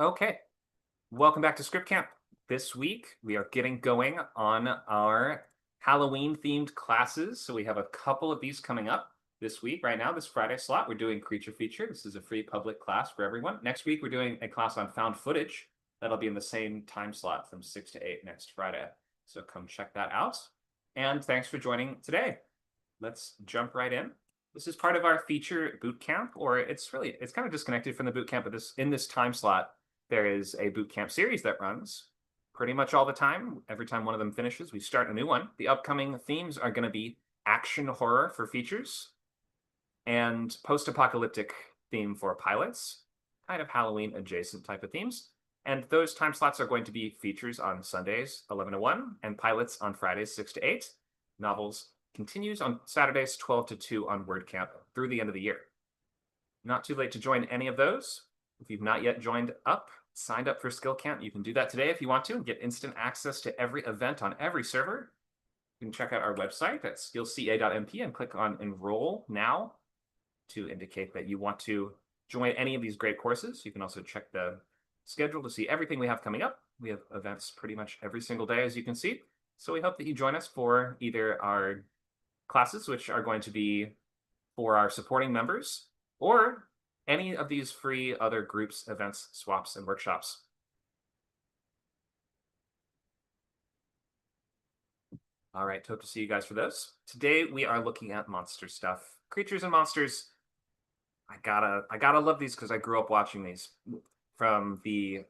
Okay, welcome back to Script Camp. This week we are getting going on our Halloween themed classes. So we have a couple of these coming up this week. Right now, this Friday slot, we're doing Creature Feature. This is a free public class for everyone. Next week, we're doing a class on found footage. That'll be in the same time slot from 6 to 8 next Friday. So come check that out. And thanks for joining today. Let's jump right in. This is part of our feature boot camp, or it's kind of disconnected from the boot camp, but in this time slot, there is a boot camp series that runs pretty much all the time. Every time one of them finishes, we start a new one. The upcoming themes are going to be action horror for features and post-apocalyptic theme for pilots, kind of Halloween adjacent type of themes. And those time slots are going to be features on Sundays, 11 to 1, and pilots on Fridays, 6 to 8. Novels continues on Saturdays, 12 to 2 on WordCamp through the end of the year. Not too late to join any of those. If you've not yet signed up for Skill Camp, you can do that today if you want to and get instant access to every event on every server. You can check out our website at skillca.mp and click on Enroll Now to indicate that you want to join any of these great courses. You can also check the schedule to see everything we have coming up. We have events pretty much every single day, as you can see. So we hope that you join us for either our classes, which are going to be for our supporting members, or any of these free other groups, events, swaps, and workshops. All right, hope to see you guys for those. Today we are looking at monster stuff. Creatures and monsters. I gotta love these because I grew up watching these from the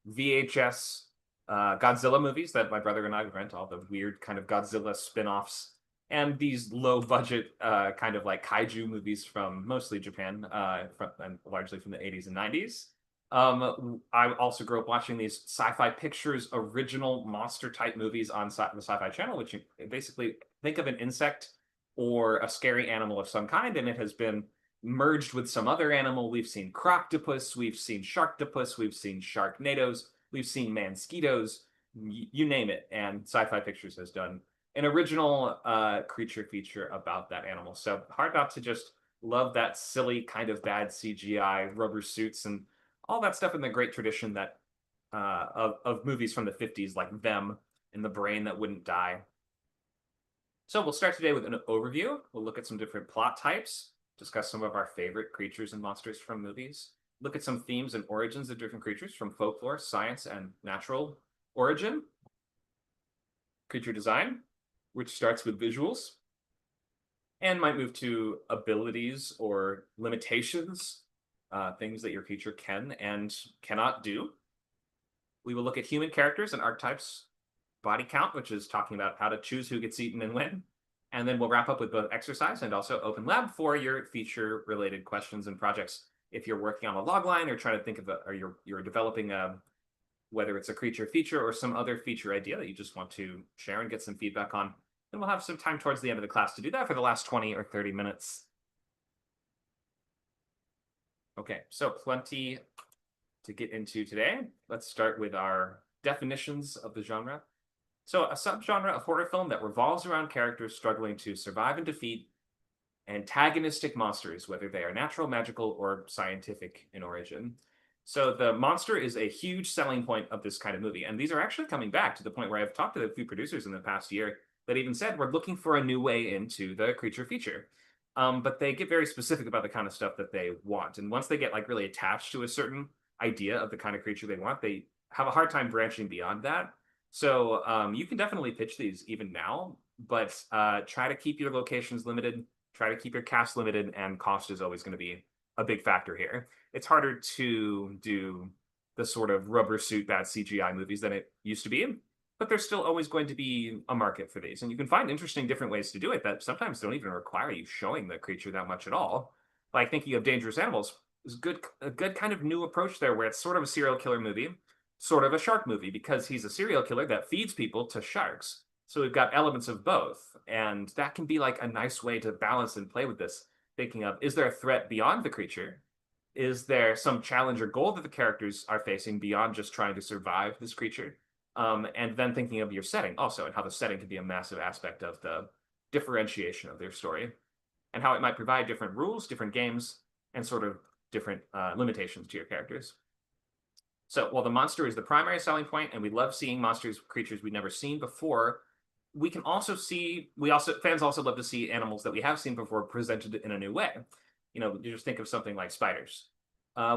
VHS Godzilla movies that my brother and I would rent, all the weird kind of Godzilla spin-offs, and these low-budget kind of like kaiju movies from mostly Japan, and largely from the 80s and 90s. I also grew up watching these Sci-Fi Pictures original monster-type movies on the Sci-Fi Channel, which you basically think of an insect or a scary animal of some kind, and it has been merged with some other animal. We've seen Croctopus, we've seen Sharktopus, we've seen Sharknadoes, we've seen Mansquitos, you name it, and Sci-Fi Pictures has done an original creature feature about that animal. So hard not to just love that silly kind of bad CGI, rubber suits, and all that stuff in the great tradition that of movies from the 50s like Them and The Brain That Wouldn't Die. So we'll start today with an overview. We'll look at some different plot types, discuss some of our favorite creatures and monsters from movies, look at some themes and origins of different creatures from folklore, science, and natural origin. Creature design, which starts with visuals, and might move to abilities or limitations, things that your creature can and cannot do. We will look at human characters and archetypes, body count, which is talking about how to choose who gets eaten and when. And then we'll wrap up with both exercise and also open lab for your feature-related questions and projects. If you're working on a logline or trying to think of or you're developing whether it's a creature feature or some other feature idea that you just want to share and get some feedback on, then we'll have some time towards the end of the class to do that for the last 20 or 30 minutes. Okay, so plenty to get into today. Let's start with our definitions of the genre. So a subgenre of horror film that revolves around characters struggling to survive and defeat antagonistic monsters, whether they are natural, magical, or scientific in origin. So the monster is a huge selling point of this kind of movie. And these are actually coming back to the point where I've talked to a few producers in the past year that even said, we're looking for a new way into the creature feature. But they get very specific about the kind of stuff that they want. And once they get like really attached to a certain idea of the kind of creature they want, they have a hard time branching beyond that. So you can definitely pitch these even now, but try to keep your locations limited, try to keep your cast limited, and cost is always going to be a big factor here. It's harder to do the sort of rubber suit bad CGI movies than it used to be, but there's still always going to be a market for these. And you can find interesting different ways to do it that sometimes don't even require you showing the creature that much at all. Like thinking of Dangerous Animals is a good kind of new approach there where it's sort of a serial killer movie, sort of a shark movie, because he's a serial killer that feeds people to sharks. So we've got elements of both. And that can be like a nice way to balance and play with this. Thinking of, is there a threat beyond the creature? Is there some challenge or goal that the characters are facing beyond just trying to survive this creature? And then thinking of your setting also, and how the setting can be a massive aspect of the differentiation of their story, and how it might provide different rules, different games, and sort of different limitations to your characters. So while the monster is the primary selling point, and we love seeing monsters, creatures we've never seen before, we can also see fans also love to see animals that we have seen before presented in a new way. You just think of something like spiders.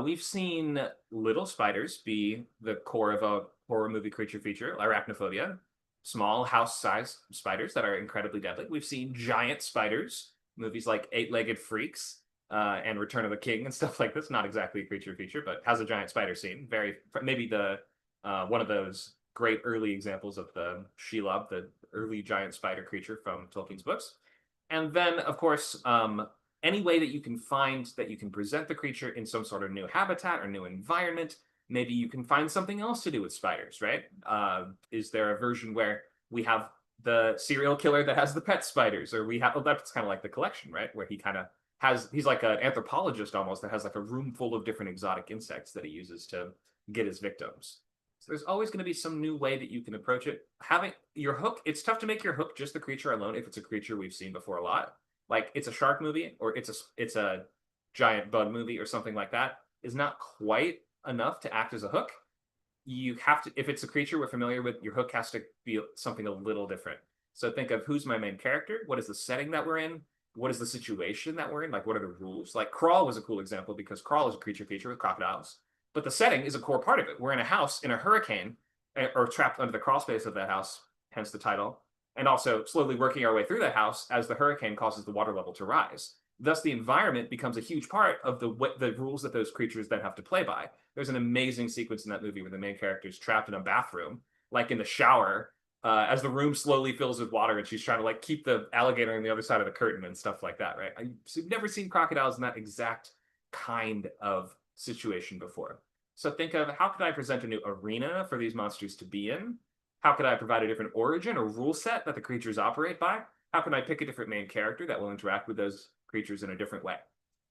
We've seen little spiders be the core of a horror movie creature feature, arachnophobia, small house-sized spiders that are incredibly deadly. We've seen giant spiders, movies like Eight-Legged Freaks, and Return of the King and stuff like this. Not exactly a creature feature, but has a giant spider scene. Very maybe the one of those great early examples of the Shelob, the early giant spider creature from Tolkien's books. And then, of course, any way that you can find that you can present the creature in some sort of new habitat or new environment. Maybe you can find something else to do with spiders, right? Is there a version where we have the serial killer that has the pet spiders, or we have that's kind of like the collection, right? Where he kind of he's like an anthropologist almost that has like a room full of different exotic insects that he uses to get his victims. So there's always going to be some new way that you can approach it. Having your hook, it's tough to make your hook just the creature alone if it's a creature we've seen before a lot. Like it's a shark movie or it's a giant bug movie or something like that is not quite enough to act as a hook. You have to, if it's a creature we're familiar with, your hook has to be something a little different. So think of who's my main character, what is the setting that we're in, what is the situation that we're in, like what are the rules. Like Crawl was a cool example because Crawl is a creature feature with crocodiles, but the setting is a core part of it. We're in a house in a hurricane, or trapped under the crawl space of that house, hence the title, and also slowly working our way through that house as the hurricane causes the water level to rise. Thus, the environment becomes a huge part of the rules that those creatures then have to play by. There's an amazing sequence in that movie where the main character is trapped in a bathroom, like in the shower, as the room slowly fills with water, and she's trying to like keep the alligator on the other side of the curtain and stuff like that. Right? I've never seen crocodiles in that exact kind of situation before. So think of how could I present a new arena for these monsters to be in? How could I provide a different origin or rule set that the creatures operate by? How can I pick a different main character that will interact with those creatures in a different way?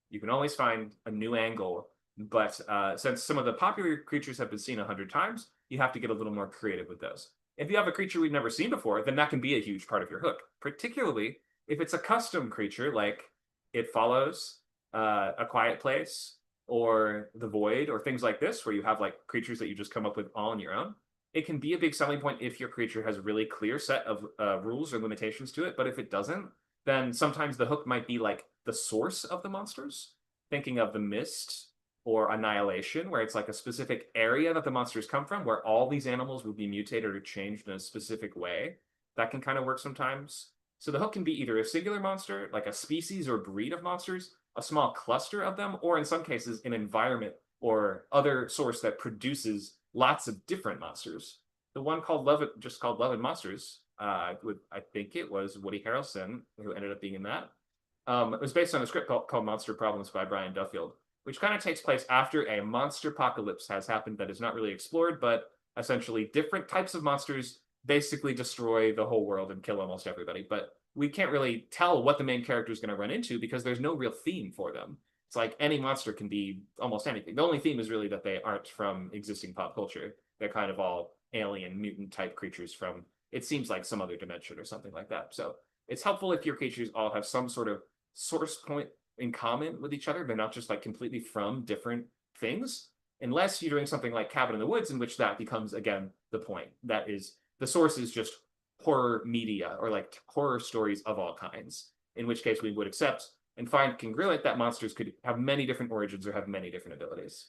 You can always find a new angle, but since some of the popular creatures have been seen 100 times, you have to get a little more creative with those. If you have a creature we've never seen before, then that can be a huge part of your hook, particularly if it's a custom creature like It Follows, A Quiet Place, or The Void, or things like this, where you have like creatures that you just come up with all on your own. It can be a big selling point if your creature has a really clear set of rules or limitations to it. But if it doesn't, then sometimes the hook might be like the source of the monsters. Thinking of The Mist or Annihilation, where it's like a specific area that the monsters come from, where all these animals would be mutated or changed in a specific way. That can kind of work sometimes. So the hook can be either a singular monster, like a species or breed of monsters, a small cluster of them, or in some cases, an environment or other source that produces lots of different monsters. The one called just called Love and Monsters, I think it was Woody Harrelson who ended up being in that. It was based on a script called Monster Problems by Brian Duffield, which kind of takes place after a monster apocalypse has happened that is not really explored, but essentially different types of monsters basically destroy the whole world and kill almost everybody. But we can't really tell what the main character is going to run into because there's no real theme for them. It's like any monster can be almost anything. The only theme is really that they aren't from existing pop culture. They're kind of all alien mutant type creatures from, it seems like, some other dimension or something like that. So it's helpful if your creatures all have some sort of source point in common with each other. They're not just like completely from different things, unless you're doing something like Cabin in the Woods, in which that becomes, again, the point. That is, the source is just horror media or like horror stories of all kinds, in which case we would accept and find congruent that monsters could have many different origins or have many different abilities.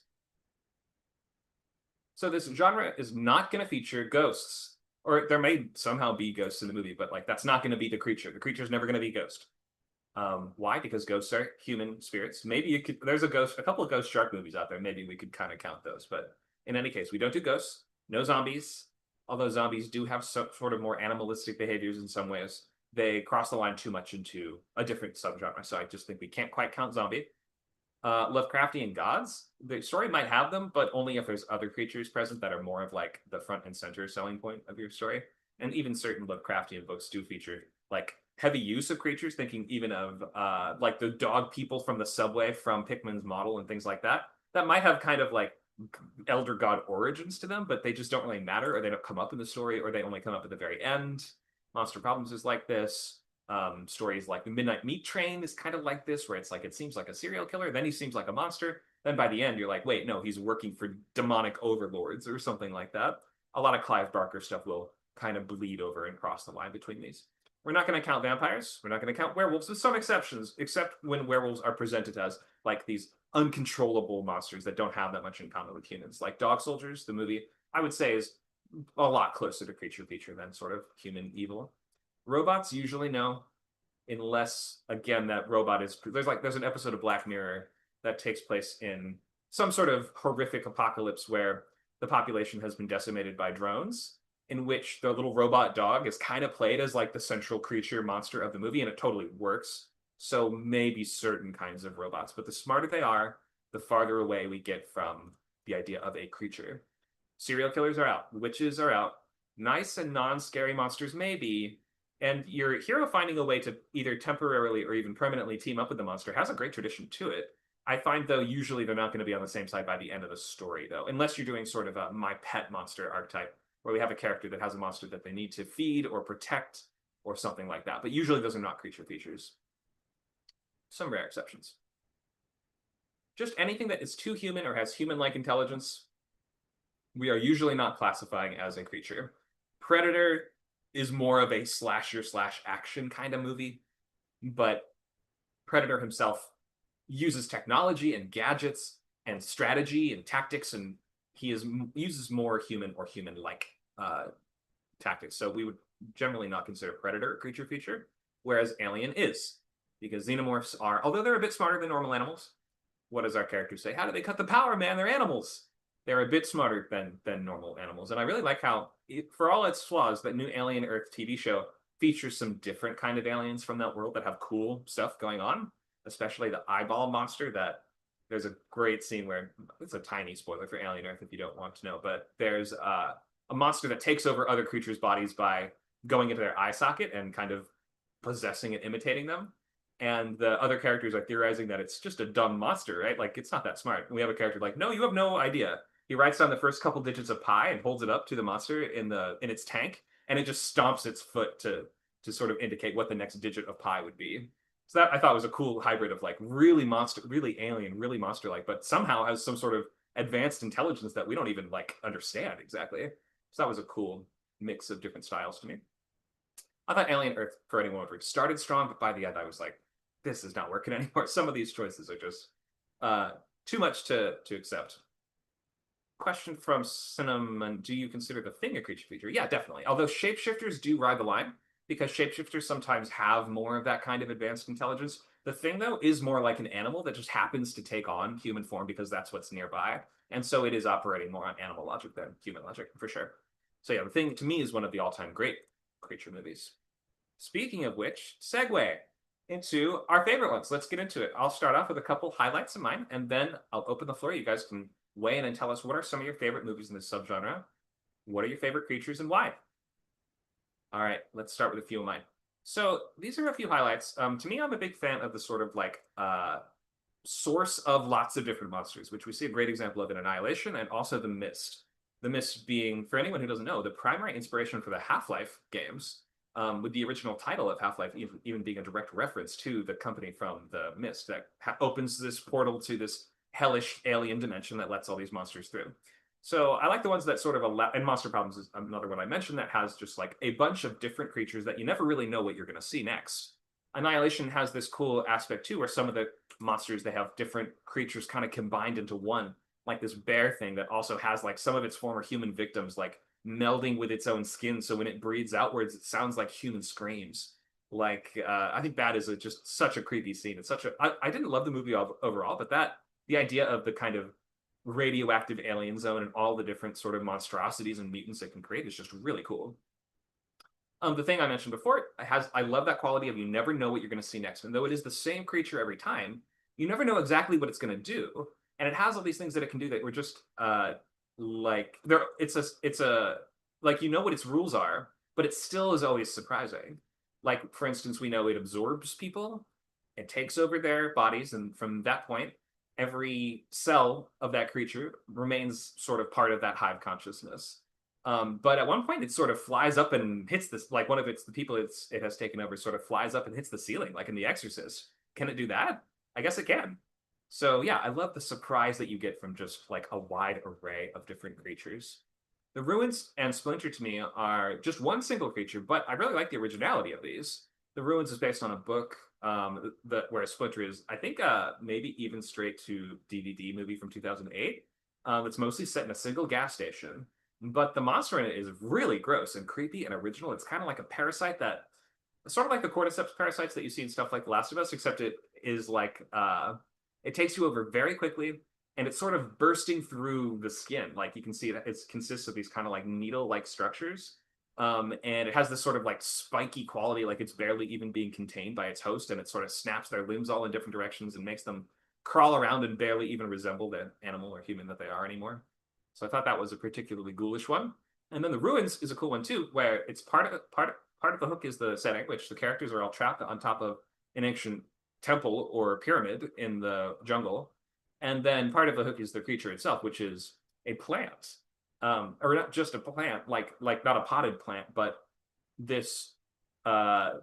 So this genre is not going to feature ghosts, or there may somehow be ghosts in the movie, but like that's not going to be the creature. The creature is never going to be ghost. Why? Because ghosts are human spirits. Maybe you could. There's a couple of ghost shark movies out there. Maybe we could kind of count those. But in any case, we don't do ghosts. No zombies. Although zombies do have some sort of more animalistic behaviors in some ways, they cross the line too much into a different subgenre. So I just think we can't quite count zombie. Lovecraftian gods. The story might have them, but only if there's other creatures present that are more of like the front and center selling point of your story. And even certain Lovecraftian books do feature like heavy use of creatures, thinking even of like the dog people from the subway from Pickman's model and things like that. That might have kind of like elder god origins to them, but they just don't really matter, or they don't come up in the story, or they only come up at the very end. Monster Problems is like this. Stories like The Midnight Meat Train is kind of like this, where it's like it seems like a serial killer, then he seems like a monster, Then by the end, you're like, wait, no, he's working for demonic overlords or something like that. A lot of Clive Barker stuff will kind of bleed over and cross the line between these. We're not going to count vampires. We're not going to count werewolves, with some exceptions, except when werewolves are presented as like these uncontrollable monsters that don't have that much in common with humans. Like Dog Soldiers, the movie, I would say is a lot closer to creature feature than sort of human evil. Robots usually no, unless again that robot is there's an episode of Black Mirror that takes place in some sort of horrific apocalypse where the population has been decimated by drones, in which the little robot dog is kind of played as like the central creature monster of the movie, and it totally works. So maybe certain kinds of robots, but the smarter they are, the farther away we get from the idea of a creature. Serial killers are out, witches are out, nice and non-scary monsters maybe, and your hero finding a way to either temporarily or even permanently team up with the monster has a great tradition to it. I find, though, usually they're not going to be on the same side by the end of the story, though, unless you're doing sort of a my pet monster archetype, where we have a character that has a monster that they need to feed or protect or something like that. But usually those are not creature features. Some rare exceptions. Just anything that is too human or has human-like intelligence, we are usually not classifying as a creature. Predator is more of a slasher slash action kind of movie, but Predator himself uses technology and gadgets and strategy and tactics, and uses more human or human-like tactics. So we would generally not consider Predator a creature feature, whereas Alien is, because xenomorphs are, although they're a bit smarter than normal animals. What does our character say? How do they cut the power, man? They're animals. They're a bit smarter than normal animals, and I really like how, for all its flaws, that new Alien Earth TV show features some different kind of aliens from that world that have cool stuff going on, especially the eyeball monster. That there's a great scene where, it's a tiny spoiler for Alien Earth if you don't want to know, but there's a monster that takes over other creatures' bodies by going into their eye socket and kind of possessing and imitating them. And the other characters are theorizing that it's just a dumb monster, right? Like, it's not that smart. And we have a character like, no, you have no idea. He writes down the first couple digits of pi and holds it up to the monster in its tank, and it just stomps its foot to sort of indicate what the next digit of pi would be. So that I thought was a cool hybrid of like really monster, really alien, really monster-like, but somehow has some sort of advanced intelligence that we don't even like understand exactly. So that was a cool mix of different styles to me. I thought Alien Earth, for anyone over, started strong, but by the end I was like, this is not working anymore. Some of these choices are just too much to accept. Question from Cinnamon: do you consider the Thing a creature feature? Yeah, definitely. Although shapeshifters do ride the line, because shapeshifters sometimes have more of that kind of advanced intelligence. The Thing, though, is more like an animal that just happens to take on human form because that's what's nearby. And so it is operating more on animal logic than human logic, for sure. So yeah, The Thing, to me, is one of the all-time great creature movies. Speaking of which, segue into our favorite ones. Let's get into it. I'll start off with a couple highlights of mine, and then I'll open the floor. You guys can weigh in and tell us, what are some of your favorite movies in this subgenre? What are your favorite creatures and why? All right, let's start with a few of mine. So these are a few highlights. To me, I'm a big fan of the sort of like source of lots of different monsters, which we see a great example of in Annihilation and also The Mist. The Mist being, for anyone who doesn't know, the primary inspiration for the Half-Life games, with the original title of Half-Life even being a direct reference to the company from The Mist that opens this portal to this hellish alien dimension that lets all these monsters through. So I like the ones that sort of allow, and Monster Problems is another one I mentioned that has just like a bunch of different creatures that you never really know what you're going to see next. Annihilation has this cool aspect too, where some of the monsters, they have different creatures kind of combined into one, like this bear thing that also has like some of its former human victims like melding with its own skin, so when it breathes outwards, it sounds like human screams. Like I think that is just such a creepy scene. It's such a I didn't love the movie overall, but the idea of the kind of radioactive alien zone and all the different sort of monstrosities and mutants it can create is just really cool. The Thing I mentioned before, I love that quality of you never know what you're going to see next. And though it is the same creature every time, you never know exactly what it's going to do. And it has all these things that it can do that were just like there. It's a like, you know what its rules are, but it still is always surprising. Like, for instance, we know it absorbs people, it takes over their bodies, and from that point, every cell of that creature remains sort of part of that hive consciousness. But at one point, it sort of flies up and hits this, like one of the people it has taken over sort of flies up and hits the ceiling, like in The Exorcist. Can it do that? I guess it can. So yeah, I love the surprise that you get from just like a wide array of different creatures. The ruins and Splinter to me are just one single creature, but I really like the originality of these. The ruins is based on a book, where Splinter is, I think, maybe even straight to DVD movie from 2008. It's mostly set in a single gas station, but the monster in it is really gross and creepy and original. It's kind of like a parasite that, sort of like the cordyceps parasites that you see in stuff like The Last of Us, except it is like it takes you over very quickly, and it's sort of bursting through the skin. Like you can see it consists of these kind of like needle-like structures. And it has this sort of like spiky quality, like it's barely even being contained by its host, and it sort of snaps their limbs all in different directions and makes them crawl around and barely even resemble the animal or human that they are anymore. So I thought that was a particularly ghoulish one. And then the ruins is a cool one too, where it's part of the hook is the setting, which the characters are all trapped on top of an ancient temple or pyramid in the jungle, and then part of the hook is the creature itself, which is a plant, or not just a plant, like not a potted plant, but this uh,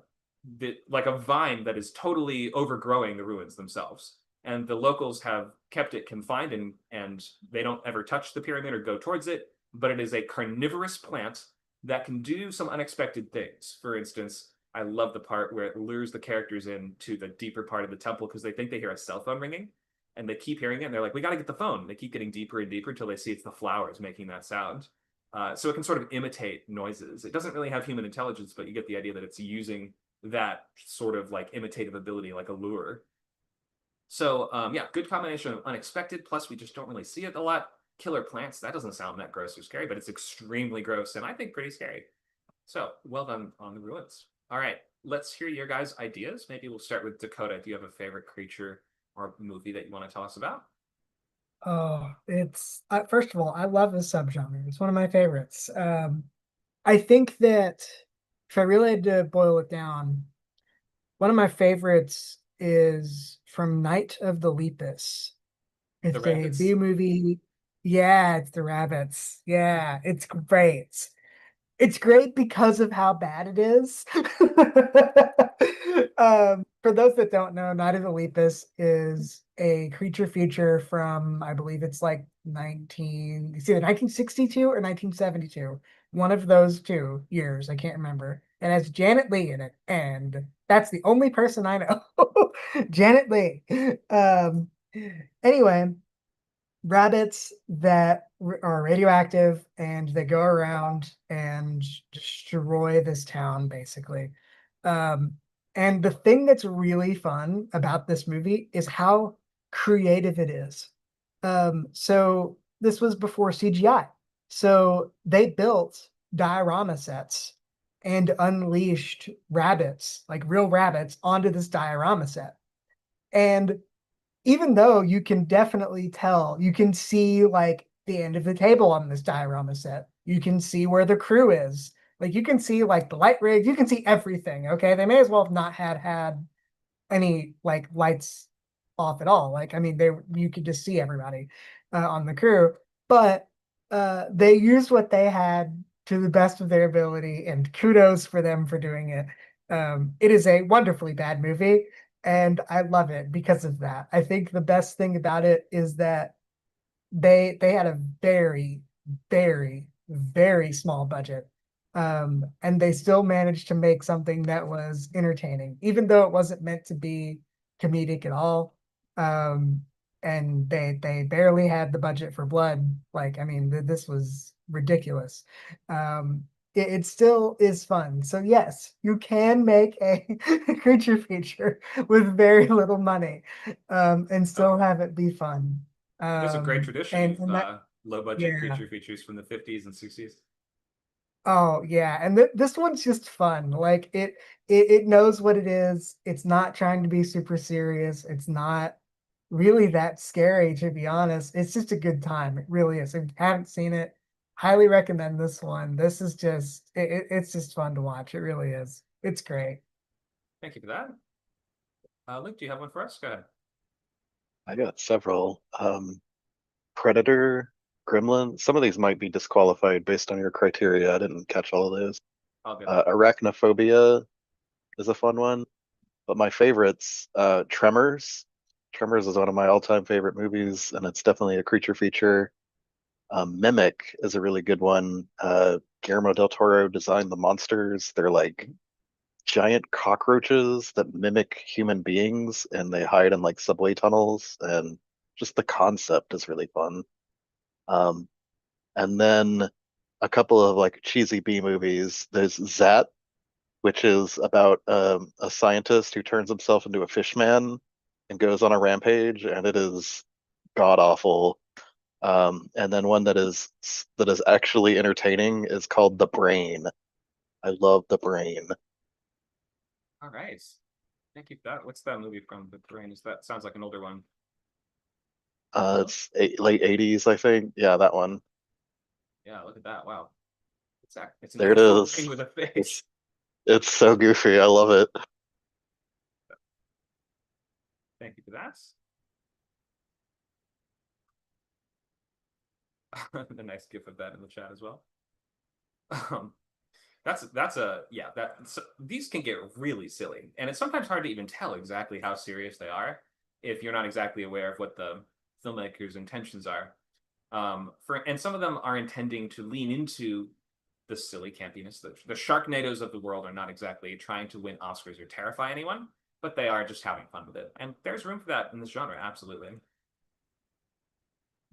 like a vine that is totally overgrowing the ruins themselves. And the locals have kept it confined, and they don't ever touch the pyramid or go towards it. But it is a carnivorous plant that can do some unexpected things. For instance, I love the part where it lures the characters into the deeper part of the temple because they think they hear a cell phone ringing, and they keep hearing it. And they're like, "We got to get the phone." They keep getting deeper and deeper until they see it's the flowers making that sound. So it can sort of imitate noises. It doesn't really have human intelligence, but you get the idea that it's using that sort of like imitative ability, like a lure. So yeah, good combination of unexpected. Plus, we just don't really see it a lot. Killer plants. That doesn't sound that gross or scary, but it's extremely gross and I think pretty scary. So well done on the ruins. All right, let's hear your guys' ideas. Maybe we'll start with Dakota. Do you have a favorite creature or movie that you want to tell us about? Oh, it's first of all, I love this subgenre. It's one of my favorites. I think that if I really had to boil it down, one of my favorites is from Night of the Lepus. The It's a B rabbits. movie. Yeah, it's the rabbits. Yeah, it's great. It's great because of how bad it is. For those that don't know, Night of the Lepus is a creature feature from, I believe it's like it's either 1962 or 1972. One of those 2 years, I can't remember. It has Janet Leigh in it, and that's the only person I know. Janet Leigh. Um, anyway, rabbits that are radioactive and they go around and destroy this town basically. Um, and the thing that's really fun about this movie is how creative it is. So this was before CGI. So they built diorama sets and unleashed rabbits, like real rabbits, onto this diorama set. And even though you can definitely tell, you can see like the end of the table on this diorama set. You can see where the crew is. Like you can see like the light rig, you can see everything. Okay. They may as well have not had any like lights off at all. Like, I mean, you could just see everybody on the crew, but they used what they had to the best of their ability, and kudos for them for doing it. It is a wonderfully bad movie, and I love it because of that. I think the best thing about it is that they had a very, very, very small budget. And they still managed to make something that was entertaining, even though it wasn't meant to be comedic at all. Um, and they barely had the budget for blood. Like, I mean, this was ridiculous. It still is fun. So yes, you can make a creature feature with very little money, and Oh, still have it be fun. there's a great tradition of And that, low budget yeah. creature features from the 50s and 60s. Oh yeah, and this one's just fun. Like it knows what it is. It's not trying to be super serious. It's not really that scary, to be honest. It's just a good time. It really is. If you haven't seen it, highly recommend this one. This is just it's just fun to watch. It really is. It's great. Thank you for that. Luke, do you have one for us? Go ahead. I got several. Predator, Gremlin. Some of these might be disqualified based on your criteria. I didn't catch all of those. All good. Arachnophobia is a fun one, but my favorites, Tremors. Tremors is one of my all-time favorite movies, and it's definitely a creature feature. Mimic is a really good one. Guillermo del Toro designed the monsters. They're like giant cockroaches that mimic human beings, and they hide in like subway tunnels, and just the concept is really fun. Um, and then a couple of like cheesy B movies. There's Zat, which is about a scientist who turns himself into a fish man and goes on a rampage, and it is god awful. And then one that is actually entertaining is called The Brain. I love The Brain. All right. Thank you for that. What's that movie from? The Brain? Is that sounds like an older one? It's late 80s, I think. Yeah, that one. Yeah, look at that. Wow. It's an There it actual is. brain with a face. It's so goofy. I love it. Thank you for that. The nice gif of that in the chat as well. Um, that's a yeah, these can get really silly, and it's sometimes hard to even tell exactly how serious they are if you're not exactly aware of what the filmmaker's intentions are. And some of them are intending to lean into the silly campiness. The Sharknadoes of the world are not exactly trying to win Oscars or terrify anyone, but they are just having fun with it, and there's room for that in this genre, absolutely.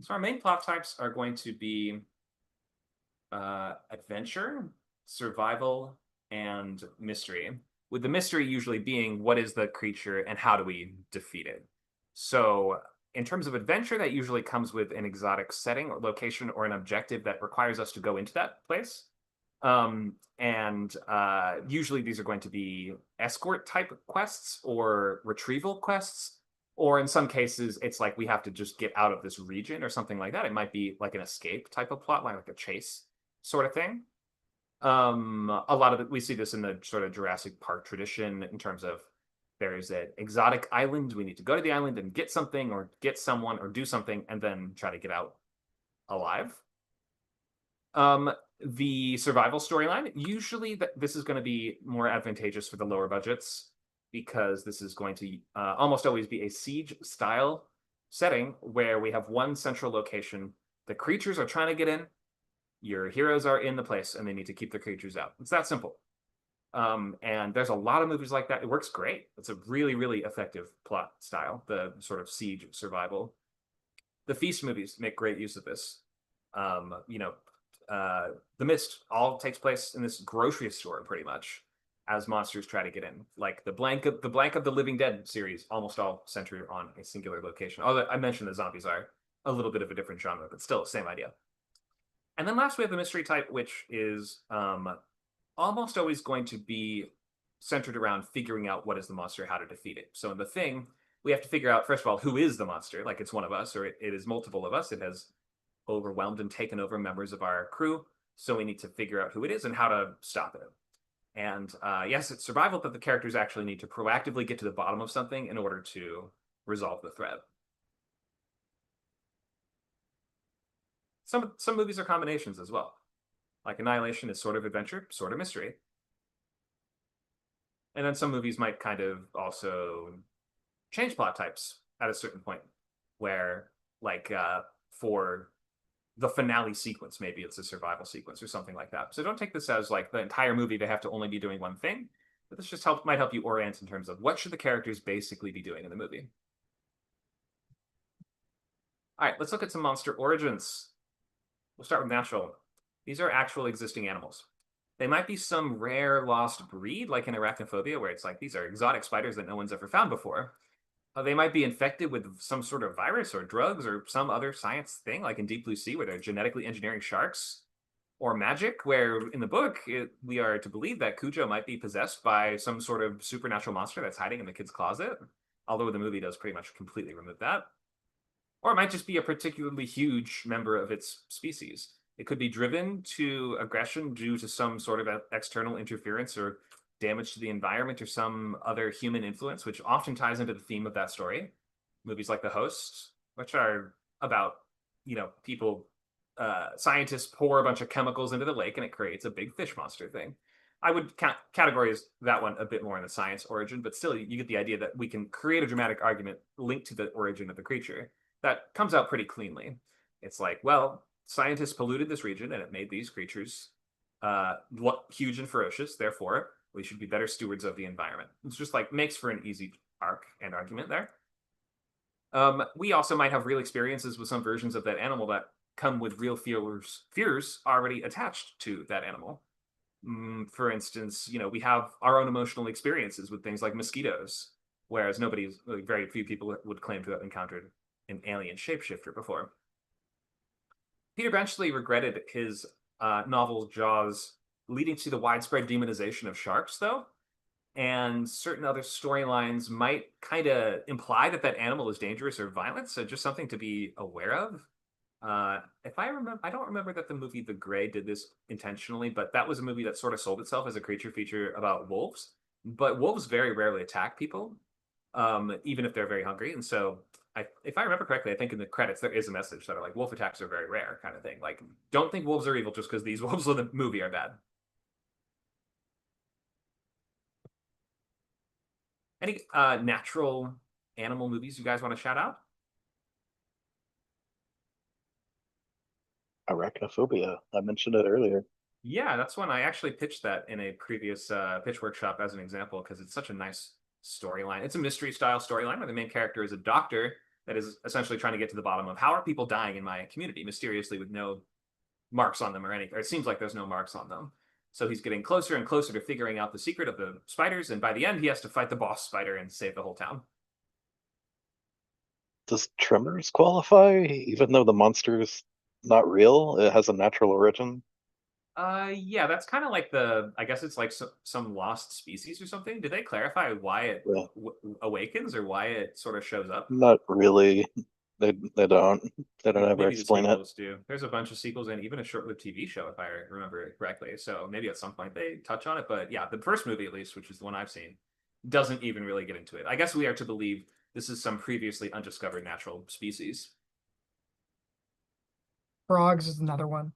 So our main plot types are going to be adventure, survival, and mystery. With the mystery usually being what is the creature and how do we defeat it. So, in terms of adventure, that usually comes with an exotic setting or location or an objective that requires us to go into that place. And usually these are going to be escort type quests or retrieval quests. Or in some cases, it's like we have to just get out of this region or something like that. It might be like an escape type of plot line, like a chase sort of thing. A lot of it, we see this in the sort of Jurassic Park tradition in terms of there's an exotic island. We need to go to the island and get something or get someone or do something and then try to get out alive. The survival storyline, usually this is going to be more advantageous for the lower budgets because this is going to almost always be a siege style setting where we have one central location. The creatures are trying to get in, your heroes are in the place, and they need to keep the creatures out. It's that simple. And there's a lot of movies like that. It works great. It's a really, really effective plot style, the sort of siege survival. The Feast movies make great use of this. You know, The Mist all takes place in this grocery store pretty much as monsters try to get in. Like the Blank of the Living Dead series, almost all centered on a singular location. Although I mentioned the zombies are a little bit of a different genre, but still same idea. And then last we have the mystery type, which is almost always going to be centered around figuring out what is the monster, how to defeat it. So in The Thing, we have to figure out, first of all, who is the monster. Like it's one of us, or it is multiple of us. It has overwhelmed and taken over members of our crew. So we need to figure out who it is and how to stop it. And yes, it's survival, but the characters actually need to proactively get to the bottom of something in order to resolve the threat. Some movies are combinations as well. Like Annihilation is sort of adventure, sort of mystery. And then some movies might kind of also change plot types at a certain point, where like for the finale sequence, maybe it's a survival sequence or something like that. So don't take this as like the entire movie they have to only be doing one thing. But this just might help you orient in terms of what should the characters basically be doing in the movie. All right, let's look at some monster origins. We'll start with natural. These are actual existing animals. They might be some rare lost breed, like in Arachnophobia, where it's like these are exotic spiders that no one's ever found before. They might be infected with some sort of virus or drugs or some other science thing, like in Deep Blue Sea, where they're genetically engineering sharks. Or magic, where in the book we are to believe that Cujo might be possessed by some sort of supernatural monster that's hiding in the kid's closet. Although the movie does pretty much completely remove that. Or it might just be a particularly huge member of its species. It could be driven to aggression due to some sort of external interference or damage to the environment or some other human influence, which often ties into the theme of that story. Movies like The Host, which are about, people, scientists pour a bunch of chemicals into the lake and it creates a big fish monster thing. I would categorize that one a bit more in the science origin, but still, you get the idea that we can create a dramatic argument linked to the origin of the creature that comes out pretty cleanly. It's like, well, scientists polluted this region and it made these creatures huge and ferocious. Therefore, we should be better stewards of the environment. It's just like makes for an easy arc and argument there. We also might have real experiences with some versions of that animal that come with real fears already attached to that animal. For instance, we have our own emotional experiences with things like mosquitoes, whereas very few people would claim to have encountered an alien shapeshifter before. Peter Benchley regretted his novel Jaws leading to the widespread demonization of sharks, though, and certain other storylines might kind of imply that that animal is dangerous or violent, so just something to be aware of. If I remember, I don't remember that the movie The Grey did this intentionally, but that was a movie that sort of sold itself as a creature feature about wolves. But wolves very rarely attack people, even if they're very hungry. And so, if I remember correctly, I think in the credits there is a message that are like wolf attacks are very rare, kind of thing. Like, don't think wolves are evil just because these wolves in the movie are bad. Any natural animal movies you guys want to shout out? Arachnophobia. I mentioned it earlier. Yeah, that's one I actually pitched that in a previous pitch workshop as an example because it's such a nice storyline. It's a mystery style storyline where the main character is a doctor that is essentially trying to get to the bottom of how are people dying in my community mysteriously with no marks on them or anything. Or it seems like there's no marks on them. So he's getting closer and closer to figuring out the secret of the spiders, and by the end, he has to fight the boss spider and save the whole town. Does Tremors qualify, even though the monster's not real? It has a natural origin. Yeah, that's kind of like I guess it's like some lost species or something. Did they clarify why it Yeah, awakens or why it sort of shows up? not really. They don't. They don't ever Maybe the explain it. sequels do. There's a bunch of sequels and even a short-lived TV show, if I remember it correctly. So maybe at some point they touch on it. But yeah, the first movie, at least, which is the one I've seen, doesn't even really get into it. I guess we are to believe this is some previously undiscovered natural species. Frogs is another one.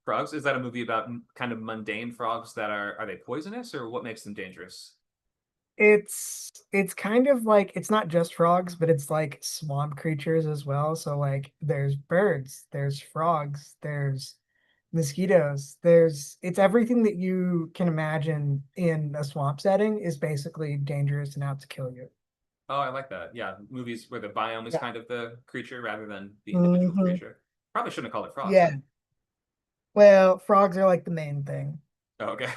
Frogs? Is that a movie about kind of mundane frogs that are they poisonous or what makes them dangerous? It's kind of like it's not just frogs, but it's like swamp creatures as well. So like there's birds, there's frogs, there's mosquitoes, it's everything that you can imagine in a swamp setting is basically dangerous and out to kill you. Oh, I like that. Yeah, movies where the biome is Yeah. kind of the creature rather than the individual Hmm. creature. Probably shouldn't have called it frogs Yeah. then. Well, frogs are like the main thing. Oh, okay.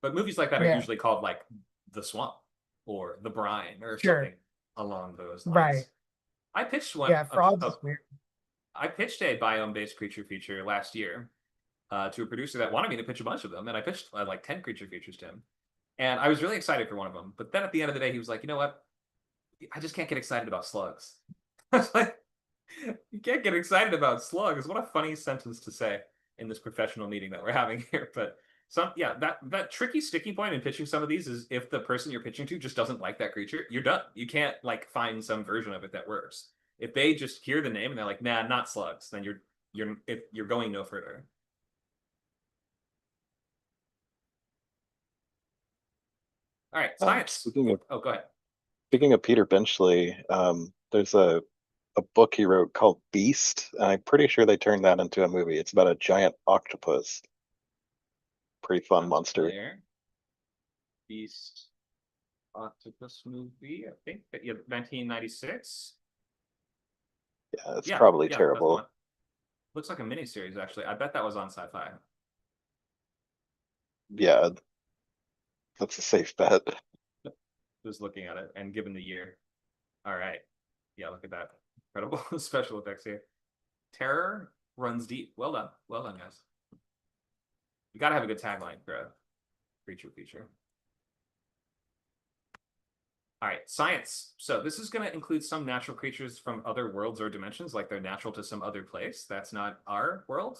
But movies like that are Yeah. usually called like The Swamp or The Brine or Sure. something along those Right. lines. I pitched one. Yeah, frogs is weird. I pitched a biome-based creature feature last year to a producer that wanted me to pitch a bunch of them, and I pitched like 10 creature features to him, and I was really excited for one of them. But then at the end of the day, he was like, "You know what? I just can't get excited about slugs." I was like, "You can't get excited about slugs? What a funny sentence to say in this professional meeting that we're having here." But yeah, that tricky sticky point in pitching some of these is if the person you're pitching to just doesn't like that creature, you're done. You can't like find some version of it that works. If they just hear the name and they're like, "Nah, not slugs," then you're going no further. All right, science. Oh, go ahead. Speaking of Peter Benchley, there's a book he wrote called Beast, and I'm pretty sure they turned that into a movie. It's about a giant octopus. Pretty fun monster. There. Beast octopus movie, I think. Yeah, 1996. Yeah, it's Yeah, probably yeah, that's the terrible. one. Looks like a miniseries, actually. I bet that was on Sci-Fi. Yeah, that's a safe bet. Just looking at it and given the year. All right. Yeah, look at that. Incredible special effects here. Terror runs deep. Well done. Well done, guys. You gotta have a good tagline for a creature feature. All right, science. So this is going to include some natural creatures from other worlds or dimensions, like they're natural to some other place that's not our world.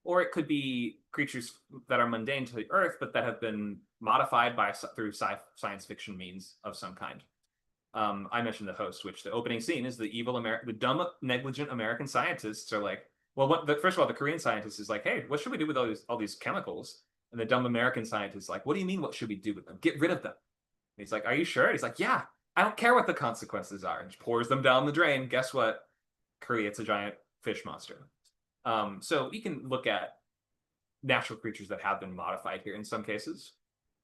Or it could be creatures that are mundane to the Earth, but that have been modified through science fiction means of some kind. I mentioned the host, which the opening scene is the dumb, negligent American scientists are like, well, first of all, the Korean scientist is like, hey, what should we do with all these chemicals? And the dumb American scientist is like, what do you mean, what should we do with them? Get rid of them. And he's like, are you sure? And he's like, yeah, I don't care what the consequences are. And pours them down the drain. Guess what? Creates a giant fish monster. So you can look at natural creatures that have been modified here in some cases.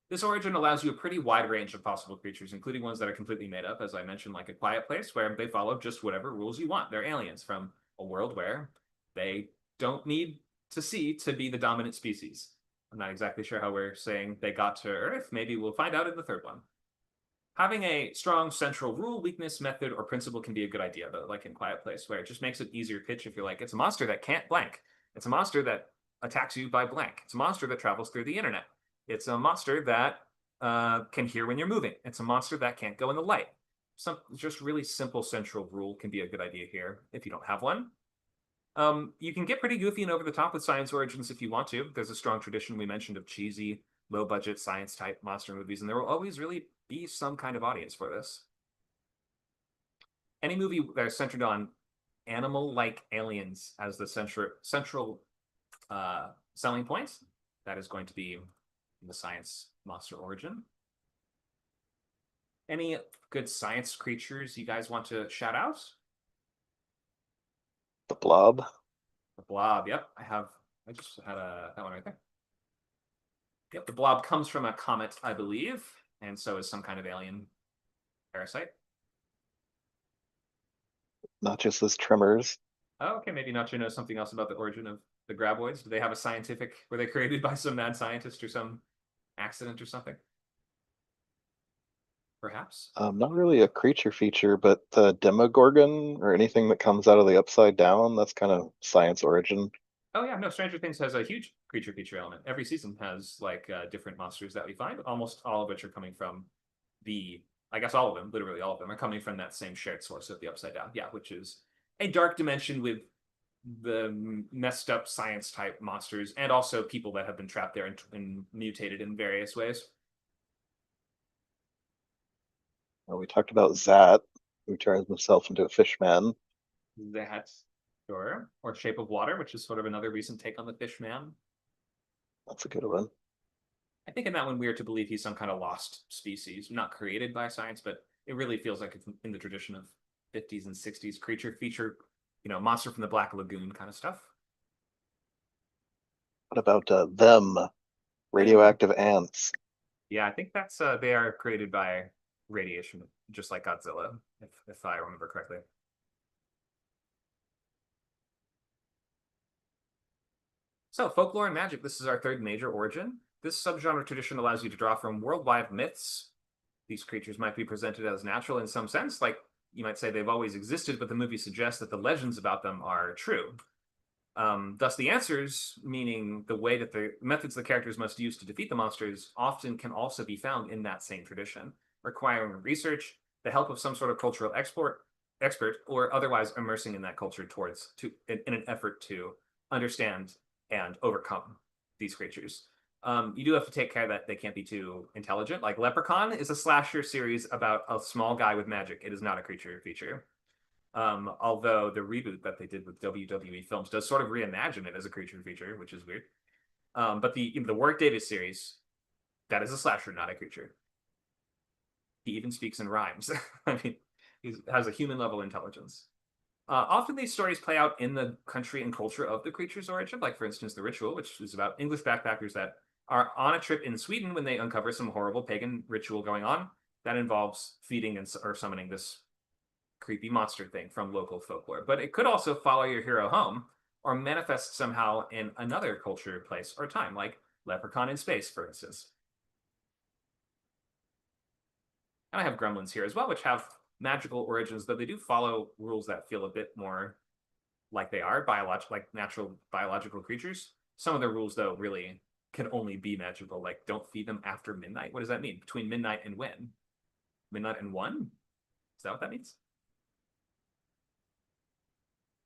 This origin allows you a pretty wide range of possible creatures, including ones that are completely made up, as I mentioned, like A Quiet Place, where they follow just whatever rules you want. They're aliens from a world where they don't need to see to be the dominant species. I'm not exactly sure how we're saying they got to Earth. Maybe we'll find out in the third one. Having a strong central rule, weakness, method, or principle can be a good idea, though, like in Quiet Place, where it just makes it easier pitch if you're like, it's a monster that can't blank. It's a monster that attacks you by blank. It's a monster that travels through the internet. It's a monster that can hear when you're moving. It's a monster that can't go in the light. Some just really simple central rule can be a good idea here if you don't have one. You can get pretty goofy and over the top with science origins if you want to. There's a strong tradition we mentioned of cheesy, low-budget science-type monster movies, and there will always really be some kind of audience for this. Any movie that is centered on animal-like aliens as the central selling point, that is going to be the science monster origin. Any good science creatures you guys want to shout out? The Blob. The Blob, yep. I just had that one right there. Yep, the Blob comes from a comet, I believe, and so is some kind of alien parasite. Not just this Tremors. Oh, okay, maybe Nacho knows something else about the origin of the graboids. Do they have a scientific, were they created by some mad scientist or some accident or something? Perhaps. Not really a creature feature, but the Demogorgon or anything that comes out of the Upside Down, that's kind of science origin. Oh yeah, no, Stranger Things has a huge creature feature element. Every season has like different monsters that we find, almost all of which are coming from I guess all of them, literally all of them, are coming from that same shared source of the Upside Down. Yeah, which is a dark dimension with the messed up science type monsters and also people that have been trapped there and mutated in various ways. We talked about Zat, who turns himself into a fish man. That, sure. Or Shape of Water, which is sort of another recent take on the fish man. That's a good one. I think in that one, we are to believe he's some kind of lost species, not created by science, but it really feels like it's in the tradition of 50s and 60s creature feature, monster from the Black Lagoon kind of stuff. What about them? Radioactive ants. Yeah, I think that's they are created by radiation, just like Godzilla, if I remember correctly. So, folklore and magic. This is our third major origin. This subgenre tradition allows you to draw from worldwide myths. These creatures might be presented as natural in some sense, like you might say they've always existed, but the movie suggests that the legends about them are true. Thus, the answers, meaning the way that the methods the characters must use to defeat the monsters, often can also be found in that same tradition, requiring research, the help of some sort of cultural expert, or otherwise immersing in that culture in an effort to understand and overcome these creatures. You do have to take care that they can't be too intelligent. Like Leprechaun is a slasher series about a small guy with magic. It is not a creature feature. Although the reboot that they did with WWE Films does sort of reimagine it as a creature feature, which is weird. But the Warwick Davis series, that is a slasher, not a creature. He even speaks in rhymes. I mean, he has a human level intelligence. Often these stories play out in the country and culture of the creature's origin, like for instance, The Ritual, which is about English backpackers that are on a trip in Sweden when they uncover some horrible pagan ritual going on that involves feeding or summoning this creepy monster thing from local folklore. But it could also follow your hero home or manifest somehow in another culture, place, or time, like Leprechaun in Space, for instance. And I have Gremlins here as well, which have magical origins, though they do follow rules that feel a bit more like they are natural biological creatures. Some of the rules, though, really can only be magical, like don't feed them after midnight. What does that mean? Between midnight and when? Midnight and 1? Is that what that means?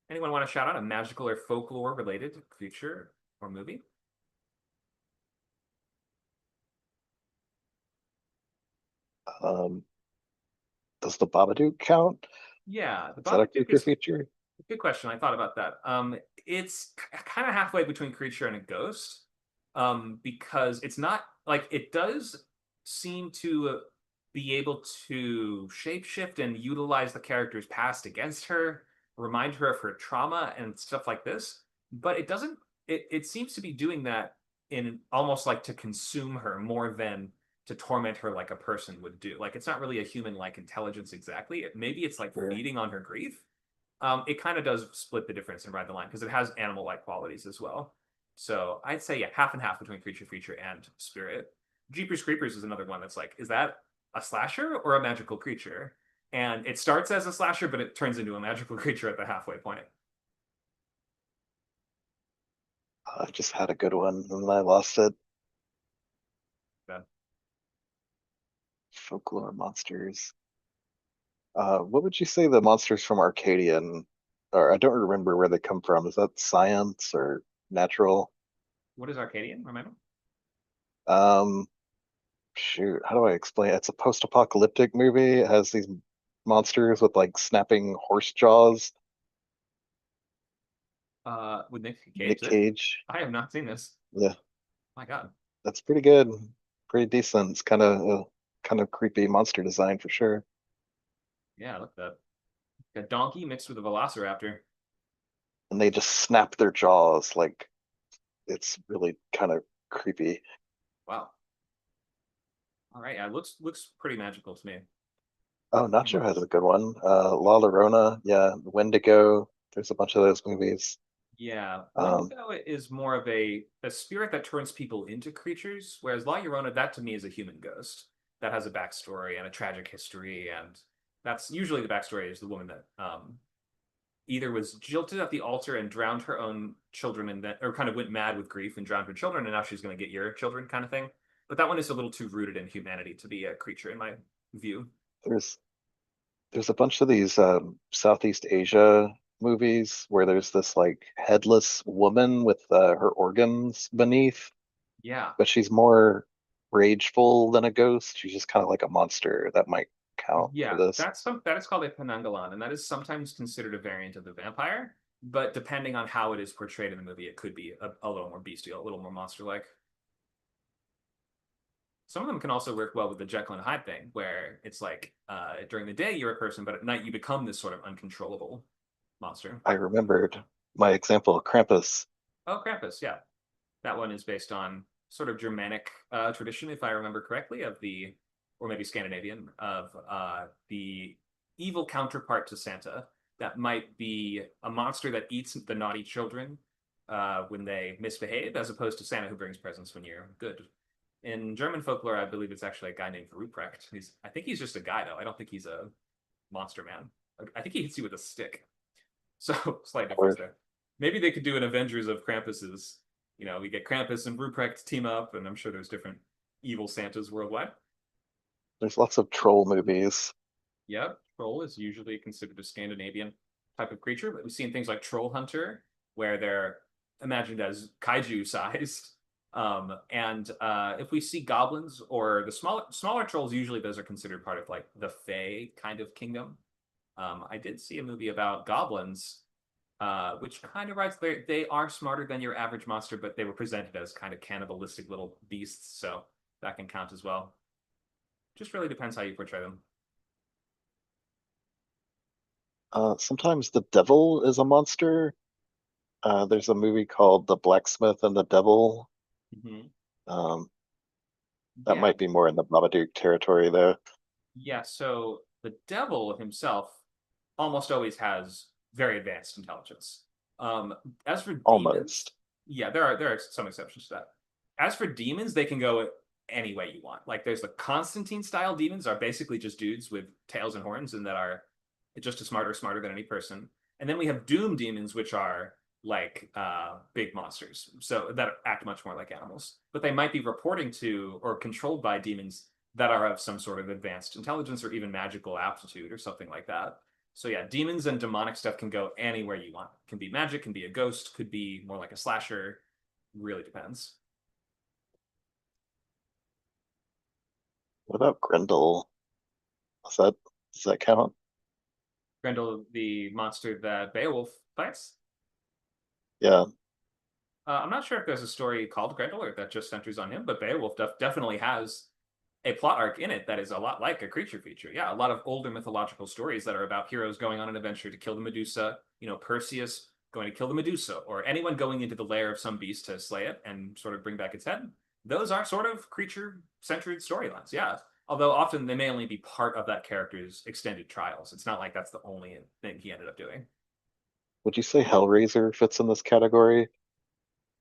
Anyone want to shout out a magical or folklore related creature or movie? Does the Babadook count? Yeah, the Is that a Babadook creature is feature? good question. I thought about that. It's kind of halfway between creature and a ghost. because it's not like it does seem to be able to shapeshift and utilize the character's past against her, remind her of her trauma and stuff like this. But it doesn't. It seems to be doing that in almost like to consume her more than to torment her like a person would do. Like it's not really a human-like intelligence exactly. Maybe it's like Sure. feeding on her grief. It kind of does split the difference and ride the line because it has animal-like qualities as well. So I'd say yeah, half and half between creature feature and spirit. Jeepers Creepers is another one that's like, is that a slasher or a magical creature? And it starts as a slasher, but it turns into a magical creature at the halfway point. I just had a good one and I lost it. Yeah. Folklore monsters. What would you say the monsters from Arcadian, or I don't remember where they come from. Is that science or natural? What is Arcadian? Remember? Um, Shoot, how do I explain it? It's a post-apocalyptic movie. It has these monsters with like snapping horse jaws. With Nick Cage. Nick Cage. I have not seen this. Yeah, My God. that's pretty good. Pretty decent. It's kind of creepy monster design for sure. Yeah, look at that. A donkey mixed with a velociraptor. And they just snap their jaws like it's really kind of creepy. Wow. All right. Yeah, looks pretty magical to me. Oh, Nacho Hmm. has a good one. La Llorona, yeah, Wendigo. There's a bunch of those movies. Yeah, Um, Wendigo is more of a spirit that turns people into creatures, whereas La Llorona, that to me is a human ghost that has a backstory and a tragic history, and that's usually the backstory is the woman that either was jilted at the altar and drowned her own children, and then or kind of went mad with grief and drowned her children, and now she's going to get your children, kind of thing. But that one is a little too rooted in humanity to be a creature, in my view. there's there's a bunch of these Southeast Asia movies where there's this like headless woman with her organs beneath, Yeah, but she's more rageful than a ghost. She's just kind of like a monster that might count for yeah, this. that is called a penangalan, and that is sometimes considered a variant of the vampire. But depending on how it is portrayed in the movie, it could be a little more bestial, a little more monster-like. Some of them can also work well with the Jekyll and Hyde thing, where it's like during the day you're a person, but at night you become this sort of uncontrollable monster. I remembered my example, Krampus. Oh, Krampus, yeah, that one is based on sort of Germanic tradition, if I remember correctly, of the or maybe Scandinavian of the evil counterpart to Santa that might be a monster that eats the naughty children when they misbehave, as opposed to Santa who brings presents when you're good. In German folklore, I believe it's actually a guy named Ruprecht. I think he's just a guy though. I don't think he's a monster man. I think he hits you with a stick. So slight difference Or there. Maybe they could do an Avengers of Krampus's. You know, we get Krampus and Ruprecht team up, and I'm sure there's different evil Santas worldwide. there's lots of troll movies. Yeah, troll is usually considered a Scandinavian type of creature, but we've seen things like Troll Hunter, where they're imagined as kaiju sized. And if we see goblins or the smaller trolls, usually those are considered part of like the Fae kind of kingdom. I did see a movie about goblins, which kind of writes they are smarter than your average monster, but they were presented as kind of cannibalistic little beasts, so that can count as well. Just really depends how you portray them. Sometimes the devil is a monster. There's a movie called The Blacksmith and the Devil. Mm-hmm. Um, that Yeah, might be more in the Babadook territory though. yeah. So the devil himself almost always has very advanced intelligence. Um, as for demons, Almost. yeah, there are some exceptions to that. As for demons, they can go any way you want. Like there's the Constantine style demons are basically just dudes with tails and horns and that are just as smarter than any person. And then we have doom demons, which are like big monsters, so that act much more like animals. But they might be reporting to or controlled by demons that are of some sort of advanced intelligence or even magical aptitude or something like that. So yeah, demons and demonic stuff can go anywhere you want. Can be magic, can be a ghost, could be more like a slasher. Really depends. What about Grendel? Does that count? Grendel, the monster that Beowulf fights. Yeah. I'm not sure if there's a story called Grendel or that just centers on him, but Beowulf definitely has a plot arc in it that is a lot like a creature feature. Yeah, a lot of older mythological stories that are about heroes going on an adventure to kill the Medusa, Perseus going to kill the Medusa, or anyone going into the lair of some beast to slay it and sort of bring back its head. Those are sort of creature-centered storylines, yeah. Although often they may only be part of that character's extended trials. It's not like that's the only thing he ended up doing. Would you say Hellraiser fits in this category?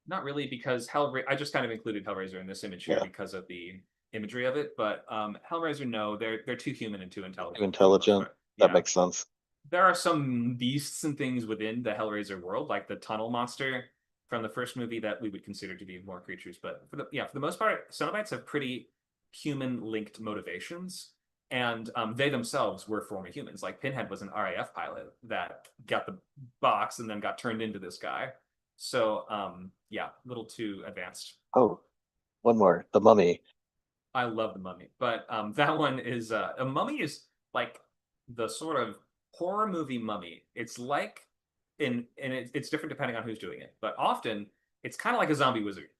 Not really, because I just kind of included Hellraiser in this image here Yeah, because of the imagery of it. But Hellraiser, no, they're too human and too too intelligent for the most intelligent. part. That Yeah, makes sense. there are some beasts and things within the Hellraiser world, like the tunnel monster from the first movie, that we would consider to be more creatures. But for the most part, Cenobites have pretty human-linked motivations, and they themselves were former humans. Like Pinhead was an RAF pilot that got the box and then got turned into this guy. So yeah, a little too advanced. Oh, one more. The Mummy. I love the Mummy, but that one is a Mummy is like the sort of horror movie Mummy. It's like it's different depending on who's doing it, but often it's kind of like a zombie wizard.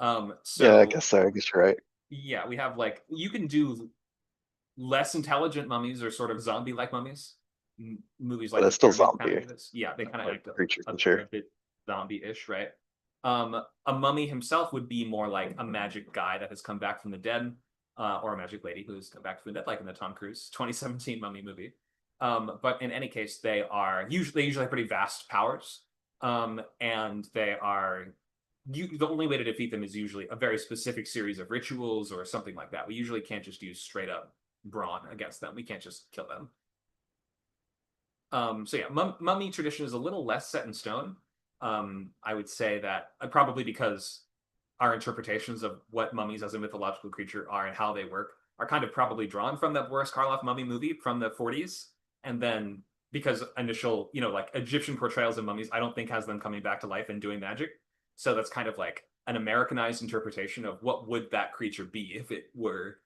Yeah, I So guess so. I guess you're right. yeah, we have like you can do less intelligent mummies or sort of zombie-like mummies. Movies But like The it's still Pyramid kind of zombie, do this. Yeah, they kind of like act creature a feature. bit zombie-ish, right? A mummy himself would be more like a magic guy that has come back from the dead, or a magic lady who's come back from the dead, like in the Tom Cruise 2017 Mummy movie. But in any case, they usually have pretty vast powers, and the only way to defeat them is usually a very specific series of rituals or something like that. We usually can't just use straight up brawn against them. We can't just kill them. So yeah, mummy tradition is a little less set in stone. I would say that probably because our interpretations of what mummies as a mythological creature are and how they work are kind of probably drawn from the Boris Karloff mummy movie from the 40s. And then because initial, like Egyptian portrayals of mummies, I don't think has them coming back to life and doing magic. So that's kind of like an Americanized interpretation of what would that creature be if it were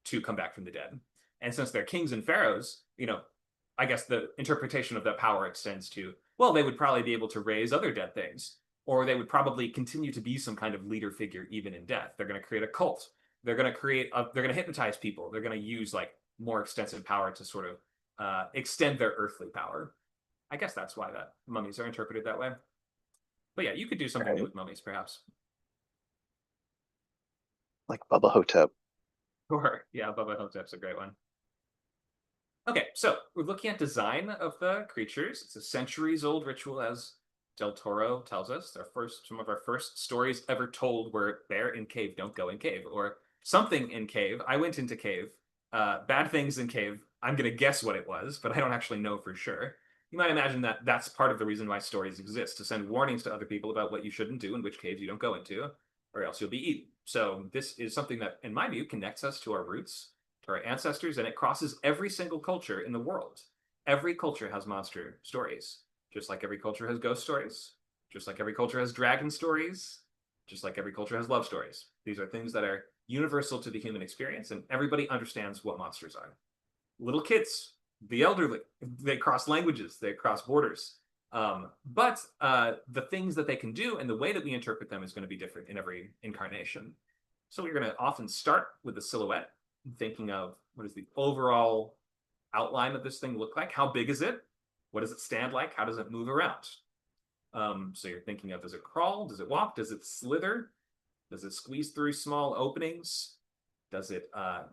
to come back from the dead. And since they're kings and pharaohs, I guess the interpretation of that power extends to, well, they would probably be able to raise other dead things, or they would probably continue to be some kind of leader figure even in death. They're going to create a cult. They're going to hypnotize people. They're going to use like more extensive power to sort of extend their earthly power. I guess that's why that mummies are interpreted that way. But yeah, you could do something new Right. with mummies, perhaps. Like Bubba Hotep. Or yeah, Bubba Hotep's a great one. Okay, so we're looking at design of the creatures. It's a centuries-old ritual, as Del Toro tells us. Some of our first stories ever told were "Bear in cave, don't go in cave," or something in cave. I went into cave. Bad things in cave. I'm gonna guess what it was, but I don't actually know for sure. You might imagine that that's part of the reason why stories exist, to send warnings to other people about what you shouldn't do and which caves you don't go into, or else you'll be eaten. So this is something that, in my view, connects us to our roots, to our ancestors, and it crosses every single culture in the world. Every culture has monster stories, just like every culture has ghost stories, just like every culture has dragon stories, just like every culture has love stories. These are things that are universal to the human experience, and everybody understands what monsters are. Little kids, the elderly, they cross languages, they cross borders. But the things that they can do and the way that we interpret them is going to be different in every incarnation. So we're going to often start with the silhouette, thinking of what does the overall outline of this thing look like? How big is it? What does it stand like? How does it move around? So you're thinking of, does it crawl? Does it walk? Does it slither? Does it squeeze through small openings? Does it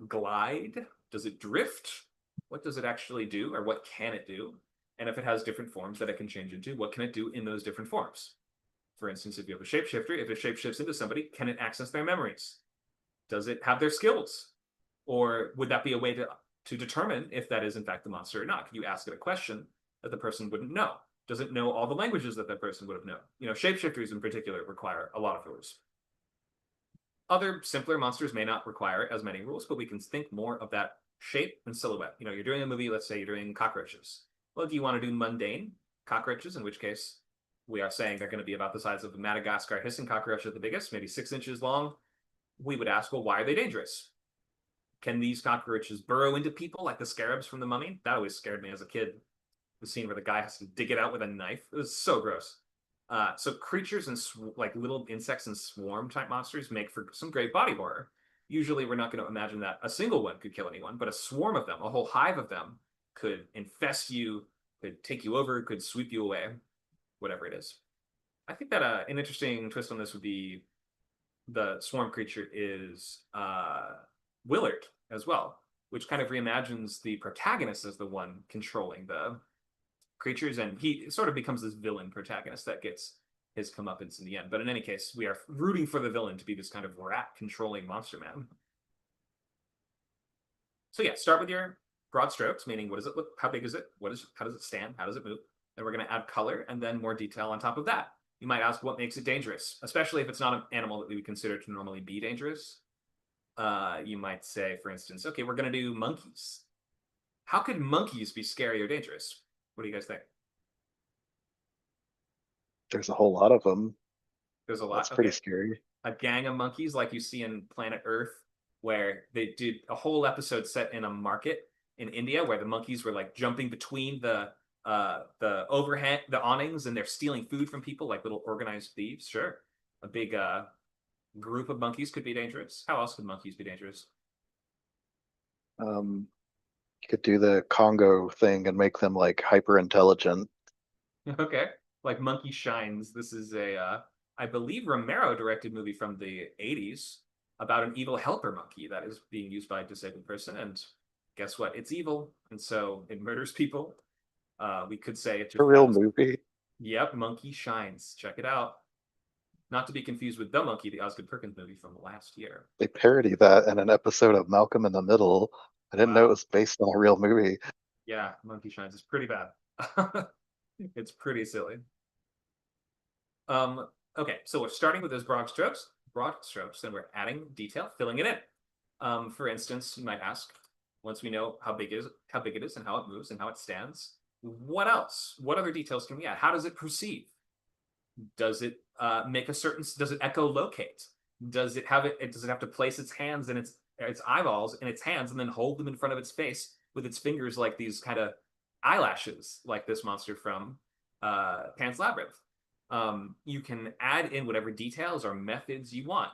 glide? Does it drift? What does it actually do, or what can it do? And if it has different forms that it can change into, what can it do in those different forms? For instance, if you have a shapeshifter, if it shapeshifts into somebody, can it access their memories? Does it have their skills? Or would that be a way to determine if that is in fact the monster or not? Could you ask it a question that the person wouldn't know? Does it know all the languages that that person would have known? Shapeshifters in particular require a lot of rules. Other simpler monsters may not require as many rules, but we can think more of that shape and silhouette. You're doing a movie, let's say you're doing cockroaches. Well, do you want to do mundane cockroaches, in which case we are saying they're going to be about the size of a Madagascar hissing cockroach at the biggest, maybe 6 inches long? We would ask, well, why are they dangerous? Can these cockroaches burrow into people like the scarabs from the Mummy? That always scared me as a kid. The scene where the guy has to dig it out with a knife. It was so gross. So creatures and like little insects and swarm type monsters make for some great body horror. Usually, we're not going to imagine that a single one could kill anyone, but a swarm of them, a whole hive of them, could infest you, could take you over, could sweep you away, whatever it is. I think that an interesting twist on this would be the swarm creature is Willard as well, which kind of reimagines the protagonist as the one controlling the creatures, and he sort of becomes this villain protagonist that gets his comeuppance in the end. But in any case, we are rooting for the villain to be this kind of rat controlling monster man. So yeah, start with your broad strokes, meaning what does it look, how big is it, how does it stand, how does it move? Then we're going to add color and then more detail on top of that. You might ask what makes it dangerous, especially if it's not an animal that we would consider to normally be dangerous. You might say, for instance, okay, we're going to do monkeys. How could monkeys be scary or dangerous? What do you guys think? There's a whole lot of them. There's a lot. That's pretty Okay. scary. A gang of monkeys like you see in Planet Earth, where they did a whole episode set in a market in India where the monkeys were like jumping between the overhead, the awnings, and they're stealing food from people like little organized thieves. Sure. A big group of monkeys could be dangerous. How else could monkeys be dangerous? You could do the Congo thing and make them like hyper intelligent. Okay. Like Monkey Shines. This is a I believe Romero directed movie from the 80s about an evil helper monkey that is being used by a disabled person, and guess what? It's evil, and so it murders people. We could say it's A real movie. Yep, Monkey Shines. Check it out. Not to be confused with The Monkey, the Osgood Perkins movie from last year. They parody that in an episode of Malcolm in the Middle. I didn't know it Wow. was based on a real movie. Yeah, Monkey Shines is pretty bad. It's pretty silly. Okay, so we're starting with those broad strokes, then we're adding detail, filling it in. For instance, you might ask, once we know how big it is and how it moves and how it stands, what else? What other details can we add? How does it perceive? Does it does it echolocate? Does it have to place its hands and its eyeballs in its hands and then hold them in front of its face with its fingers like these kind of eyelashes, like this monster from Pan's Labyrinth? You can add in whatever details or methods you want.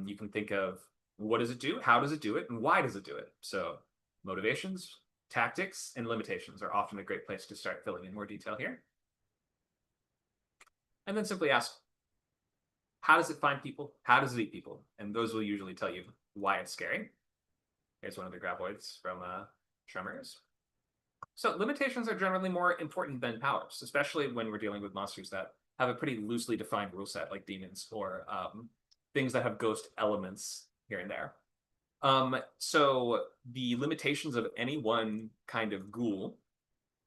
You can think of what does it do, how does it do it, and why does it do it. So motivations, tactics, and limitations are often a great place to start filling in more detail here. And then simply ask, how does it find people? How does it eat people? And those will usually tell you why it's scary. Here's one of the graboids from Tremors. So limitations are generally more important than powers, especially when we're dealing with monsters that have a pretty loosely defined rule set, like demons or things that have ghost elements here and there. So the limitations of any one kind of ghoul,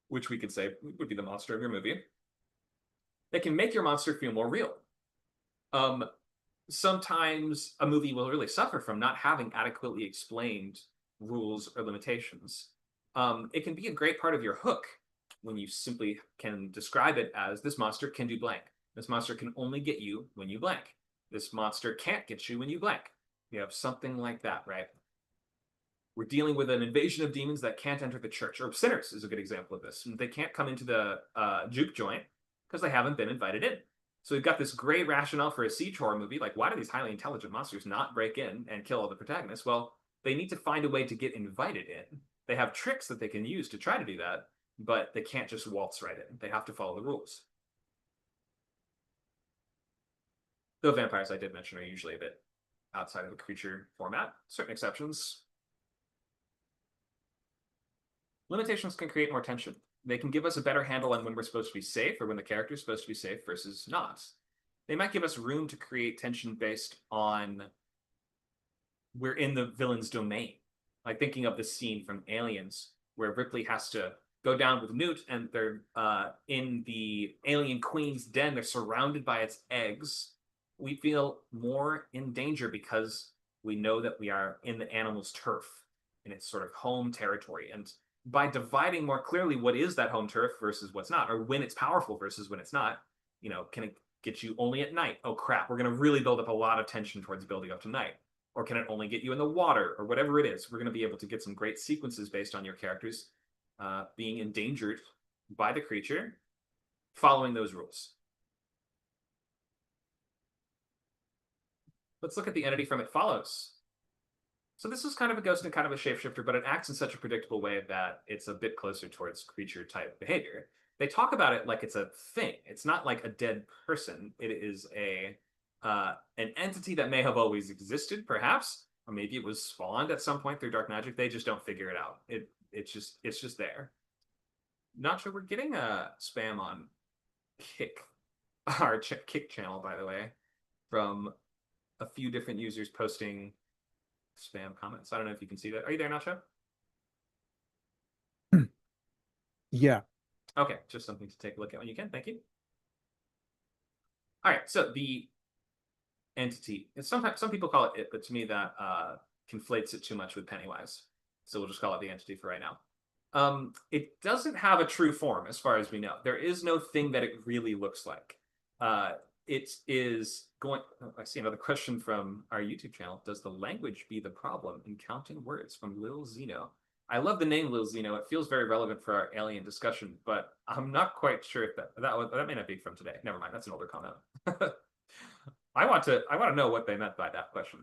which we could say would be the monster of your movie, that can make your monster feel more real. Sometimes a movie will really suffer from not having adequately explained rules or limitations. It can be a great part of your hook when you simply can describe it as this monster can do blank. This monster can only get you when you blank. This monster can't get you when you blank. You have something like that, right? We're dealing with an invasion of demons that can't enter the church, or sinners is a good example of this. They can't come into the juke joint because they haven't been invited in. So we've got this great rationale for a siege horror movie, like why do these highly intelligent monsters not break in and kill all the protagonists? Well, they need to find a way to get invited in. They have tricks that they can use to try to do that, but they can't just waltz right in. They have to follow the rules. Though vampires, I did mention, are usually a bit outside of the creature format. Certain exceptions. Limitations can create more tension. They can give us a better handle on when we're supposed to be safe or when the character is supposed to be safe versus not. They might give us room to create tension based on we're in the villain's domain. Like thinking of the scene from Aliens where Ripley has to go down with Newt and they're in the alien queen's den. They're surrounded by its eggs. We feel more in danger because we know that we are in the animal's turf, in its sort of home territory. And by dividing more clearly what is that home turf versus what's not, or when it's powerful versus when it's not, can it get you only at night? Oh crap, we're going to really build up a lot of tension towards building up to night. Or can it only get you in the water, or whatever it is? We're going to be able to get some great sequences based on your characters being endangered by the creature, following those rules. let's look at the entity from It Follows. So this is kind of a ghost and kind of a shapeshifter, but it acts in such a predictable way that it's a bit closer towards creature type behavior. They talk about it like it's a thing. It's not like a dead person. It is an entity that may have always existed, perhaps, or maybe it was spawned at some point through dark magic. They just don't figure it out. It's just there. Nacho, we're getting a spam on Kick, our Kick channel, by the way, from a few different users posting spam comments. I don't know if you can see that. Are you there, Nacho? Yeah. Okay, just something to take a look at when you can. Thank you. All right, so the entity. Sometimes some people call it It, but to me that conflates it too much with Pennywise. So we'll just call it the entity for right now. It doesn't have a true form as far as we know. There is no thing that it really looks like. It is going. Oh, I see another question from our YouTube channel. Does the language be the problem in counting words from Lil Zeno? I love the name Lil Zeno. It feels very relevant for our alien discussion, but I'm not quite sure if that may not be from today. Never mind. That's an older comment. I want to know what they meant by that question.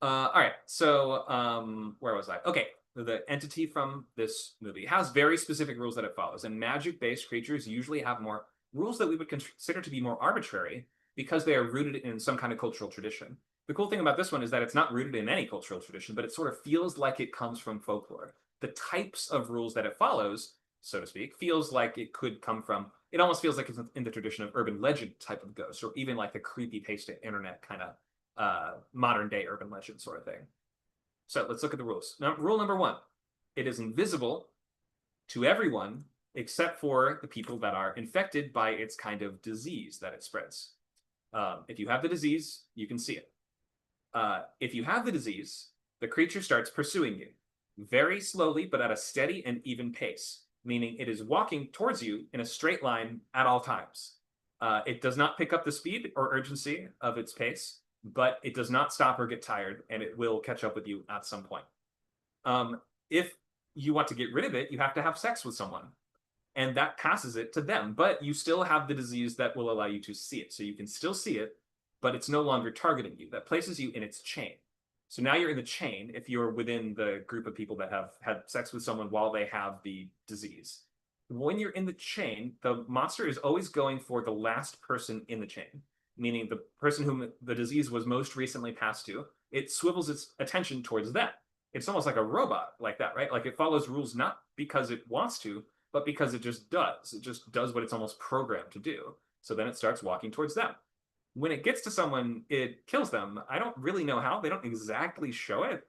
All right. So where was I? Okay. The entity from this movie has very specific rules that it follows, and magic-based creatures usually have more rules that we would consider to be more arbitrary because they are rooted in some kind of cultural tradition. The cool thing about this one is that it's not rooted in any cultural tradition, but it sort of feels like it comes from folklore. The types of rules that it follows, so to speak, feels like it could come from, it almost feels like it's in the tradition of urban legend type of ghosts, or even like the creepypasta internet kind of modern day urban legend sort of thing. So let's look at the rules. Now, rule number 1, it is invisible to everyone except for the people that are infected by its kind of disease that it spreads. If you have the disease, you can see it. If you have the disease, the creature starts pursuing you very slowly, but at a steady and even pace, meaning it is walking towards you in a straight line at all times. It does not pick up the speed or urgency of its pace, but it does not stop or get tired, and it will catch up with you at some point. If you want to get rid of it, you have to have sex with someone, and that passes it to them, but you still have the disease that will allow you to see it. So you can still see it, but it's no longer targeting you. That places you in its chain. So now you're in the chain if you're within the group of people that have had sex with someone while they have the disease. When you're in the chain, the monster is always going for the last person in the chain, meaning the person whom the disease was most recently passed to. It swivels its attention towards them. It's almost like a robot like that, right? Like it follows rules not because it wants to, but because it just does. It just does what it's almost programmed to do. So then it starts walking towards them. When it gets to someone, it kills them. I don't really know how. They don't exactly show it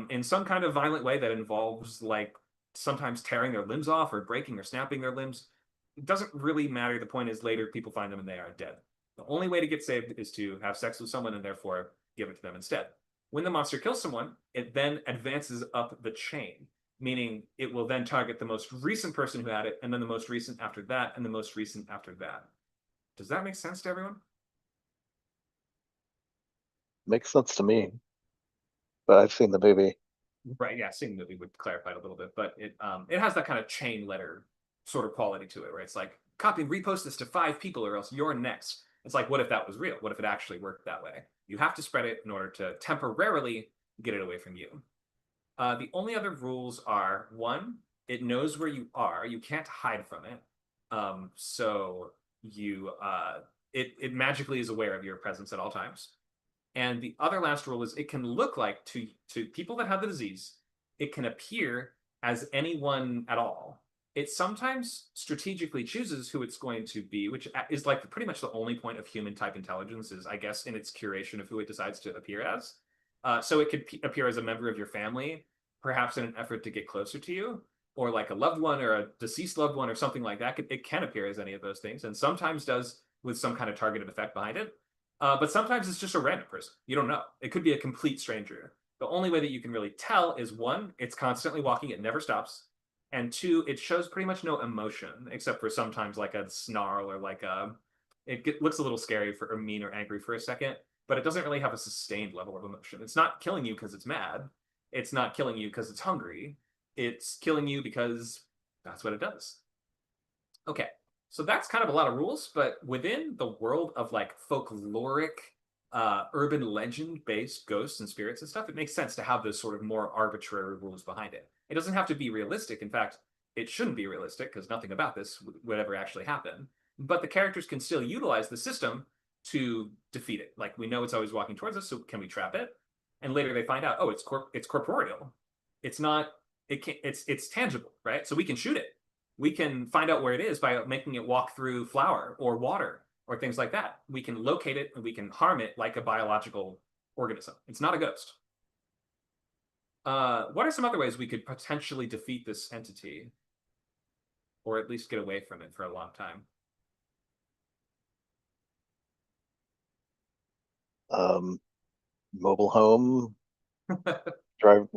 in some kind of violent way that involves like sometimes tearing their limbs off or breaking or snapping their limbs. It doesn't really matter. The point is later people find them and they are dead. The only way to get saved is to have sex with someone and therefore give it to them instead. When the monster kills someone, it then advances up the chain, meaning it will then target the most recent person who had it, and then the most recent after that, and the most recent after that. Does that make sense to everyone? Makes sense to me. But I've seen the movie. Right, yeah, seeing the movie would clarify it a little bit, but it has that kind of chain letter sort of quality to it, where it's like, copy and repost this to 5 people or else you're next. It's like, what if that was real? What if it actually worked that way? You have to spread it in order to temporarily get it away from you. The only other rules are, 1, it knows where you are. You can't hide from it. So you it magically is aware of your presence at all times. And the other last rule is it can look like to people that have the disease, it can appear as anyone at all. It sometimes strategically chooses who it's going to be, which is like pretty much the only point of human type intelligence is, I guess, in its curation of who it decides to appear as. So it could appear as a member of your family, perhaps in an effort to get closer to you, or like a loved one or a deceased loved one or something like that. It can appear as any of those things, and sometimes does with some kind of targeted effect behind it. But sometimes it's just a random person. You don't know. It could be a complete stranger. The only way that you can really tell is 1, it's constantly walking, it never stops. And 2, it shows pretty much no emotion, except for sometimes like a snarl or like looks a little scary or mean or angry for a second, but it doesn't really have a sustained level of emotion. It's not killing you because it's mad. It's not killing you because it's hungry. It's killing you because that's what it does. Okay. So that's kind of a lot of rules, but within the world of like folkloric urban legend based ghosts and spirits and stuff, it makes sense to have those sort of more arbitrary rules behind it. It doesn't have to be realistic. In fact, it shouldn't be realistic because nothing about this would ever actually happen. But the characters can still utilize the system to defeat it. Like, we know it's always walking towards us, so can we trap it? And later they find out, oh, it's corporeal. It's not. It's tangible, right? So we can shoot it. We can find out where it is by making it walk through flour or water or things like that. We can locate it and we can harm it like a biological organism. It's not a ghost. What are some other ways we could potentially defeat this entity? Or at least get away from it for a long time? Mobile home, drive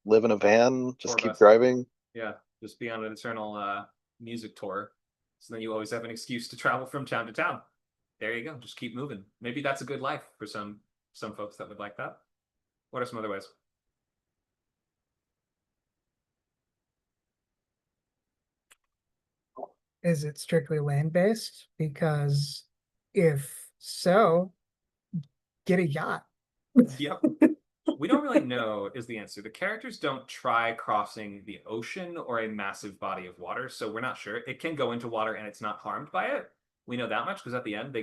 live in a van, just Tour keep bus. driving. Yeah, just be on an eternal music tour. So then you always have an excuse to travel from town to town. There you go. Just keep moving. Maybe that's a good life for some folks that would like that. What are some other ways? Is it strictly land-based? Because if so, get a yacht. Yep. We don't really know is the answer. The characters don't try crossing the ocean or a massive body of water, so we're not sure. It can go into water and it's not harmed by it. We know that much because at the end they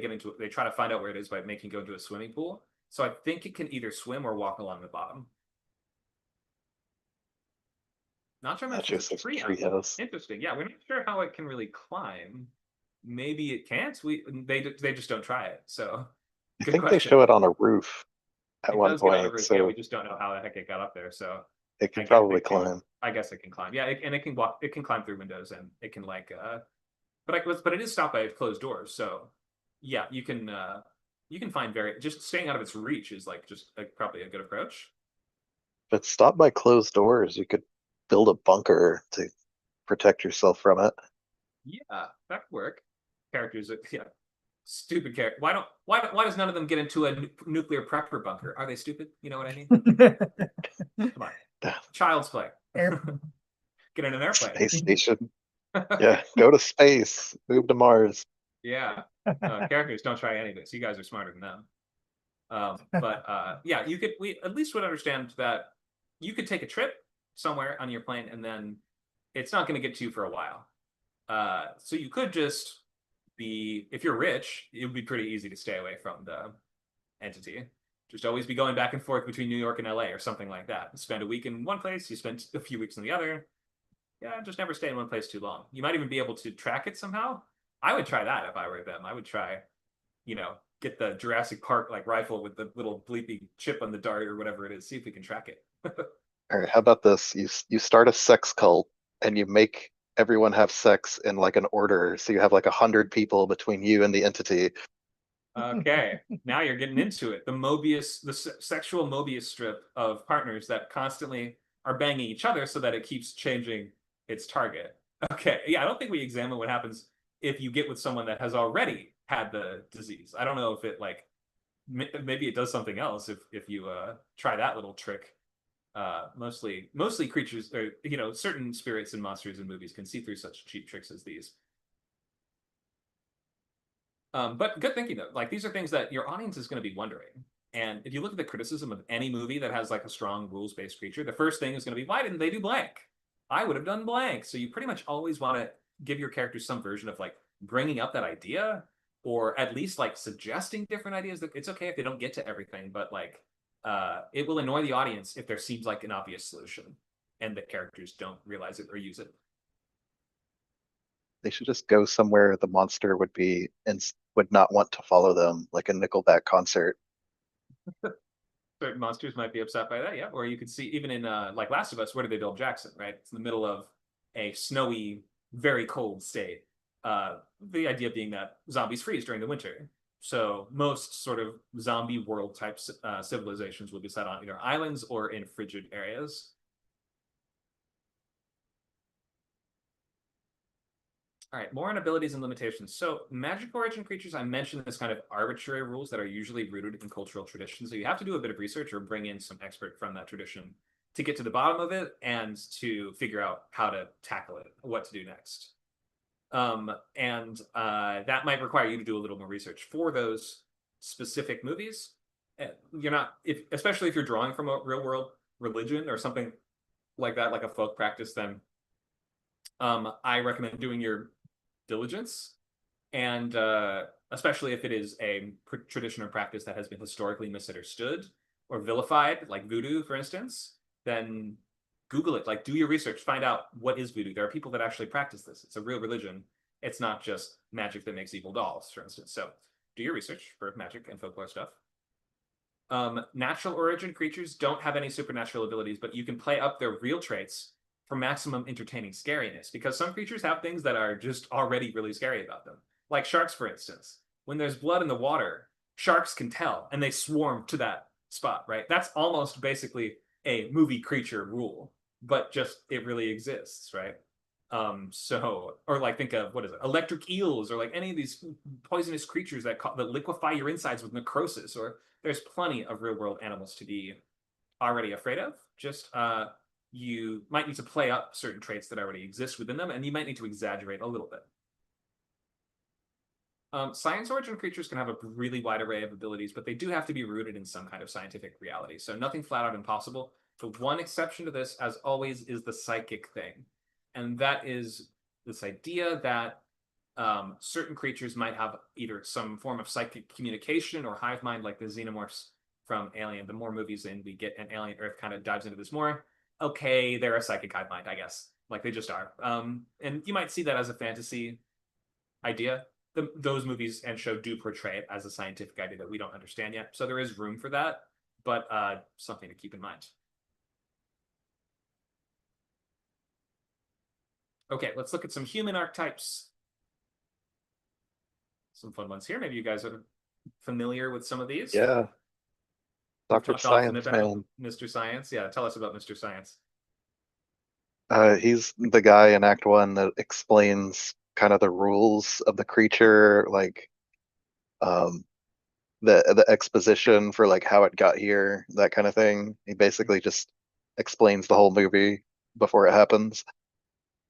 try to find out where it is by making go into a swimming pool. So I think it can either swim or walk along the bottom. Not sure Not much. just a treehouse. Interesting. Yeah, we're not sure how it can really climb. Maybe it can't. They just don't try it. So I good think they question. show it on a roof at It one does get on a point, roof. Yeah, so we just don't know how the heck it got up there. So it I can guess probably it can- climb. I guess it can climb. Yeah, and it can walk. It can climb through windows, and it can but it is stopped by closed doors. So yeah, you can find just staying out of its reach is probably a good approach. If it's stopped by closed doors, you could build a bunker to protect yourself from it. Yeah, that could work. Characters, yeah, stupid character. Why does none of them get into a nuclear prepper bunker? Are they stupid? You know what I mean? Come on, child's play. Get in an airplane. Space station. Yeah, go to space. Move to Mars. Yeah, characters don't try any of this. You guys are smarter than them. Yeah, we at least would understand that you could take a trip somewhere on your plane and then it's not going to get to you for a while. So you could just if you're rich, it would be pretty easy to stay away from the entity. Just always be going back and forth between New York and LA or something like that. Spend a week in one place, you spend a few weeks in the other. Yeah, just never stay in one place too long. You might even be able to track it somehow. I would try that if I were them. I would try, get the Jurassic Park rifle with the little bleepy chip on the dart or whatever it is. See if we can track it. All right, how about this? You start a sex cult and you make everyone have sex in an order. So you have 100 people between you and the entity. Okay, now you're getting into it. The sexual Mobius strip of partners that constantly are banging each other so that it keeps changing its target. Okay, yeah, I don't think we examine what happens if you get with someone that has already had the disease. I don't know if it maybe it does something else if you try that little trick. Mostly creatures or certain spirits and monsters in movies can see through such cheap tricks as these. But good thinking though. These are things that your audience is going to be wondering. And if you look at the criticism of any movie that has a strong rules-based creature, the first thing is going to be, why didn't they do blank? I would have done blank. So you pretty much always want to give your characters some version of bringing up that idea, or at least suggesting different ideas. That it's okay if they don't get to everything, but it will annoy the audience if there seems like an obvious solution and the characters don't realize it or use it. They should just go somewhere the monster would be and would not want to follow them, like a Nickelback concert. Certain monsters might be upset by that, yeah. Or you could see even in Last of Us, where did they build Jackson, right? It's in the middle of a snowy, very cold state. The idea being that zombies freeze during the winter. So most sort of zombie world type civilizations will be set on either islands or in frigid areas. All right, more on abilities and limitations. So magic origin creatures, I mentioned this kind of arbitrary rules that are usually rooted in cultural traditions. So you have to do a bit of research or bring in some expert from that tradition to get to the bottom of it and to figure out how to tackle it, what to do next. That might require you to do a little more research for those specific movies. you're not, if especially if you're drawing from a real world religion or something like that, like a folk practice, then I recommend doing your diligence, and especially if it is a tradition or practice that has been historically misunderstood or vilified, like voodoo, for instance, then Google it. Like, do your research, find out what is voodoo. There are people that actually practice this. It's a real religion. It's not just magic that makes evil dolls, for instance. So, do your research for magic and folklore stuff. Natural origin creatures don't have any supernatural abilities, but you can play up their real traits for maximum entertaining scariness, because some creatures have things that are just already really scary about them. Like sharks, for instance. When there's blood in the water, sharks can tell and they swarm to that spot, right? That's almost basically a movie creature rule, but just it really exists, right? Or like think of, what is it, electric eels, or like any of these poisonous creatures that liquefy your insides with necrosis. Or there's plenty of real world animals to be already afraid of. Just you might need to play up certain traits that already exist within them, and you might need to exaggerate a little bit. Science origin creatures can have a really wide array of abilities, but they do have to be rooted in some kind of scientific reality. So nothing flat out impossible. The one exception to this, as always, is the psychic thing. And that is this idea that certain creatures might have either some form of psychic communication or hive mind, like the xenomorphs from Alien. The more movies in we get, and Alien Earth kind of dives into this more. Okay, they're a psychic hive mind, I guess. Like they just are. And you might see that as a fantasy idea. Those movies and show do portray it as a scientific idea that we don't understand yet. So there is room for that, but something to keep in mind. Okay, let's look at some human archetypes. Some fun ones here. Maybe you guys are familiar with some of these. Yeah. Dr. Talked often Science about Man. Mr. Science. Yeah, tell us about Mr. Science. He's the guy in Act One that explains kind of the rules of the creature, like um the exposition for like how it got here, that kind of thing. He basically just explains the whole movie before it happens.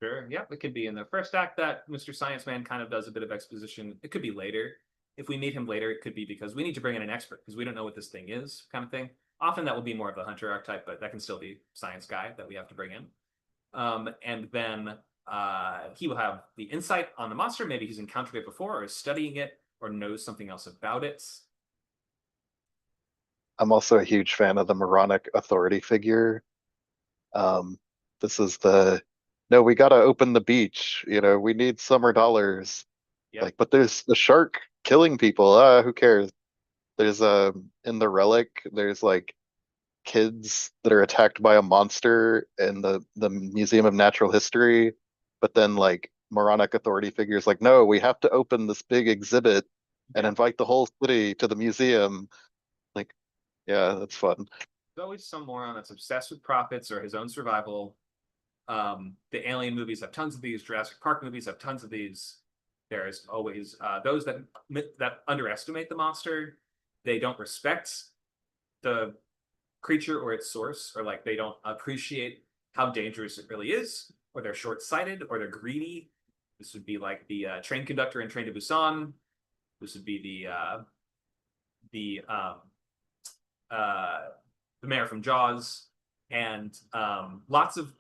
Sure. Yeah, it could be in the first act that Mr. Science Man kind of does a bit of exposition. It could be later. If we meet him later, it could be because we need to bring in an expert because we don't know what this thing is, kind of thing. Often that will be more of the hunter archetype, but that can still be science guy that we have to bring in. And then he will have the insight on the monster. Maybe he's encountered it before, or is studying it, or knows something else about it. I'm also a huge fan of the moronic authority figure. This is no, we gotta open the beach. We need summer dollars. Yep. Like, but there's the shark killing people. Who cares? There's in the relic, there's like kids that are attacked by a monster in the Museum of Natural History, but then like moronic authority figures like, no, we have to open this big exhibit and invite the whole city to the museum. Like, yeah, that's fun. There's always some moron that's obsessed with profits or his own survival. The Alien movies have tons of these. Jurassic Park movies have tons of these. There's always those that underestimate the monster. They don't respect the creature or its source, or like they don't appreciate how dangerous it really is, or they're short-sighted, or they're greedy. This would be like the train conductor in Train to Busan. This would be the mayor from Jaws, and lots of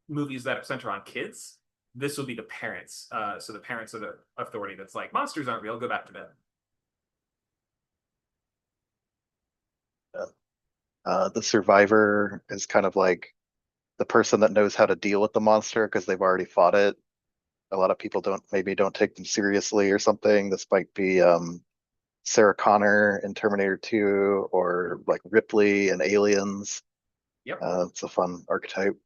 movies that center on kids. This will be the parents. So the parents are the authority that's like, monsters aren't real, go back to bed. The survivor is kind of like the person that knows how to deal with the monster because they've already fought it. A lot of people maybe don't take them seriously or something. This might be Sarah Connor in Terminator 2, or like Ripley in Aliens. Yep. It's a fun archetype.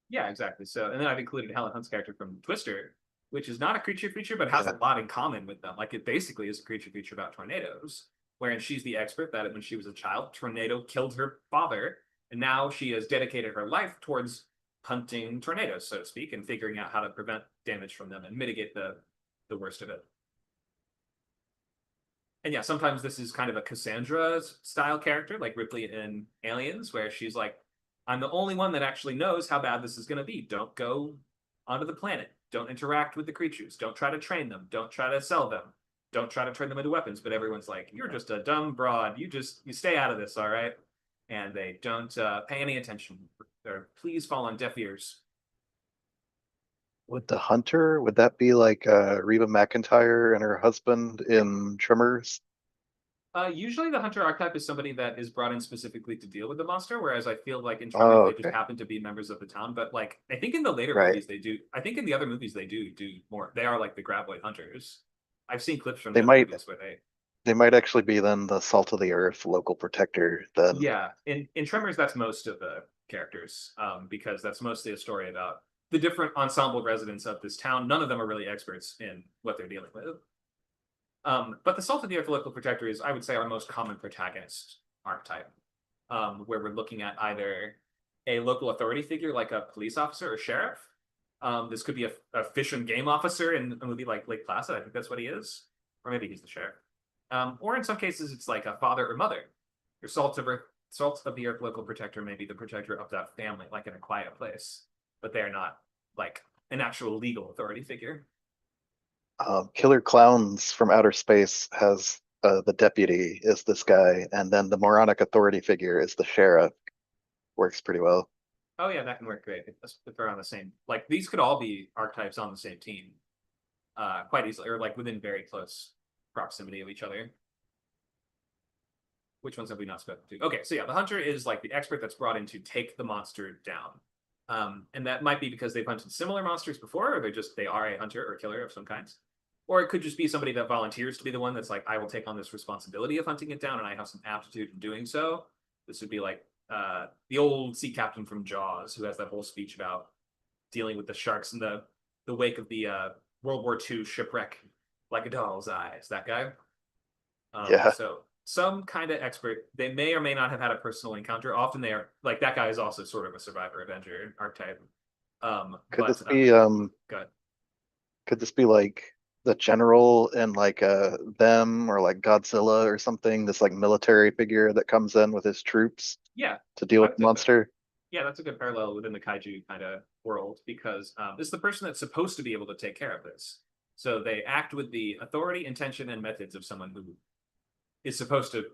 Yeah, exactly. So, and then I've included Helen Hunt's character from Twister, which is not a creature feature, but has a lot in common with them. Like, it basically is a creature feature about tornadoes, wherein she's the expert that when she was a child, tornado killed her father, and now she has dedicated her life towards hunting tornadoes, so to speak, and figuring out how to prevent damage from them and mitigate the worst of it. And yeah, sometimes this is kind of a Cassandra style character, like Ripley in Aliens, where she's like, I'm the only one that actually knows how bad this is going to be. Don't go onto the planet. Don't interact with the creatures. Don't try to train them. Don't try to sell them. don't try to turn them into weapons, but everyone's like, you're just a dumb broad. You stay out of this, all right? And they don't pay any attention. Or please fall on deaf ears. Would the hunter, would that be like Reba McEntire and her husband in Tremors? Usually the hunter archetype is somebody that is brought in specifically to deal with the monster, whereas I feel like in Tremors Oh, they just okay. happen to be members of the town. But like I think in the later Right. movies they do. I think in the other movies they do more. They are like the graboid hunters. I've seen clips from They the might movies where they might actually be then the salt of the earth local protector then. yeah, in Tremors that's most of the characters, because that's mostly a story about the different ensemble residents of this town. None of them are really experts in what they're dealing with. But the Salt of the Earth local protector is, I would say, our most common protagonist archetype, where we're looking at either a local authority figure like a police officer or sheriff. This could be a fish and game officer in a movie like Lake Placid. I think that's what he is, or maybe he's the sheriff. Or in some cases, it's like a father or mother. Your Salt of the Earth local protector may be the protector of that family, like in A Quiet Place, but they are not like an actual legal authority figure. Killer Clowns from Outer Space has the deputy is this guy, and then the moronic authority figure is the sheriff. Works pretty well. Oh yeah, that can work great if they're on the same. Like these could all be archetypes on the same team, quite easily, or like within very close proximity of each other. Which ones have we not spoken to? Okay, so yeah, the hunter is like the expert that's brought in to take the monster down. And that might be because they've hunted similar monsters before, or they are a hunter or killer of some kinds. Or it could just be somebody that volunteers to be the one that's like, I will take on this responsibility of hunting it down, and I have some aptitude in doing so. This would be like the old sea captain from Jaws, who has that whole speech about dealing with the sharks in the wake of the World War II shipwreck, like a doll's eyes. That guy. Yeah. So some kind of expert. They may or may not have had a personal encounter. Often they are like that guy is also sort of a survivor avenger archetype. Could But this be good. could this be like the general in like them or like Godzilla or something? This like military figure that comes in with his troops Yeah, to deal I with would the say so. monster. Yeah, that's a good parallel within the kaiju kind of world because this is the person that's supposed to be able to take care of this. So they act with the authority, intention, and methods of someone who is supposed to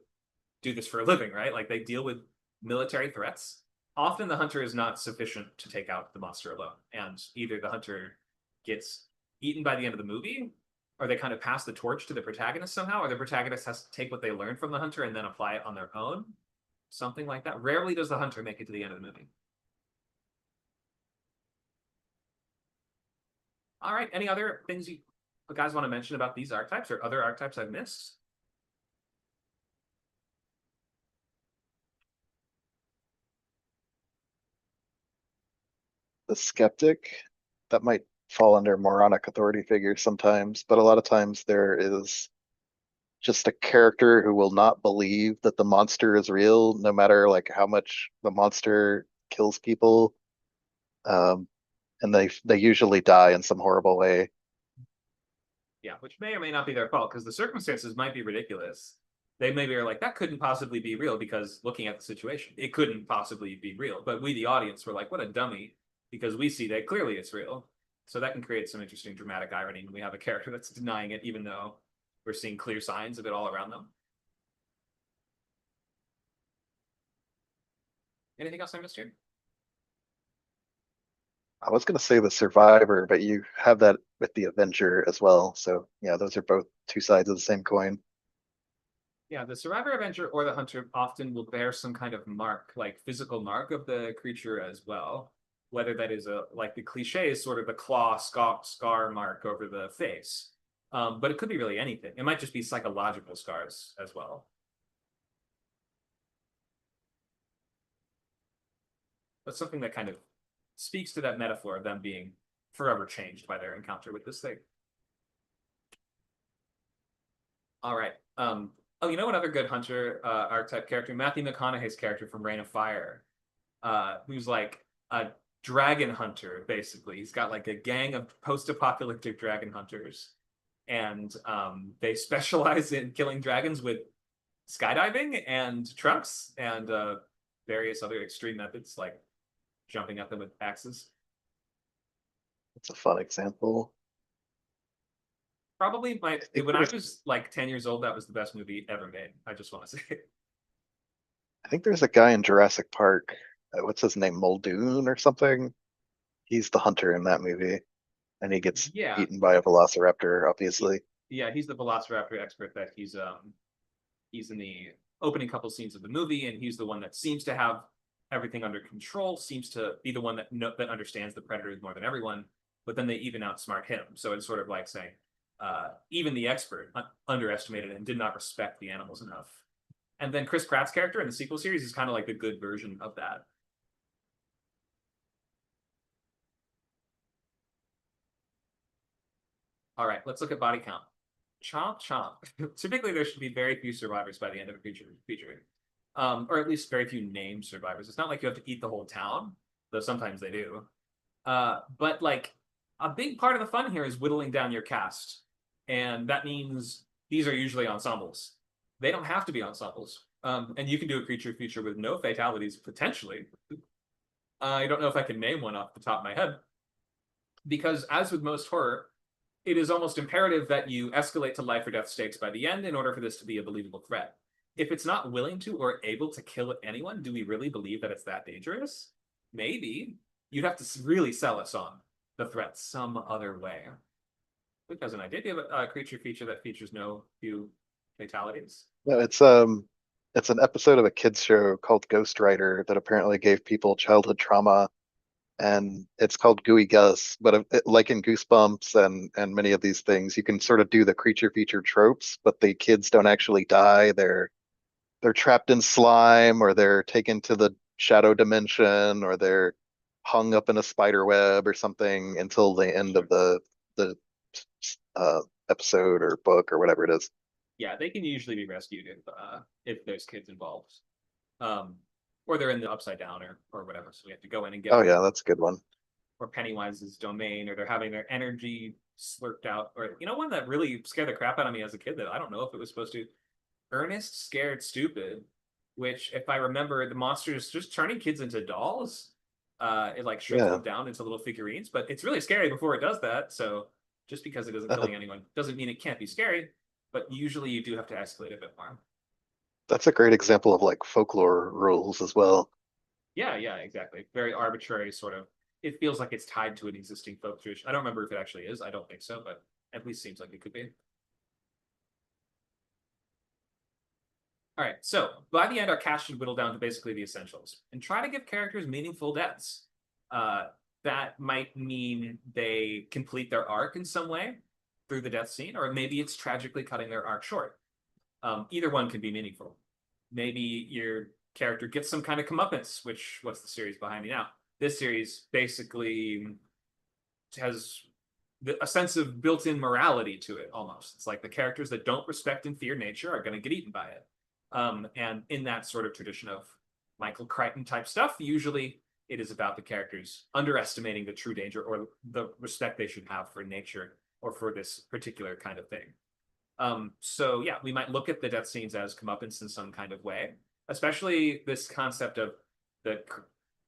do this for a living, right? Like they deal with military threats. Often the hunter is not sufficient to take out the monster alone, and either the hunter gets eaten by the end of the movie, or they kind of pass the torch to the protagonist somehow, or the protagonist has to take what they learned from the hunter and then apply it on their own. Something like that. Rarely does the hunter make it to the end of the movie. All right. Any other things you guys want to mention about these archetypes or other archetypes I've missed? The skeptic, that might fall under moronic authority figure sometimes, but a lot of times there is just a character who will not believe that the monster is real, no matter like how much the monster kills people. Um, and they usually die in some horrible way. Yeah, which may or may not be their fault because the circumstances might be ridiculous. They maybe are like, that couldn't possibly be real because looking at the situation, it couldn't possibly be real. But we, the audience, were like, what a dummy because we see that clearly it's real. So that can create some interesting dramatic irony when we have a character that's denying it, even though we're seeing clear signs of it all around them. Anything else I missed here? I was gonna say the survivor, but you have that with the Avenger as well. So yeah, those are both two sides of the same coin. Yeah, the survivor avenger or the hunter often will bear some kind of mark, like physical mark of the creature as well. Whether that is like the cliche is sort of the claw scar mark over the face. But it could be really anything. It might just be psychological scars as well. But something that kind of speaks to that metaphor of them being forever changed by their encounter with this thing. All right. Oh, you know what other good hunter archetype character? Matthew McConaughey's character from Reign of Fire, who's like a dragon hunter, basically. He's got like a gang of post-apocalyptic dragon hunters, and they specialize in killing dragons with skydiving and trucks and various other extreme methods, like jumping at them with axes. It's a fun example. Probably think when I there's- was like 10 years old, that was the best movie ever made. I just want to say. I think there's a guy in Jurassic Park. What's his name? Muldoon or something? He's the hunter in that movie, and he gets Yeah. eaten by a velociraptor, obviously. Yeah, he's the Velociraptor expert that he's in the opening couple scenes of the movie, and he's the one that seems to have everything under control, seems to be the one that understands the predators more than everyone, but then they even outsmart him. So it's sort of like saying, even the expert underestimated and did not respect the animals enough. And then Chris Pratt's character in the sequel series is kind of like the good version of that. All right, let's look at body count. Chomp, chomp. Typically, there should be very few survivors by the end of a feature, or at least very few named survivors. It's not like you have to eat the whole town, though sometimes they do. But like a big part of the fun here is whittling down your cast, and that means these are usually ensembles. They don't have to be ensembles, and you can do a creature feature with no fatalities potentially. I don't know if I can name one off the top of my head, because as with most horror, it is almost imperative that you escalate to life or death stakes by the end in order for this to be a believable threat. If it's not willing to or able to kill anyone, do we really believe that it's that dangerous? Maybe. You'd have to really sell us on the threat some other way. Luke has an idea. Do you have a creature feature that features no few fatalities? No, it's an episode of a kids show called Ghost Rider that apparently gave people childhood trauma, and it's called Gooey Gus. But like in Goosebumps and many of these things, you can sort of do the creature feature tropes, but the kids don't actually die. They're trapped in slime, or they're taken to the shadow dimension, or they're hung up in a spider web or something until the end of the episode or book or whatever it is. Yeah, they can usually be rescued if there's kids involved. Or they're in the upside down or whatever. So we have to go in and get Oh them. yeah, that's a good one. Or Pennywise's domain, or they're having their energy slurped out. Or one that really scared the crap out of me as a kid that I don't know if it was supposed to. Ernest Scared Stupid, which, if I remember, the monster is just turning kids into dolls. It like shrinks Yeah. them down into little figurines, but it's really scary before it does that. So just because it isn't killing anyone doesn't mean it can't be scary. But usually you do have to escalate a bit more. That's a great example of like folklore rules as well. Yeah, exactly. Very arbitrary sort of. It feels like it's tied to an existing folk tradition. I don't remember if it actually is. I don't think so, but at least seems like it could be. All right, so by the end, our cast should whittle down to basically the essentials and try to give characters meaningful deaths. That might mean they complete their arc in some way through the death scene, or maybe it's tragically cutting their arc short. Either one can be meaningful. Maybe your character gets some kind of comeuppance, which, what's the series behind me now? This series basically has a sense of built-in morality to it almost. It's like the characters that don't respect and fear nature are going to get eaten by it. And in that sort of tradition of Michael Crichton type stuff, usually it is about the characters underestimating the true danger or the respect they should have for nature or for this particular kind of thing. So yeah, we might look at the death scenes as comeuppance in some kind of way, especially this concept of the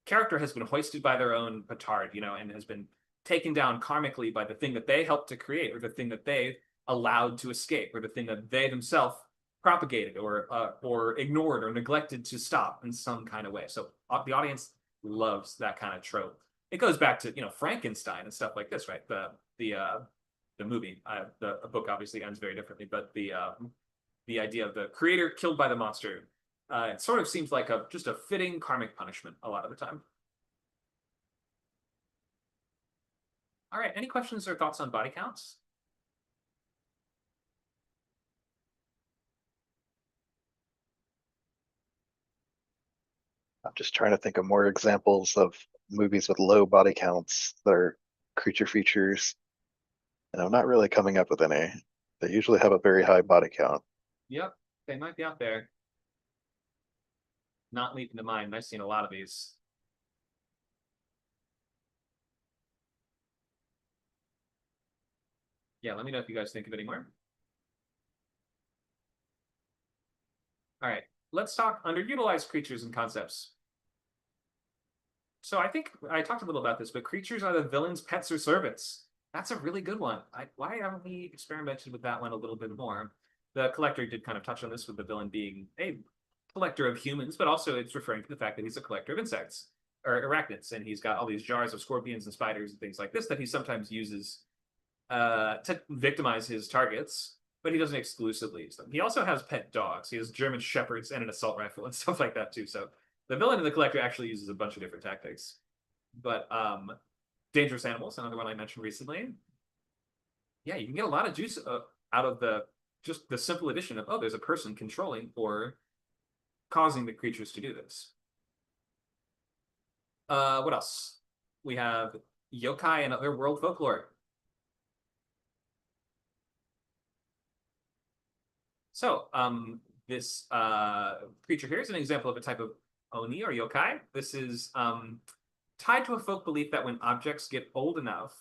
character has been hoisted by their own petard, and has been taken down karmically by the thing that they helped to create, or the thing that they allowed to escape, or the thing that they themselves propagated or ignored or neglected to stop in some kind of way. So the audience loves that kind of trope. It goes back to Frankenstein and stuff like this, right? The movie, the book obviously ends very differently, but the idea of the creator killed by the monster, it sort of seems like just a fitting karmic punishment a lot of the time. All right, any questions or thoughts on body counts? I'm just trying to think of more examples of movies with low body counts that are creature features. And I'm not really coming up with any. They usually have a very high body count. Yep, they might be out there. Not leaping to mind. I've seen a lot of these. Yeah, let me know if you guys think of any more. All right, let's talk underutilized creatures and concepts. So I think I talked a little about this, but creatures are the villain's pets or servants. That's a really good one. Why haven't we experimented with that one a little bit more? The collector did kind of touch on this with the villain being a collector of humans, but also it's referring to the fact that he's a collector of insects or arachnids, and he's got all these jars of scorpions and spiders and things like this that he sometimes uses to victimize his targets, but he doesn't exclusively use them. He also has pet dogs. He has German shepherds and an assault rifle and stuff like that too. So the villain and the collector actually uses a bunch of different tactics. But Dangerous Animals, another one I mentioned recently. Yeah, you can get a lot of juice out of just the simple addition of, oh, there's a person controlling or causing the creatures to do this. What else? We have yokai and other world folklore. So, this creature here is an example of a type of oni or yokai. This is tied to a folk belief that when objects get old enough,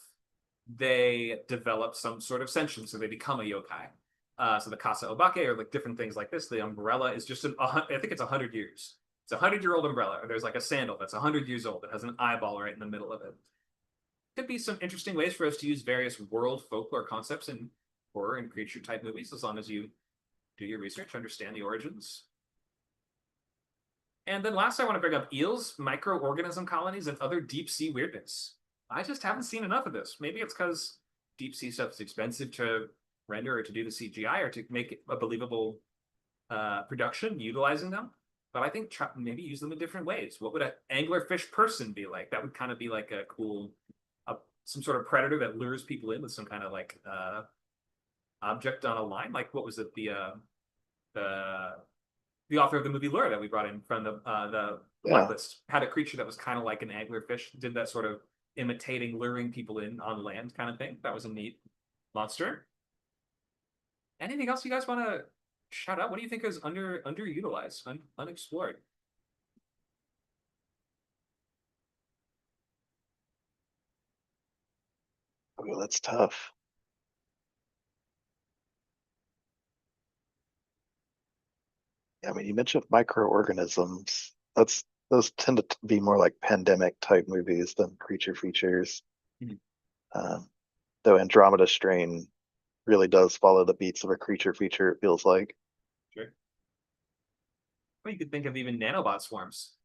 they develop some sort of sentience, so they become a yokai. So the Kasa Obake or like different things like this. The umbrella is just I think it's 100 years. It's a 100-year-old umbrella. Or there's like a sandal that's 100 years old that has an eyeball right in the middle of it. Could be some interesting ways for us to use various world folklore concepts in horror and creature type movies, as long as you do your research, understand the origins. And then last, I want to bring up eels, microorganism colonies, and other deep sea weirdness. I just haven't seen enough of this. Maybe it's because deep sea stuff is expensive to render or to do the CGI or to make it a believable production utilizing them. But I think maybe use them in different ways. What would an anglerfish person be like? That would kind of be like a cool, some sort of predator that lures people in with some kind of like object on a line. Like what was it? The author of the movie Lure that we brought in from the Blacklist had a creature that was kind of like an anglerfish, did that sort of imitating luring people in on land kind of thing. That was a neat monster. Anything else you guys want to shout out? What do you think is underutilized, unexplored? Oh, that's tough. Yeah, I mean, you mentioned microorganisms. Those tend to be more like pandemic type movies than creature features. Mhm. Though Andromeda Strain really does follow the beats of a creature feature, it feels like. Sure. Well, you could think of even nanobot swarms.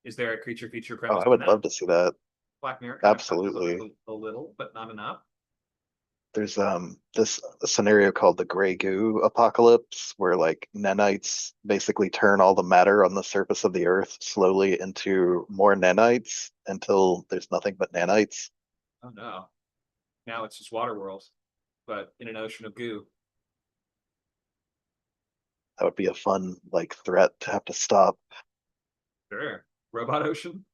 Is there a creature feature Oh, premise I in would that? love to see that. Black Mirror kind of touches on Absolutely. it a little, but not enough. There's this scenario called the Grey Goo Apocalypse, where like nanites basically turn all the matter on the surface of the Earth slowly into more nanites until there's nothing but nanites. Oh no. Now it's just Waterworld, but in an ocean of goo. That would be a fun like threat to have to stop. Sure. Robot Ocean.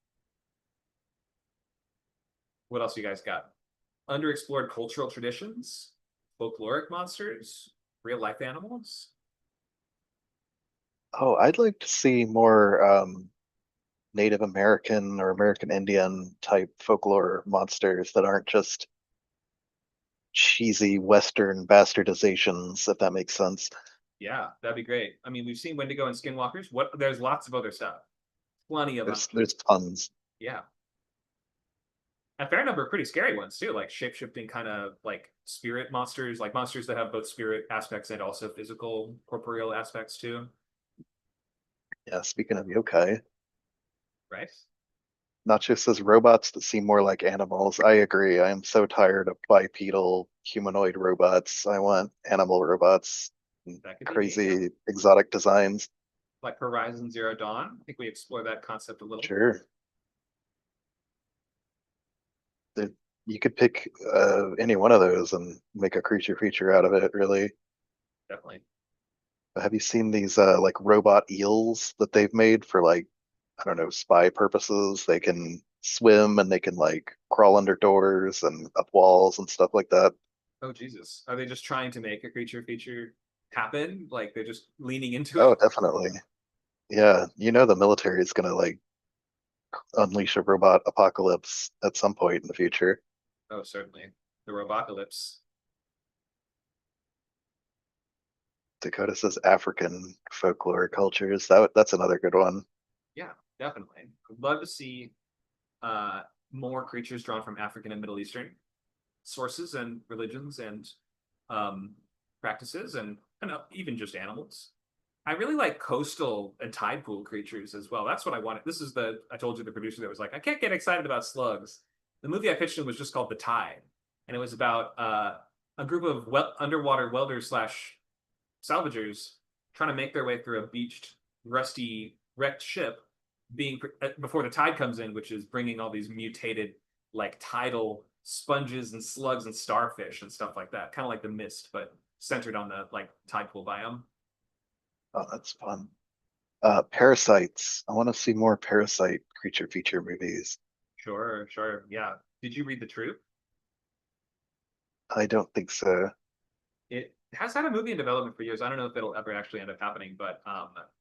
What else you guys got? Underexplored cultural traditions, folkloric monsters, real life animals. Oh, I'd like to see more Native American or American Indian type folklore monsters that aren't just cheesy Western bastardizations, if that makes sense. Yeah, that'd be great. I mean, we've seen Wendigo and Skinwalkers. There's lots of other stuff. Plenty of There's tons. yeah. A fair number of pretty scary ones too, like shape-shifting kind of like spirit monsters, like monsters that have both spirit aspects and also physical corporeal aspects too. Yeah, speaking of yokai, Right? not just as robots that seem more like animals. I agree. I am so tired of bipedal humanoid robots. I want animal robots, and That could be neat, yeah. crazy exotic designs. Like Horizon Zero Dawn. I think we explore that concept a little. Sure. You could pick any one of those and make a creature feature out of it, really. Definitely. Have you seen these like robot eels that they've made for like, I don't know, spy purposes? They can swim and they can like crawl under doors and up walls and stuff like that. Oh Jesus. Are they just trying to make a creature feature happen? Like they're just leaning into Oh, it? definitely. Yeah, you know the military is gonna like unleash a robot apocalypse at some point in the future. Oh, certainly. The Robocalypse. Dakota says African folklore cultures. That's another good one. Yeah, definitely. Would love to see more creatures drawn from African and Middle Eastern sources and religions and practices and even just animals. I really like coastal and tide pool creatures as well. That's what I wanted. This is I told you the producer that was like, I can't get excited about slugs. The movie I pitched him was just called The Tide, and it was about a group of underwater welders slash salvagers trying to make their way through a beached, rusty, wrecked ship, before the tide comes in, which is bringing all these mutated, like tidal sponges and slugs and starfish and stuff like that, kind of like The Mist, but centered on the like tide pool biome. Oh, that's fun. Parasites. I want to see more Parasite creature feature movies. Sure, sure, yeah. Did you read The Truth? I don't think so. It has had a movie in development for years. I don't know if it'll ever actually end up happening, but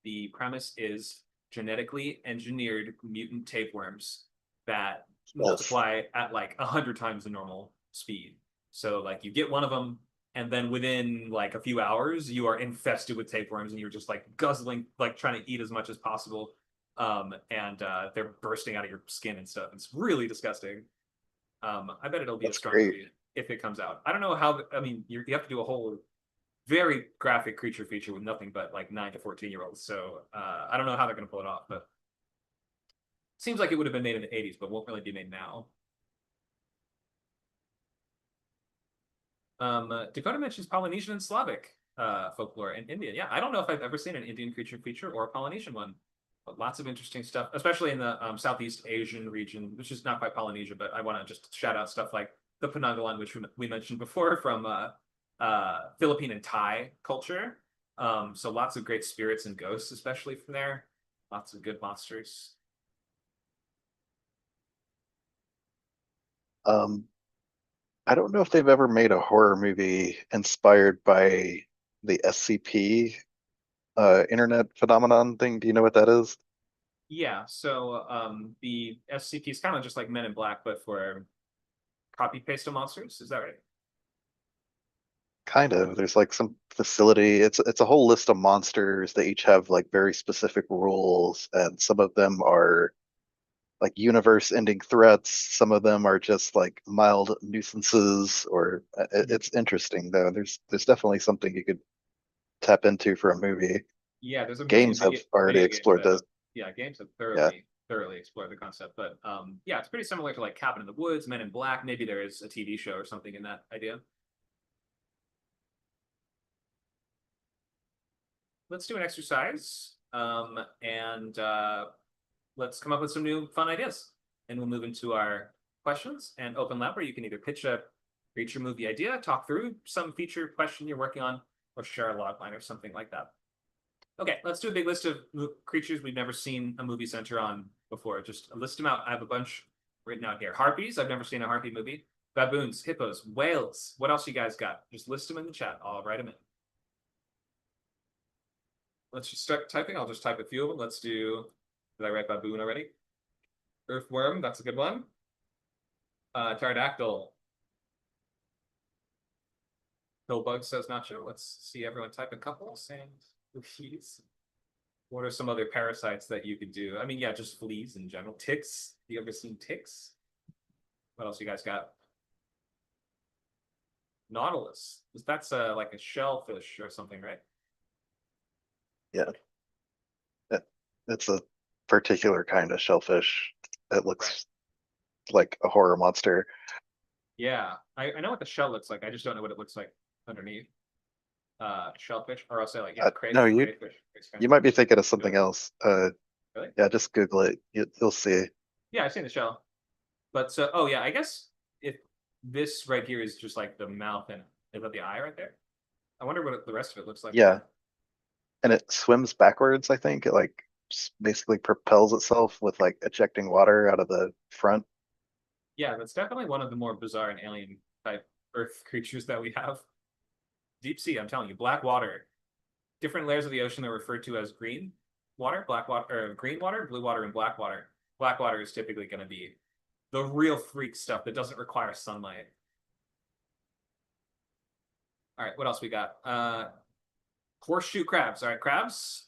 the premise is genetically engineered mutant tapeworms that multiply at like 100 times the normal speed. So like you get one of them, and then within like a few hours, you are infested with tapeworms, and you're just like guzzling, like trying to eat as much as possible. And they're bursting out of your skin and stuff. It's really disgusting. I bet it'll be That's a strong great. movie if it comes out. I don't know how. I mean, you have to do a whole very graphic creature feature with nothing but like 9 to 14-year-olds. So I don't know how they're going to pull it off, but seems like it would have been made in the 80s, but won't really be made now. Dakota mentions Polynesian and Slavic folklore in India. Yeah, I don't know if I've ever seen an Indian creature feature or a Polynesian one, but lots of interesting stuff, especially in the Southeast Asian region, which is not quite Polynesia, but I want to just shout out stuff like the Penanggalan, which we mentioned before from Philippine and Thai culture. So lots of great spirits and ghosts, especially from there. Lots of good monsters. I don't know if they've ever made a horror movie inspired by the SCP internet phenomenon thing. Do you know what that is? Yeah, so the SCP is kind of just like Men in Black, but for copy paste of monsters. Is that right? Kind of. There's like some facility. It's a whole list of monsters. They each have like very specific rules, and some of them are like universe-ending threats. Some of them are just like mild nuisances, or it's interesting though. There's definitely something you could tap into for a movie. Yeah, there's a Games million have already video games explored that this. have, yeah, games have Yeah. thoroughly explored the concept. But yeah, it's pretty similar to like Cabin in the Woods, Men in Black. Maybe there is a TV show or something in that idea. Let's do an exercise, and let's come up with some new fun ideas. And we'll move into our questions and open lab, where you can either pitch a creature movie idea, talk through some feature question you're working on, or share a log line or something like that. Okay, let's do a big list of creatures we've never seen a movie center on before. Just list them out. I have a bunch written out here. Harpies, I've never seen a harpy movie. Baboons, hippos, whales. What else you guys got? Just list them in the chat. I'll write them in. Let's just start typing. I'll just type a few of them. Let's do, did I write baboon already? Earthworm, that's a good one. Pterodactyl. Pillbug says nacho. Let's see everyone type a couple. Sand, fleas. What are some other parasites that you could do? I mean, yeah, just fleas in general. Ticks. You ever seen ticks? What else you guys got? Nautilus. That's like a shellfish or something, right? Yeah. It's a particular kind of shellfish. It looks like a horror monster. Yeah, I know what the shell looks like. I just don't know what it looks like underneath. Shellfish, or I'll say like, yeah, No, crayfish. you might be thinking of something else. Really? Yeah, just Google it. You'll see. Yeah, I've seen the shell. But so, oh yeah, I guess if this right here is just like the mouth and is that the eye right there? I wonder what the rest of it looks like. Yeah. And it swims backwards, I think. It like basically propels itself with like ejecting water out of the front. Yeah, that's definitely one of the more bizarre and alien type Earth creatures that we have. Deep sea, I'm telling you, black water. Different layers of the ocean are referred to as green water, black water, or green water, blue water, and black water. Black water is typically going to be the real freak stuff that doesn't require sunlight. All right, what else we got? Horseshoe crabs. All right, crabs.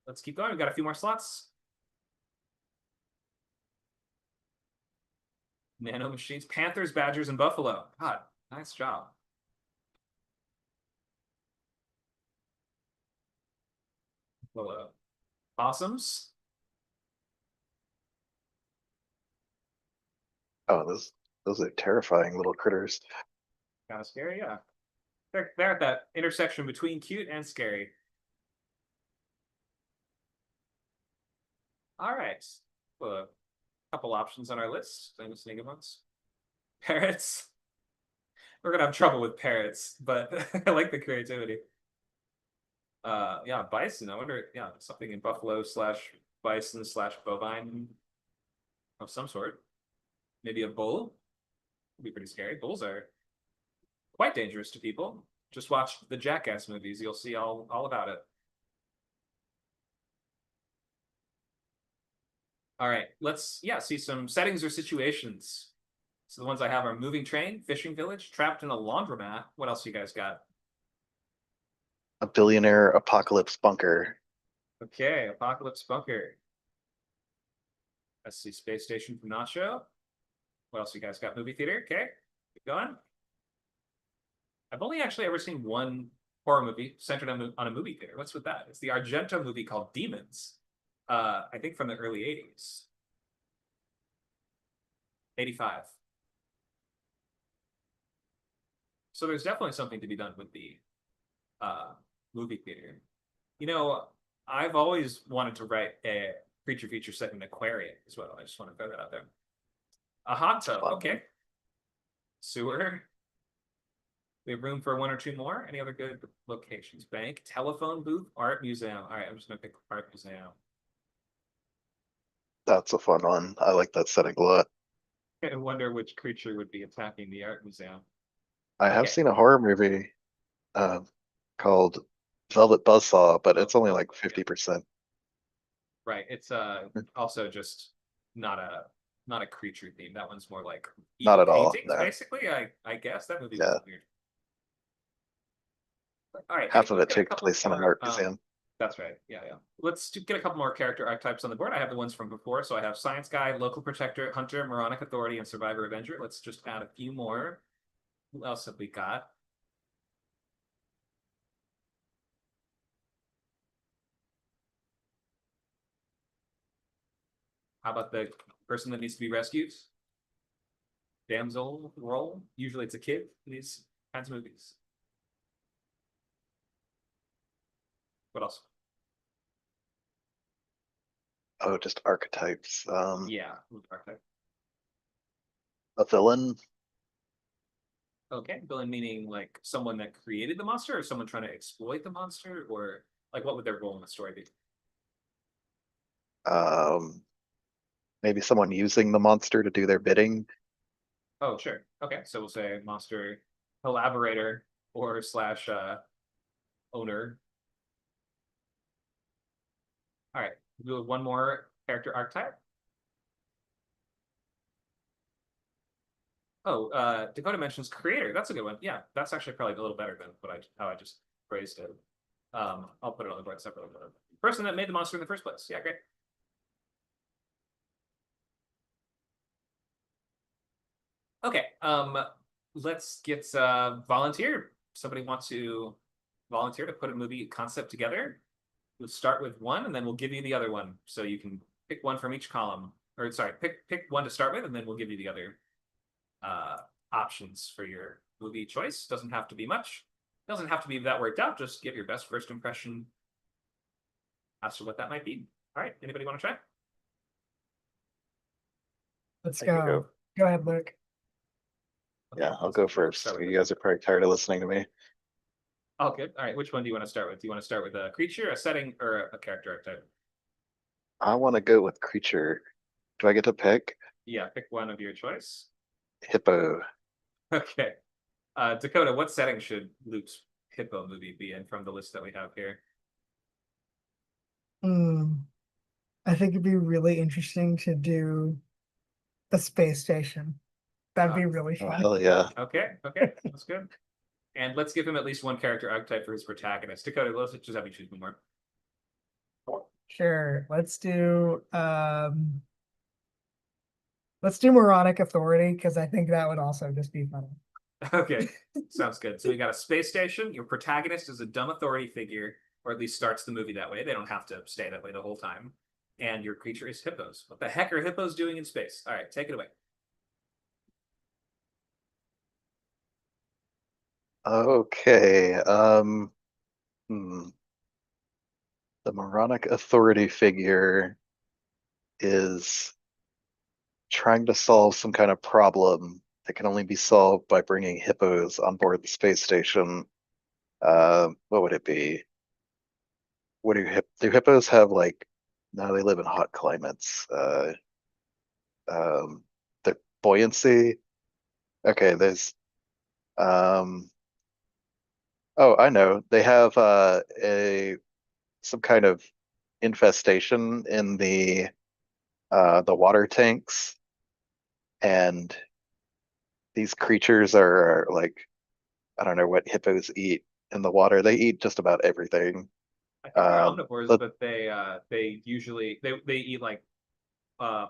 Let's keep going. We've got a few more slots. Nano machines, panthers, badgers, and buffalo. God, nice job. Buffalo. Possums. Oh, those are terrifying little critters. Kind of scary, yeah. They're at that intersection between cute and scary. All right. Well, a couple options on our list. Famous good ones. Parrots. We're gonna have trouble with parrots, but I like the creativity. Yeah, bison. I wonder, yeah, something in buffalo slash bison slash bovine of some sort. Maybe a bull. Would be pretty scary. Bulls are quite dangerous to people. Just watch the Jackass movies. You'll see all about it. All right, let's see some settings or situations. So the ones I have are moving train, fishing village, trapped in a laundromat. What else you guys got? A billionaire apocalypse bunker. Okay, apocalypse bunker. Let's see, space station from Nacho. What else you guys got? Movie theater. Okay, keep going. I've only actually ever seen one horror movie centered on a movie theater. What's with that? It's the Argento movie called Demons. I think from the early 80s. 85. So there's definitely something to be done with the movie theater. You know, I've always wanted to write a creature feature set in an aquarium as well. I just want to throw that out there. A hot tub, okay. Sewer. We have room for one or two more. Any other good locations? Bank, telephone booth, art museum. All right, I'm just gonna pick art museum. That's a fun one. I like that setting a lot. I wonder which creature would be attacking the art museum. I have Okay. seen a horror movie called Velvet Buzzsaw, but it's only like 50%. Right. It's also just not a creature theme. That one's more like Not evil at all, paintings, no. basically. I guess that movie Yeah. was weird. All right. Half of let's it get a takes couple place in an more, art museum. That's right. Yeah. Let's get a couple more character archetypes on the board. I have the ones from before. So I have Science Guy, Local Protector, Hunter, Moronic Authority, and Survivor Avenger. Let's just add a few more. Who else have we got? How about the person that needs to be rescued? Damsel role. Usually it's a kid in these kinds of movies. What else? Oh, just archetypes. Yeah, archetype. A villain. Okay, villain meaning like someone that created the monster, or someone trying to exploit the monster, or like what would their role in the story be? Um, maybe someone using the monster to do their bidding. Oh, sure. Okay, so we'll say monster collaborator or slash owner. All right, we'll do one more character archetype. Oh, Dakota mentions creator. That's a good one. Yeah, that's actually probably a little better than how I just phrased it. I'll put it on the board separately. Person that made the monster in the first place. Yeah, great. Okay, let's get volunteer. Somebody want to volunteer to put a movie concept together? We'll start with one, and then we'll give you the other one, so you can pick one from each column. Or sorry, pick one to start with, and then we'll give you the other options for your movie choice. Doesn't have to be much. Doesn't have to be that worked out. Just give your best first impression as to what that might be. All right, anybody want to try? Let's I can go. Go ahead, Luke. Yeah, I'll go first. You guys are probably tired of listening to me. Oh, good. All right, which one do you want to start with? Do you want to start with a creature, a setting, or a character archetype? I want to go with creature. Do I get to pick? Yeah, pick one of your choice. Hippo. Okay. Dakota, what setting should Luke's hippo movie be in from the list that we have here? I think it'd be really interesting to do a space station. That'd be really Oh, fun. hell yeah. Okay, that's good. And let's give him at least one character archetype for his protagonist. Dakota, let's just have you choose one more. Sure. Let's do Let's do Moronic Authority because I think that would also just be funny. Okay, sounds good. So we got a space station. Your protagonist is a dumb authority figure, or at least starts the movie that way. They don't have to stay that way the whole time. And your creature is hippos. What the heck are hippos doing in space? All right, take it away. Okay. Hmm. The moronic authority figure is trying to solve some kind of problem that can only be solved by bringing hippos on board the space station. What would it be? What do hippos have like? No, they live in hot climates. The buoyancy. Okay, there's um. Oh, I know. They have a some kind of infestation in the water tanks, and these creatures are like, I don't know what hippos eat in the water. They eat just about everything. I think they're Um, omnivores, but but they usually they eat like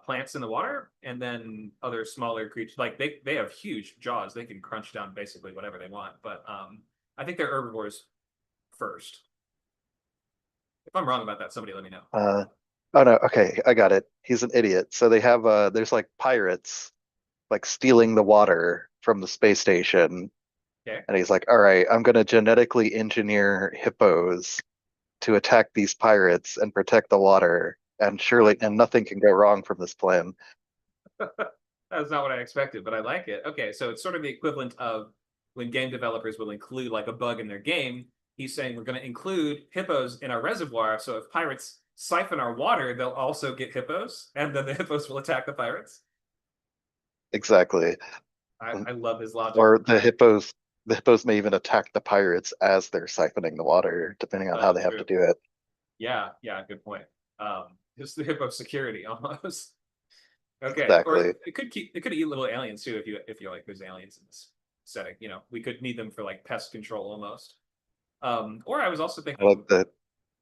plants in the water and then other smaller creatures. Like they have huge jaws. They can crunch down basically whatever they want. But I think they're herbivores first. If I'm wrong about that, somebody let me know. oh no, okay, I got it. He's an idiot. So they have there's like pirates like stealing the water from the space station, Okay. and he's like, all right, I'm gonna genetically engineer hippos to attack these pirates and protect the water, and surely and nothing can go wrong from this plan. That's not what I expected, but I like it. Okay, so it's sort of the equivalent of when game developers will include like a bug in their game. He's saying we're going to include hippos in our reservoir, so if pirates siphon our water, they'll also get hippos, and then the hippos will attack the pirates. Exactly. I love his logic. Or the hippos may even attack the pirates as they're siphoning the water, depending on how they have True. to do it. Yeah, yeah, good point. Just the hippo security almost. Okay, or Exactly. it could eat little aliens too if you like there's aliens in this setting. You know, we could need them for like pest control almost. Or I was also I like thinking, the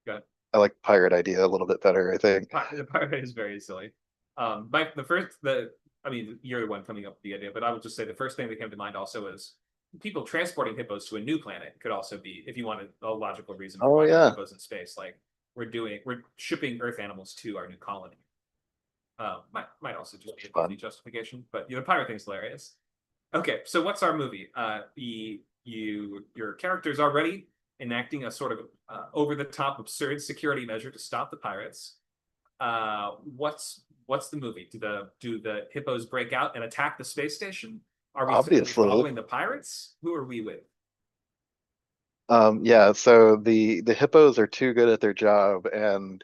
God, I like pirate idea a little bit better, I think. the pirate is very silly. But the I mean, you're the one coming up with the idea, but I would just say the first thing that came to mind also is people transporting hippos to a new planet could also be, if you wanted a logical reason for Oh why there are yeah. hippos in space, like we're shipping Earth animals to our new colony. Might also just be a Fun. Disney justification, but the pirate thing's hilarious. Okay, so what's our movie? Your characters are already enacting a sort of over the top absurd security measure to stop the pirates. What's the movie? Do the hippos break out and attack the space station? Are we simply Obviously. following the pirates? Who are we with? Yeah, so the hippos are too good at their job, and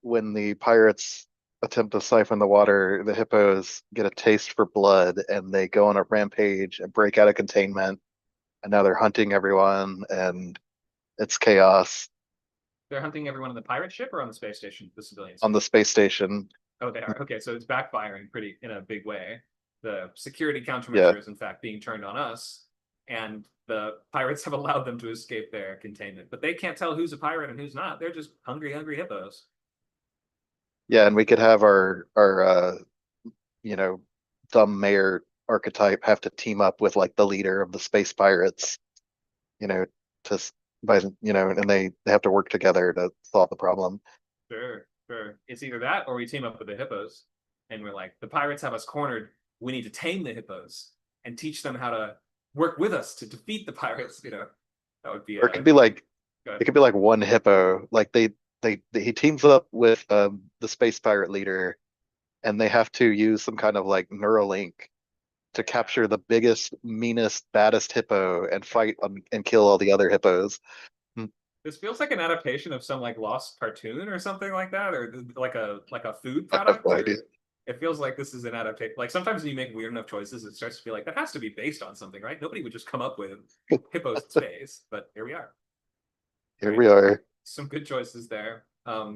when the pirates attempt to siphon the water, the hippos get a taste for blood and they go on a rampage and break out of containment, and now they're hunting everyone and it's chaos They're hunting everyone on the pirate ship or on the space station, the civilians. on the space station. Oh, they are. Okay, so it's backfiring pretty in a big way. The security Yeah. countermeasure is in fact being turned on us, and the pirates have allowed them to escape their containment. But they can't tell who's a pirate and who's not. They're just hungry, hungry hippos. Yeah, and we could have our you know, dumb mayor archetype have to team up with like the leader of the space pirates, you know, to by and they have to work together to solve the problem. Sure, sure. It's either that or we team up with the hippos, and we're like, the pirates have us cornered. We need to tame the hippos and teach them how to work with us to defeat the pirates. That would be Or good. it could be like one hippo, like he teams up with the space pirate leader, and they have to use some kind of like Neuralink to capture the biggest, meanest, baddest hippo and fight and kill all the other hippos. This feels like an adaptation of some like lost cartoon or something like that, or like a food I have product. no Or idea. it feels like this is an adaptation. Like sometimes when you make weird enough choices, it starts to feel like that has to be based on something, right? Nobody would just come up with hippos in space, but here we are. Here Right? we are. Some good choices there.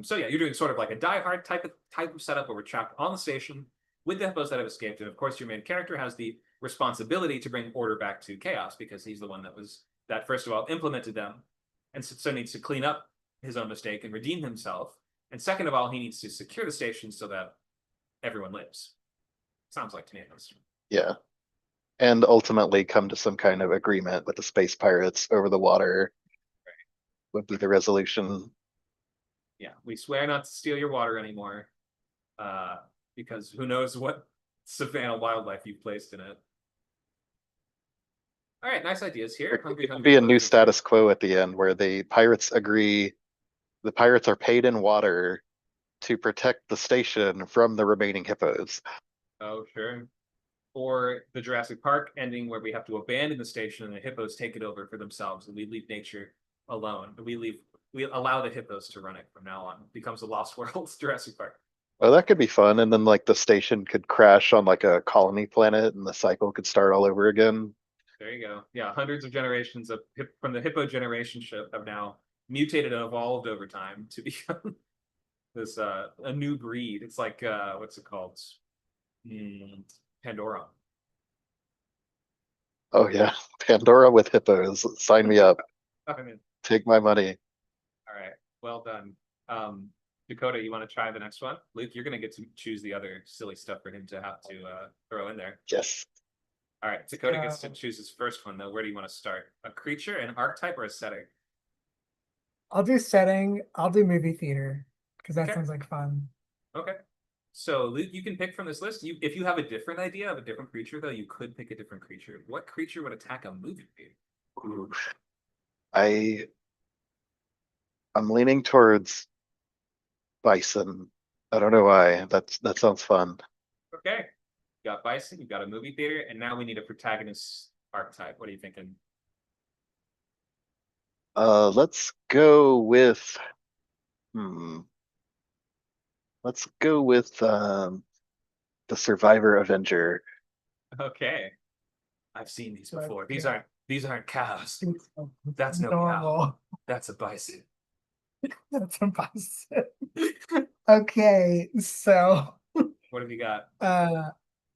So yeah, you're doing sort of like a Die Hard type of setup where we're trapped on the station with the hippos that have escaped, and of course your main character has the responsibility to bring order back to chaos because he's the one that first of all implemented them, and so needs to clean up his own mistake and redeem himself. And second of all, he needs to secure the station so that everyone lives. Sounds like tomatoes. Yeah. And ultimately come to some kind of agreement with the space pirates over the water would be the resolution. Yeah, we swear not to steal your water anymore. Because who knows what savannah wildlife you've placed in it. All right, nice ideas here. There Hungry, could hungry be a hippos new are status quo at the end where the pirates agree, the pirates are paid in water to protect the station from the remaining hippos. Oh, sure. Or the Jurassic Park ending where we have to abandon the station and the hippos take it over for themselves and we leave nature alone. We allow the hippos to run it from now on. It becomes a Lost World Jurassic Park. Oh, that could be fun. And then like the station could crash on like a colony planet and the cycle could start all over again. There you go. Yeah, hundreds of generations of from the hippo generation ship have now mutated and evolved over time to become this a new breed. It's like what's it called? Pandora. Oh yeah. Pandora with hippos. Sign me up. I mean, Take my money. all right, well done. Dakota, you want to try the next one? Luke, you're gonna get to choose the other silly stuff for him to have to throw in there. Yes. All right, Dakota gets to choose his first one though. Where do you want to start? A creature, an archetype, or a setting? I'll do setting. I'll do movie theater because that Okay. sounds like fun. Okay. So Luke, you can pick from this list. If you have a different idea of a different creature, though, you could pick a different creature. What creature would attack a movie theater? Ooh. I'm leaning towards bison. I don't know why. That sounds fun. Okay. You got bison, you got a movie theater, and now we need a protagonist archetype. What are you thinking? Let's go with let's go with the Survivor Avenger. Okay. I've seen these But, before. yeah. These aren't cows. It's That's no normal. cow. That's a bison. That's impossible. Okay, so What have you got?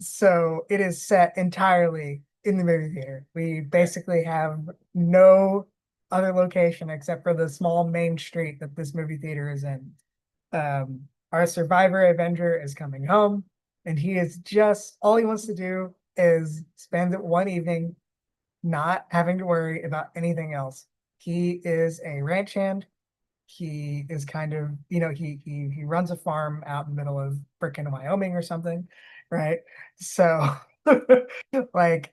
so it is set entirely in the movie theater. We basically have no other location except for the small main street that this movie theater is in. Our survivor Avenger is coming home, and he is just all he wants to do is spend one evening not having to worry about anything else. He is a ranch hand. He is kind of, he runs a farm out in the middle of frickin' Wyoming or something, right? So like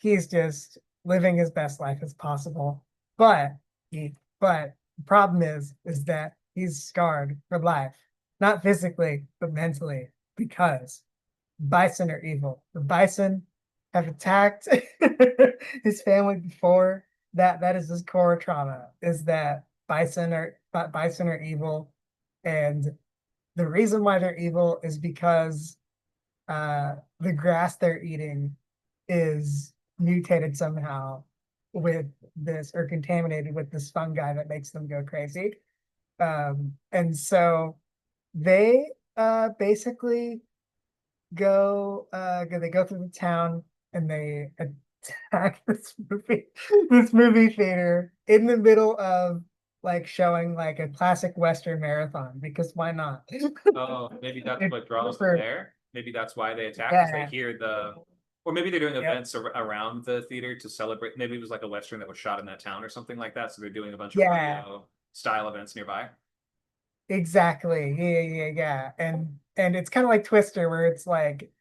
he's just living his best life as possible. But but the problem is that he's scarred for life, not physically, but mentally, because bison are evil. The bison have attacked his family before. That is his core trauma, is that bison are evil, and the reason why they're evil is because the grass they're eating is mutated somehow with this, or contaminated with this fungi that makes them go crazy. And so they basically they go through the town and they attack this movie theater in the middle of like showing like a classic Western marathon, because why not? Oh, maybe that's It's what draws them super- there. Maybe that's why they attack, because they Yeah. hear or maybe they're doing Yep. events around the theater to celebrate. Maybe it was like a Western that was shot in that town or something like that. So they're doing a bunch of Yeah. rodeo style events nearby. Exactly. Yeah. And it's kind of like Twister, where it's like,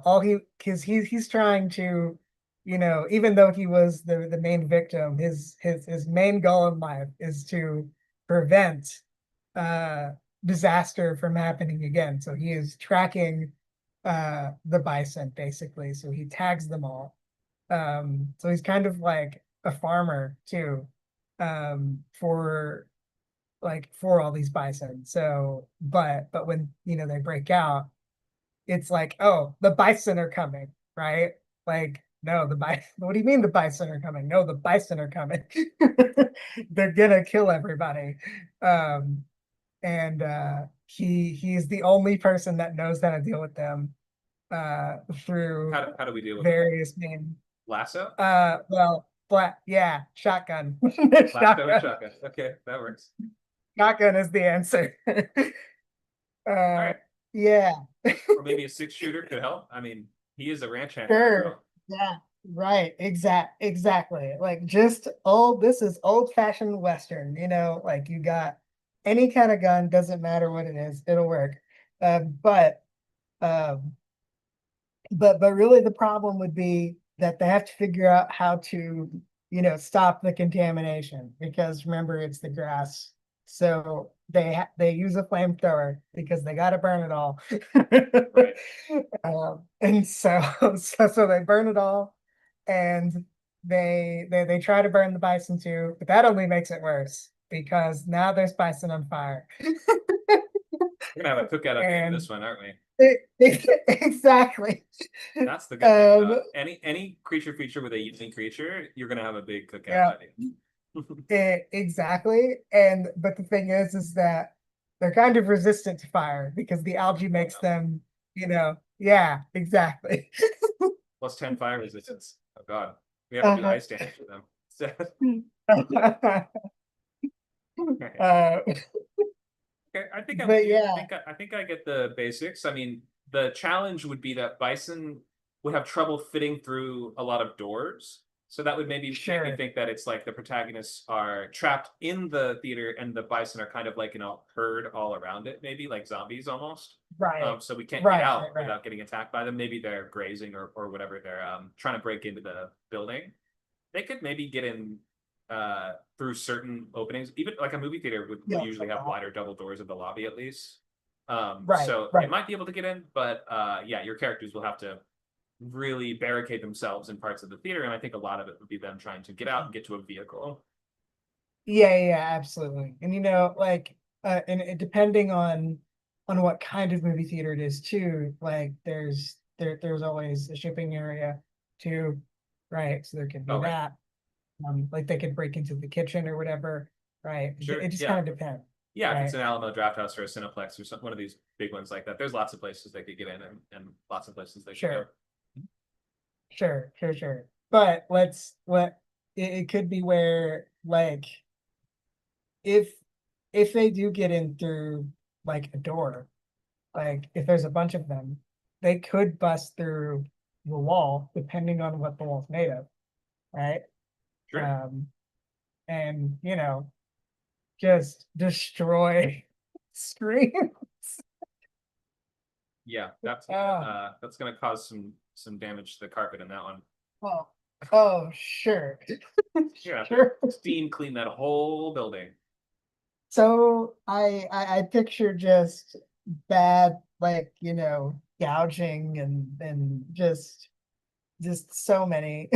all because he's trying to, even though he was the main victim, his main goal in life is to prevent disaster from happening again. So he is tracking the bison basically. So he tags them all. So he's kind of like a farmer too, for all these bison. So, but when they break out, it's like, oh, the bison are coming, right? Like, no, the bison. What do you mean the bison are coming? No, the bison are coming. They're gonna kill everybody. And he's the only person that knows how to deal with them through How do we deal with various means. lasso? Well, yeah, shotgun. Lasso or shotgun? Okay, that works. Shotgun is the answer. All right. Yeah, Or maybe a 6-shooter could help. I mean, he is a ranch hand. sure. Yeah, right. Exactly. Like just this is old fashioned Western, like you got any kind of gun, doesn't matter what it is, it'll work. But um, but really the problem would be that they have to figure out how to, stop the contamination because remember it's the grass. So they use a flamethrower because they got to burn it all. Right. And so they burn it all, and they try to burn the bison too, but that only makes it worse because now there's bison on fire. We're gonna have a cookout at the end of And this one, aren't we? exactly. That's the good thing Um, about any creature feature with a unique creature, you're gonna have a big cookout yeah, at the end. exactly. And but the thing is that they're kind of resistant to fire because the algae makes them, yeah, exactly. Plus 10 fire resistance. Oh god. We have to do Uh-huh. ice damage to them. So, Uh, okay, I think I'm but with you. yeah, I think I get the basics. I mean, the challenge would be that bison would have trouble fitting through a lot of doors. So that would maybe make me sure. think that it's like the protagonists are trapped in the theater and the bison are kind of like in a herd all around it, maybe like zombies almost. Right. So we can't get Right, out right, right. without getting attacked by them. Maybe they're grazing or whatever. They're trying to break into the building. They could maybe get in through certain openings. Even like a movie theater would Yeah. usually have wider double doors in the lobby at least. Right, So they right. might be able to get in, but yeah, your characters will have to really barricade themselves in parts of the theater, and I think a lot of it would be them trying to get out and get to a vehicle. Yeah, absolutely. And like and depending on what kind of movie theater it is too, like there's always a shipping area too, right? So there could be Oh, right. that. Like they could break into the kitchen or whatever, right? Sure. It just Yeah. kind of depends, Yeah, if it's right? an Alamo Draft House or a Cineplex or one of these big ones like that, there's lots of places they could get in and lots of places they could go. Sure. But it could be where like if they do get in through like a door, like if there's a bunch of them, they could bust through the wall depending on what the wall's made of, right? Sure. And just destroy screens. Yeah, Oh, that's gonna cause some damage to the carpet in that one. oh, oh, sure. Yeah, Sure. steam clean that whole building. So I picture just bad, like, gouging and just so many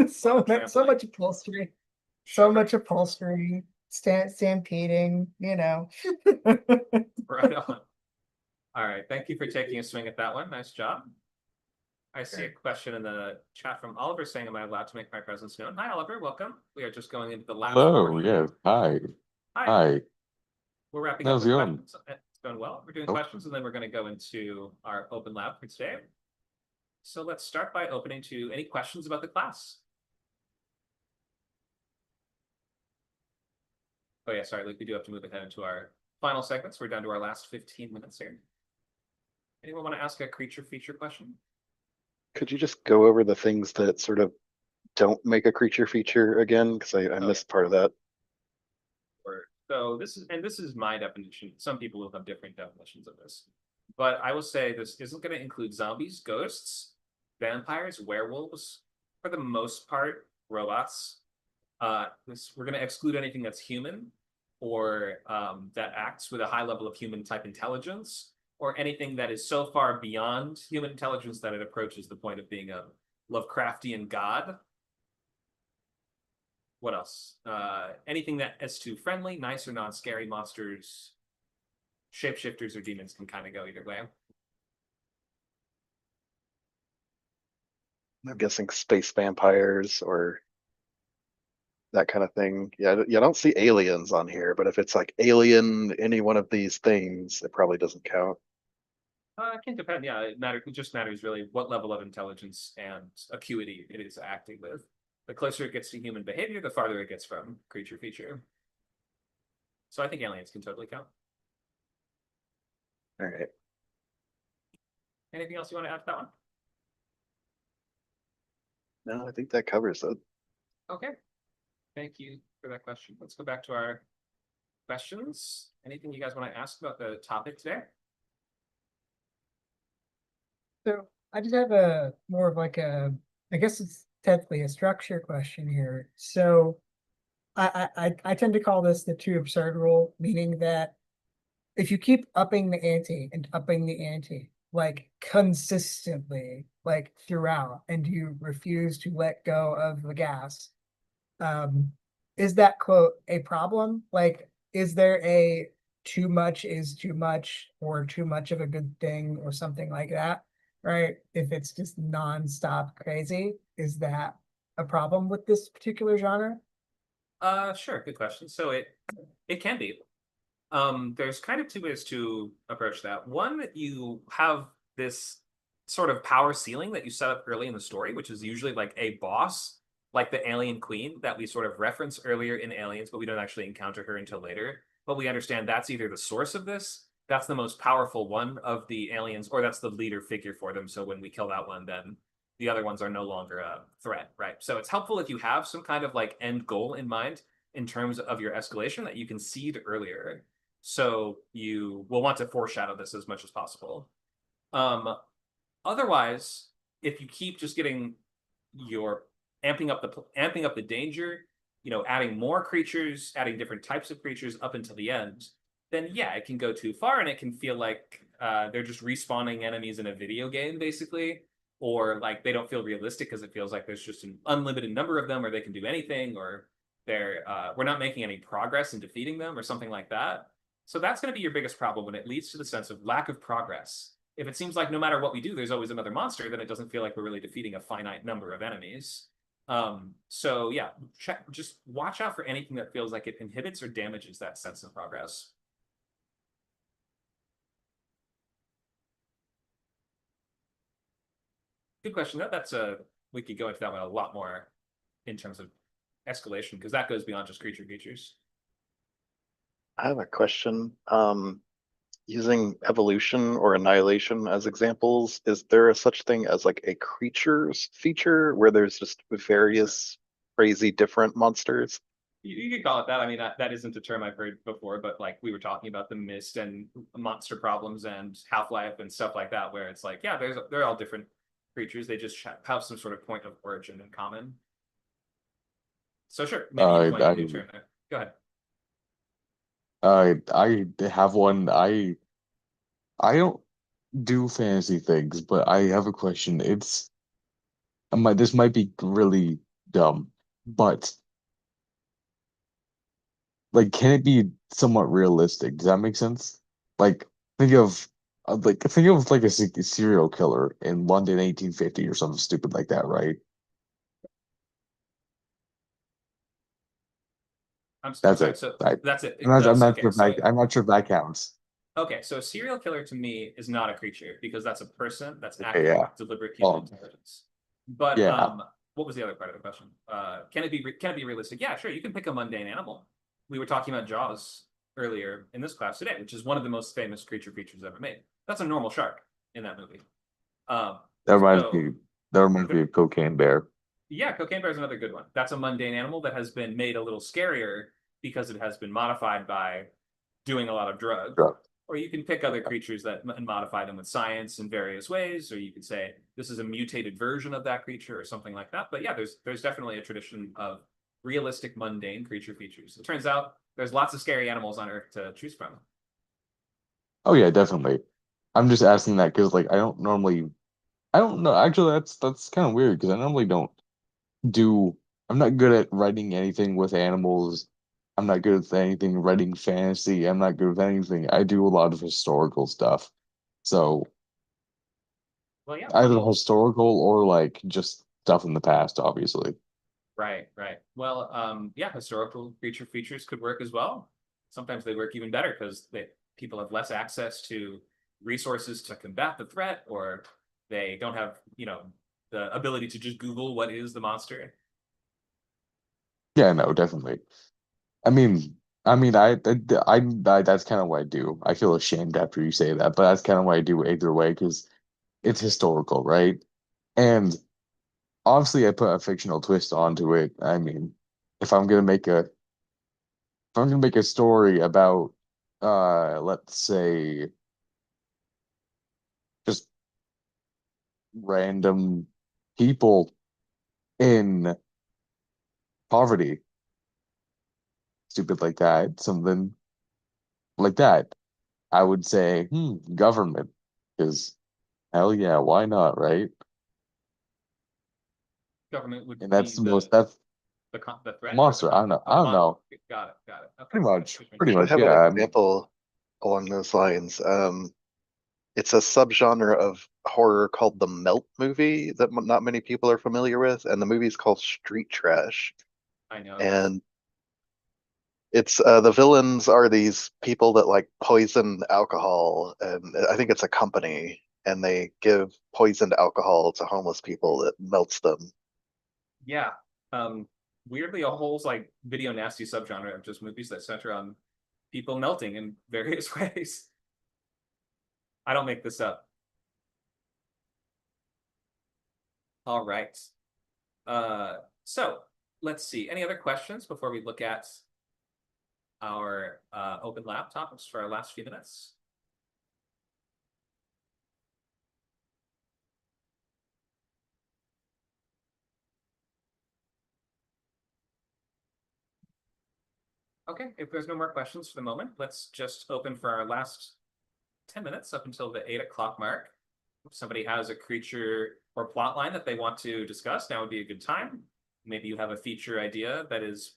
so Trampling. much upholstery, so Sure. much upholstery, stampeding, Right on. All right. Thank you for taking a swing at that one. Nice job. I see a question in the chat from Oliver saying, am I allowed to make my presence known? Hi, Oliver. Welcome. We are just going into the last Hello, portion. yes. Hi. Hi. Hi. We're wrapping up How's with it going? questions. It's going well. We're doing Oh. questions, and then we're going to go into our open lab for today. So let's start by opening to any questions about the class. Oh yeah, sorry, Luke, we do have to move ahead into our final segments. We're down to our last 15 minutes here. Anyone want to ask a creature feature question? Could you just go over the things that sort of don't make a creature feature again? Because I missed part of that. So this is my definition. Some people will have different definitions of this, but I will say this isn't going to include zombies, ghosts, vampires, werewolves, for the most part, robots. We're going to exclude anything that's human or that acts with a high level of human type intelligence, or anything that is so far beyond human intelligence that it approaches the point of being a Lovecraftian god. What else? Anything that S2 friendly, nice or non-scary monsters, shapeshifters or demons can kind of go either way. I'm guessing space vampires or that kind of thing. Yeah, you don't see aliens on here, but if it's like alien, any one of these things, it probably doesn't count. It can depend. Yeah, it just matters really what level of intelligence and acuity it is acting with. The closer it gets to human behavior, the farther it gets from creature feature. So I think aliens can totally count. All right. Anything else you want to add to that one? No, I think that covers it. Okay. Thank you for that question. Let's go back to our questions. Anything you guys want to ask about the topic today? So I just have a more of like I guess it's technically a structure question here. So I tend to call this the too absurd rule, meaning that if you keep upping the ante and upping the ante, like consistently, like throughout, and you refuse to let go of the gas, is that quote a problem? Like, is there a too much is too much or too much of a good thing or something like that? Right? If it's just nonstop crazy, is that a problem with this particular genre? Sure, good question. So it can be. There's kind of two ways to approach that. One, you have this sort of power ceiling that you set up early in the story, which is usually like a boss, like the alien queen that we sort of reference earlier in Aliens, but we don't actually encounter her until later. But we understand that's either the source of this, that's the most powerful one of the aliens, or that's the leader figure for them. So when we kill that one, then the other ones are no longer a threat, right? So it's helpful if you have some kind of like end goal in mind in terms of your escalation that you can seed earlier. So you will want to foreshadow this as much as possible. Otherwise, if you keep just getting your amping up the danger, adding more creatures, adding different types of creatures up until the end, then yeah, it can go too far and it can feel like they're just respawning enemies in a video game, basically, or like they don't feel realistic because it feels like there's just an unlimited number of them, or they can do anything, or we're not making any progress in defeating them, or something like that. So that's going to be your biggest problem when it leads to the sense of lack of progress. If it seems like no matter what we do, there's always another monster, then it doesn't feel like we're really defeating a finite number of enemies. So yeah, just watch out for anything that feels like it inhibits or damages that sense of progress. Good question. We could go into that one a lot more in terms of escalation, because that goes beyond just creature features. I have a question. Using evolution or annihilation as examples, is there a such thing as like a creatures feature where there's just various crazy different monsters? You could call it that. I mean, that isn't a term I've heard before, but like we were talking about the Mist and monster problems and Half-Life and stuff like that, where it's like, yeah, they're all different creatures. They just have some sort of point of origin in common. So sure, maybe you coin a new term there. Go ahead. I have one. I don't do fantasy things, but I have a question. This might be really dumb, but like, can it be somewhat realistic? Does that make sense? Like, think of like a serial killer in London 1850 or something stupid like that, right? That's Sorry. it. So I, that's it. I'm not, I'm not Okay. sure if So I'm not sure if that counts. okay, so a serial killer to me is not a creature because that's a person that's Okay, acting yeah. with deliberate human intelligence. But Yeah. what was the other part of the question? Can it be realistic? Yeah, sure. You can pick a mundane animal. We were talking about Jaws earlier in this class today, which is one of the most famous creature features ever made. That's a normal shark in that movie. That reminds So me. That reminds me of Cocaine Bear. yeah, cocaine bear is another good one. That's a mundane animal that has been made a little scarier because it has been modified by doing a lot of drugs. Drugs. Or you can pick other creatures and modify them with science in various ways, or you could say this is a mutated version of that creature or something like that. But yeah, there's definitely a tradition of realistic, mundane creature features. It turns out there's lots of scary animals on Earth to choose from. Oh yeah, definitely. I'm just asking that because like I don't know. Actually, that's kind of weird because I normally don't do. I'm not good at writing anything with animals. I'm not good at anything writing fantasy. I'm not good with anything. I do a lot of historical stuff. So Well, yeah, either historical or like just stuff in the past, obviously. right. Well, yeah, historical creature features could work as well. Sometimes they work even better because people have less access to resources to combat the threat, or they don't have, the ability to just Google what is the monster. Yeah, no, definitely. I mean, I that's kind of what I do. I feel ashamed after you say that, but that's kind of what I do either way because it's historical, right? And obviously I put a fictional twist onto it. I mean, if I'm gonna make a if I'm gonna make a story about let's say just random people in poverty, stupid like that, something like that, I would say, government. Because hell yeah, why not, right? Government would And be that's the most that's the the threat or monster. I don't know. I don't know. Got it. Got it. Okay. Pretty much. Which makes Pretty I much, have an yeah. example along those lines. It's a subgenre of horror called the Melt movie that not many people are familiar with, and the movie's called Street Trash. I know. And it's the villains are these people that like poison alcohol, and I think it's a company, and they give poisoned alcohol to homeless people that melts them. Yeah. Weirdly, a whole like video nasty subgenre of just movies that center on people melting in various ways. I don't make this up. All right. So let's see. Any other questions before we look at our open lab topics for our last few minutes? Okay, if there's no more questions for the moment, let's just open for our last 10 minutes up until the 8 o'clock mark. If somebody has a creature or plot line that they want to discuss, now would be a good time. Maybe you have a feature idea that is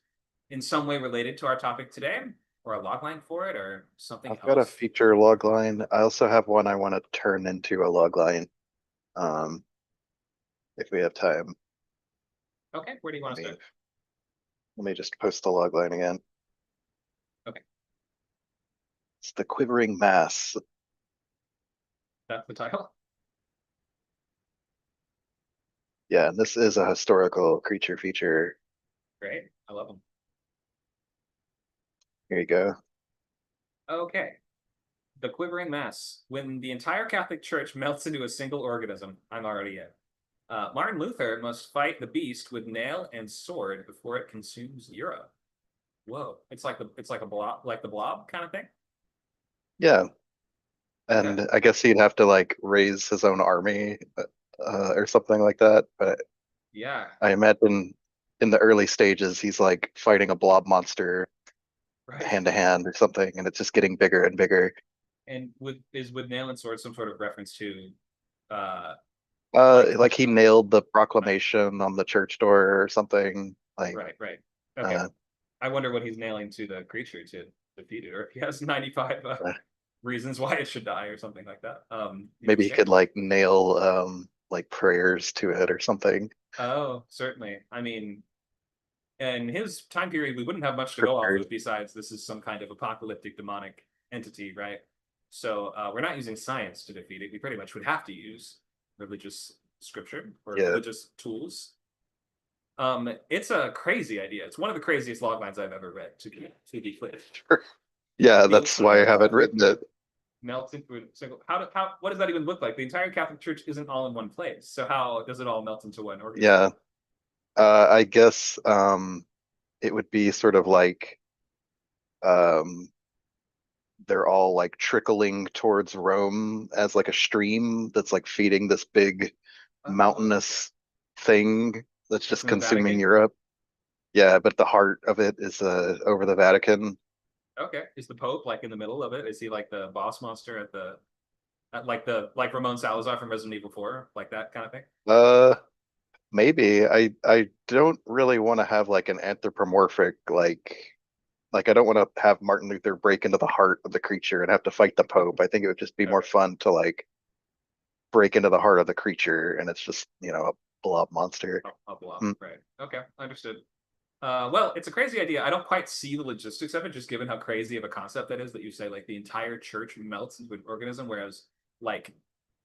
in some way related to our topic today, or a logline for it, or something I've got a else. feature logline. I also have one I want to turn into a logline. If we have time. Okay, where do you want to start? Let me just post the logline again. Okay. It's the Quivering Mass. That's the title. Yeah, and this is a historical creature feature. Great, I love them. Here you go. Okay. The Quivering Mass. When the entire Catholic Church melts into a single organism, I'm already in. Martin Luther must fight the beast with nail and sword before it consumes Europe. Whoa! It's like a blob, like the Blob kind of thing. Yeah. Okay. And I guess he'd have to like raise his own army or something like that. But Yeah. I imagine in the early stages, he's like fighting a blob monster Right. hand to hand or something, and it's just getting bigger and bigger. And with nail and sword some sort of reference to Like he nailed the proclamation on the church door or something. Like, right. Okay. uh, I wonder what he's nailing to the creature to defeat it, or if he has 95 uh, reasons why it should die, or something like that. maybe he Interesting. could like nail like prayers to it or something. Oh, certainly. I mean, in his time period, we wouldn't have much to go off of besides this is some kind of apocalyptic demonic entity, right? So we're not using science to defeat it. We pretty much would have to use religious scripture or religious tools. It's a crazy idea. It's one of the craziest log lines I've ever read, to be clear. Yeah, that's why I haven't written it. Melts into a single. What does that even look like? The entire Catholic Church isn't all in one place. So how does it all melt into one organism? Yeah. I guess it would be sort of like um they're all like trickling towards Rome as like a stream that's like feeding this big mountainous thing that's just consuming Europe. Yeah, but the heart of it is over the Vatican. Okay. Is the Pope like in the middle of it? Is he like the boss monster like Ramon Salazar from Resident Evil 4, like that kind of thing? Maybe. I don't really want to have like an anthropomorphic like I don't want to have Martin Luther break into the heart of the creature and have to fight the Pope. I think it would just be more fun to like break into the heart of the creature and it's just, a blob monster. A blob, right. Okay, understood. Well, it's a crazy idea. I don't quite see the logistics of it, just given how crazy of a concept that is, that you say like the entire church melts into an organism, whereas like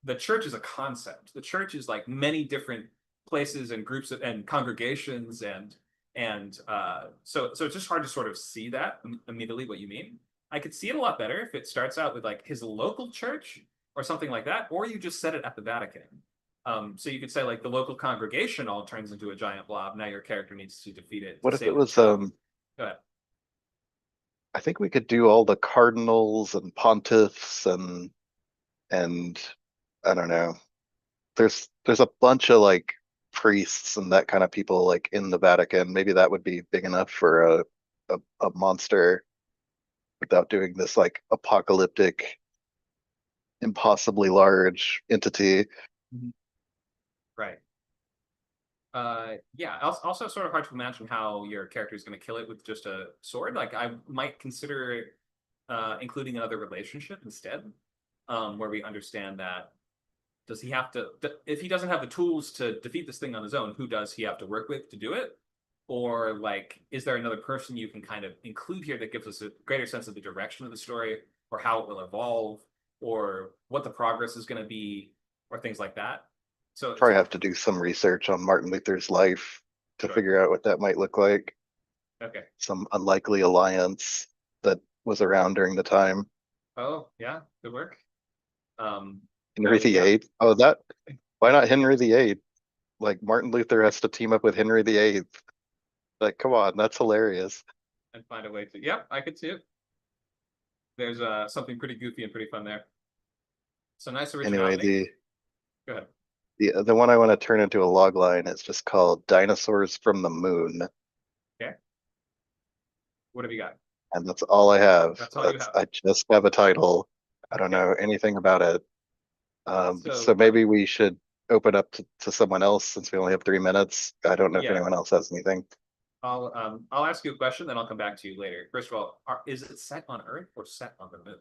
the church is a concept. The church is like many different places and groups and congregations and so it's just hard to sort of see that immediately what you mean. I could see it a lot better if it starts out with like his local church or something like that, or you just set it at the Vatican. So you could say like the local congregation all turns into a giant blob. Now your character needs to defeat it. What to if save it was Go ahead. I think we could do all the cardinals and pontiffs and I don't know. There's a bunch of like priests and that kind of people like in the Vatican. Maybe that would be big enough for a monster without doing this like apocalyptic, impossibly large entity. Right. Yeah. Also, sort of hard to imagine how your character is going to kill it with just a sword. Like, I might consider including another relationship instead, where we understand that does he have to, if he doesn't have the tools to defeat this thing on his own, who does he have to work with to do it? Or like, is there another person you can kind of include here that gives us a greater sense of the direction of the story, or how it will evolve, or what the progress is going to be, or things like that? So Probably have to do some research on Martin Luther's life to Sure. figure out what that might look like. Okay. Some unlikely alliance that was around during the time. Oh, yeah, good work. Henry yeah. VIII. Oh, that. Why not Henry VIII? Like Martin Luther has to team up with Henry VIII. Like, come on, that's hilarious. And find a way to. Yep, I could too. There's something pretty goofy and pretty fun there. So nice Anyway, originality. Go ahead. the one I want to turn into a log line is just called Dinosaurs from the Moon, Okay. What have you got? and that's all I have. That's all you have. I just have a title. I don't Okay. know anything about it. So- So maybe we should open up to someone else since we only have 3 minutes. I don't know if Yeah. anyone else has anything. I'll ask you a question, then I'll come back to you later. First of all, is it set on Earth or set on the moon?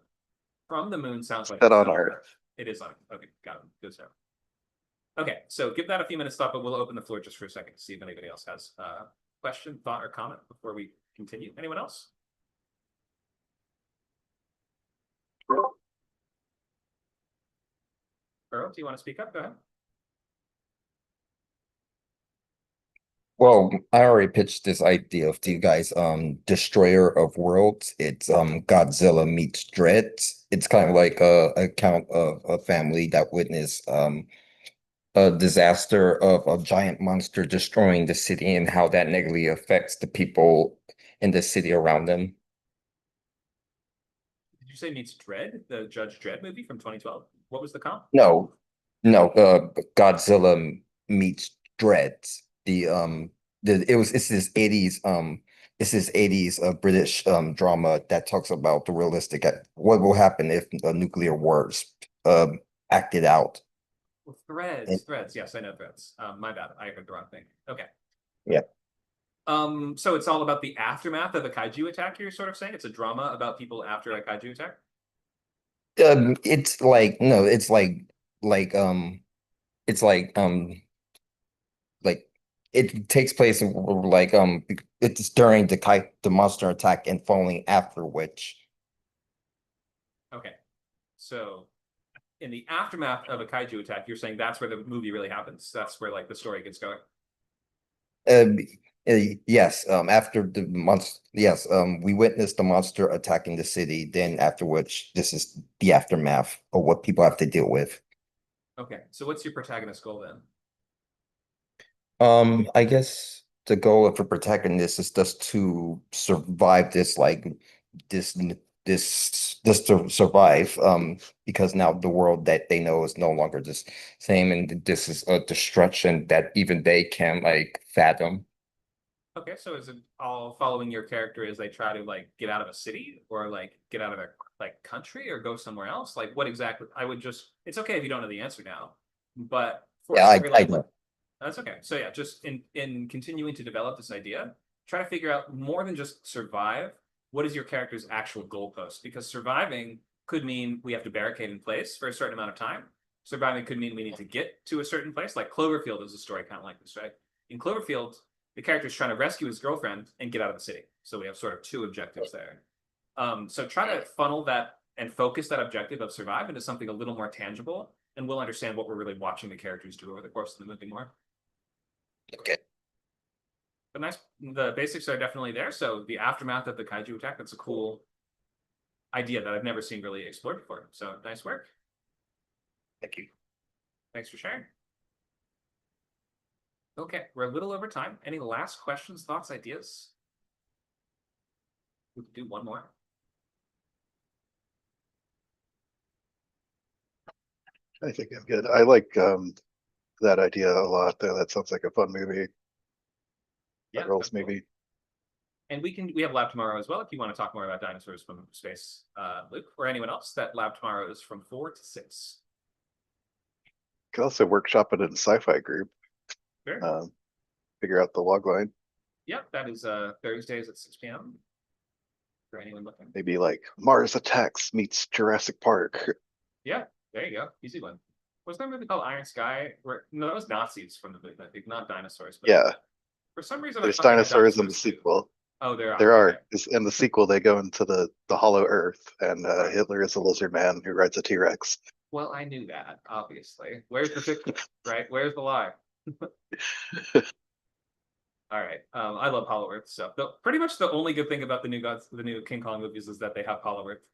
From the moon sounds like Set it's on Earth. It is on. Okay, got it. Good stuff. Okay, so give that a few minutes thought, but we'll open the floor just for a second to see if anybody else has a question, thought, or comment before we continue. Anyone else? Earl, do you want to speak up? Go ahead. Well, I already pitched this idea to you guys. Destroyer of Worlds. It's Godzilla meets Dread. It's kind of like a account of a family that witnessed a disaster of a giant monster destroying the city and how that negatively affects the people in the city around them. Did you say meets Dredd, the Judge Dredd movie from 2012? What was the comp? No, Godzilla meets Dread. It's this 80s British drama that talks about the realistic what will happen if a nuclear war's acted out. Well, Threads. And- Threads. Yes, I know Threads. My bad. I heard the wrong thing. Okay. Yeah. So it's all about the aftermath of a kaiju attack, you're sort of saying? It's a drama about people after a kaiju attack? It's like no, it's it's like it takes place it's during the monster attack and following after which. Okay. So in the aftermath of a kaiju attack, you're saying that's where the movie really happens. That's where like the story gets going. Yes, after the monster, yes, we witnessed the monster attacking the city. Then after which, this is the aftermath of what people have to deal with. Okay. So what's your protagonist goal then? I guess the goal of the protagonist is just to survive this, this, to survive. Because now the world that they know is no longer the same, and this is a destruction that even they can like fathom. Okay, so is it all following your character as they try to like get out of a city or like get out of their like country or go somewhere else? Like what exactly? I would just, it's okay if you don't know the answer now, but for Yeah, a story I like know. that's okay. So yeah, just in continuing to develop this idea, try to figure out more than just survive. What is your character's actual goalpost? Because surviving could mean we have to barricade in place for a certain amount of time. Surviving could mean we need to get to a certain place. Like Cloverfield is a story kind of like this, right? In Cloverfield, the character's trying to rescue his girlfriend and get out of the city. So we have sort of two objectives there. So try to funnel that and focus that objective of survive into something a little more tangible, and we'll understand what we're really watching the characters do over the course of the movie more. Okay. But the basics are definitely there. So the aftermath of the kaiju attack, that's a cool idea that I've never seen really explored before. So nice work. Thank you. Thanks for sharing. Okay, we're a little over time. Any last questions, thoughts, ideas? We can do one more. I think I'm good. I like that idea a lot. That sounds like a fun movie. Yeah, Girls that's cool. movie. And we have Lab Tomorrow as well. If you want to talk more about dinosaurs from space, Luke, or anyone else, that Lab Tomorrow is from 4 to 6. Could also workshop it in sci-fi group. Sure. Figure out the log line. Yeah, that is Thursdays at 6 p.m. For anyone looking. Maybe like Mars Attacks meets Jurassic Park. Yeah, there you go. Easy one. Was there a movie called Iron Sky? Where no, that was Nazis from the movie, I think, not dinosaurs. But Yeah, for some reason, there's I thought they had dinosaurs in the dinosaurs too. sequel. Oh, there are. There are. Okay. In the sequel, they go into the Hollow Earth, and Hitler is a lizard man who rides a T-Rex. Well, I knew that, obviously. Where's the fiction, right? Where's the lie? All right. I love Hollow Earth stuff. Pretty much the only good thing about the new King Kong movies is that they have Hollow Earth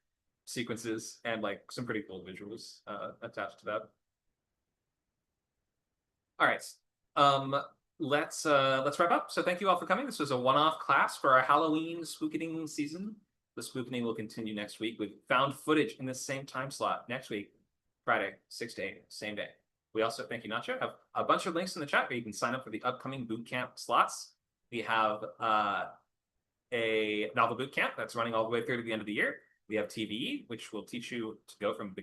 sequences and like some pretty cool visuals attached to that. All right. Let's wrap up. So thank you all for coming. This was a one-off class for our Halloween spookening season. The spookening will continue next week with found footage in the same time slot next week, Friday, 6 to 8, same day. We also, thank you, Nacho, have a bunch of links in the chat where you can sign up for the upcoming boot camp slots. We have a novel boot camp that's running all the way through to the end of the year. We have TVE, which will teach you to go from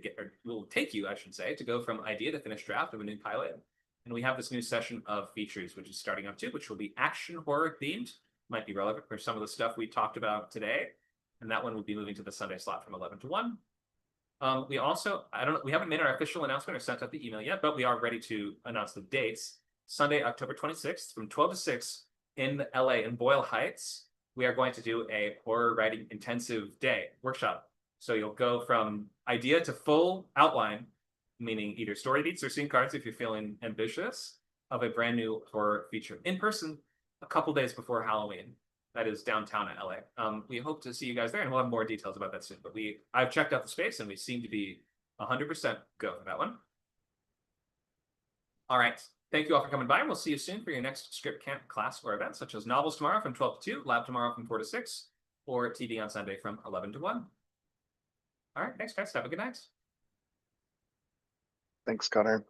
will take you, I should say, to go from idea to finished draft of a new pilot. And we have this new session of features, which is starting up too, which will be action horror themed. Might be relevant for some of the stuff we talked about today. And that one will be moving to the Sunday slot from 11 to 1. We also, we haven't made our official announcement or sent out the email yet, but we are ready to announce the dates. Sunday, October 26th from 12 to 6 in LA in Boyle Heights. We are going to do a horror writing intensive day workshop. So you'll go from idea to full outline, meaning either story beats or scene cards if you're feeling ambitious, of a brand new horror feature in person a couple days before Halloween. That is downtown in LA. We hope to see you guys there, and we'll have more details about that soon. But I've checked out the space, and we seem to be 100% go for that one. All right. Thank you all for coming by, and we'll see you soon for your next script camp class or event, such as novels tomorrow from 12 to 2, lab tomorrow from 4 to 6, or TV on Sunday from 11 to 1. All right. Thanks, guys. Have a good night. Thanks, Connor.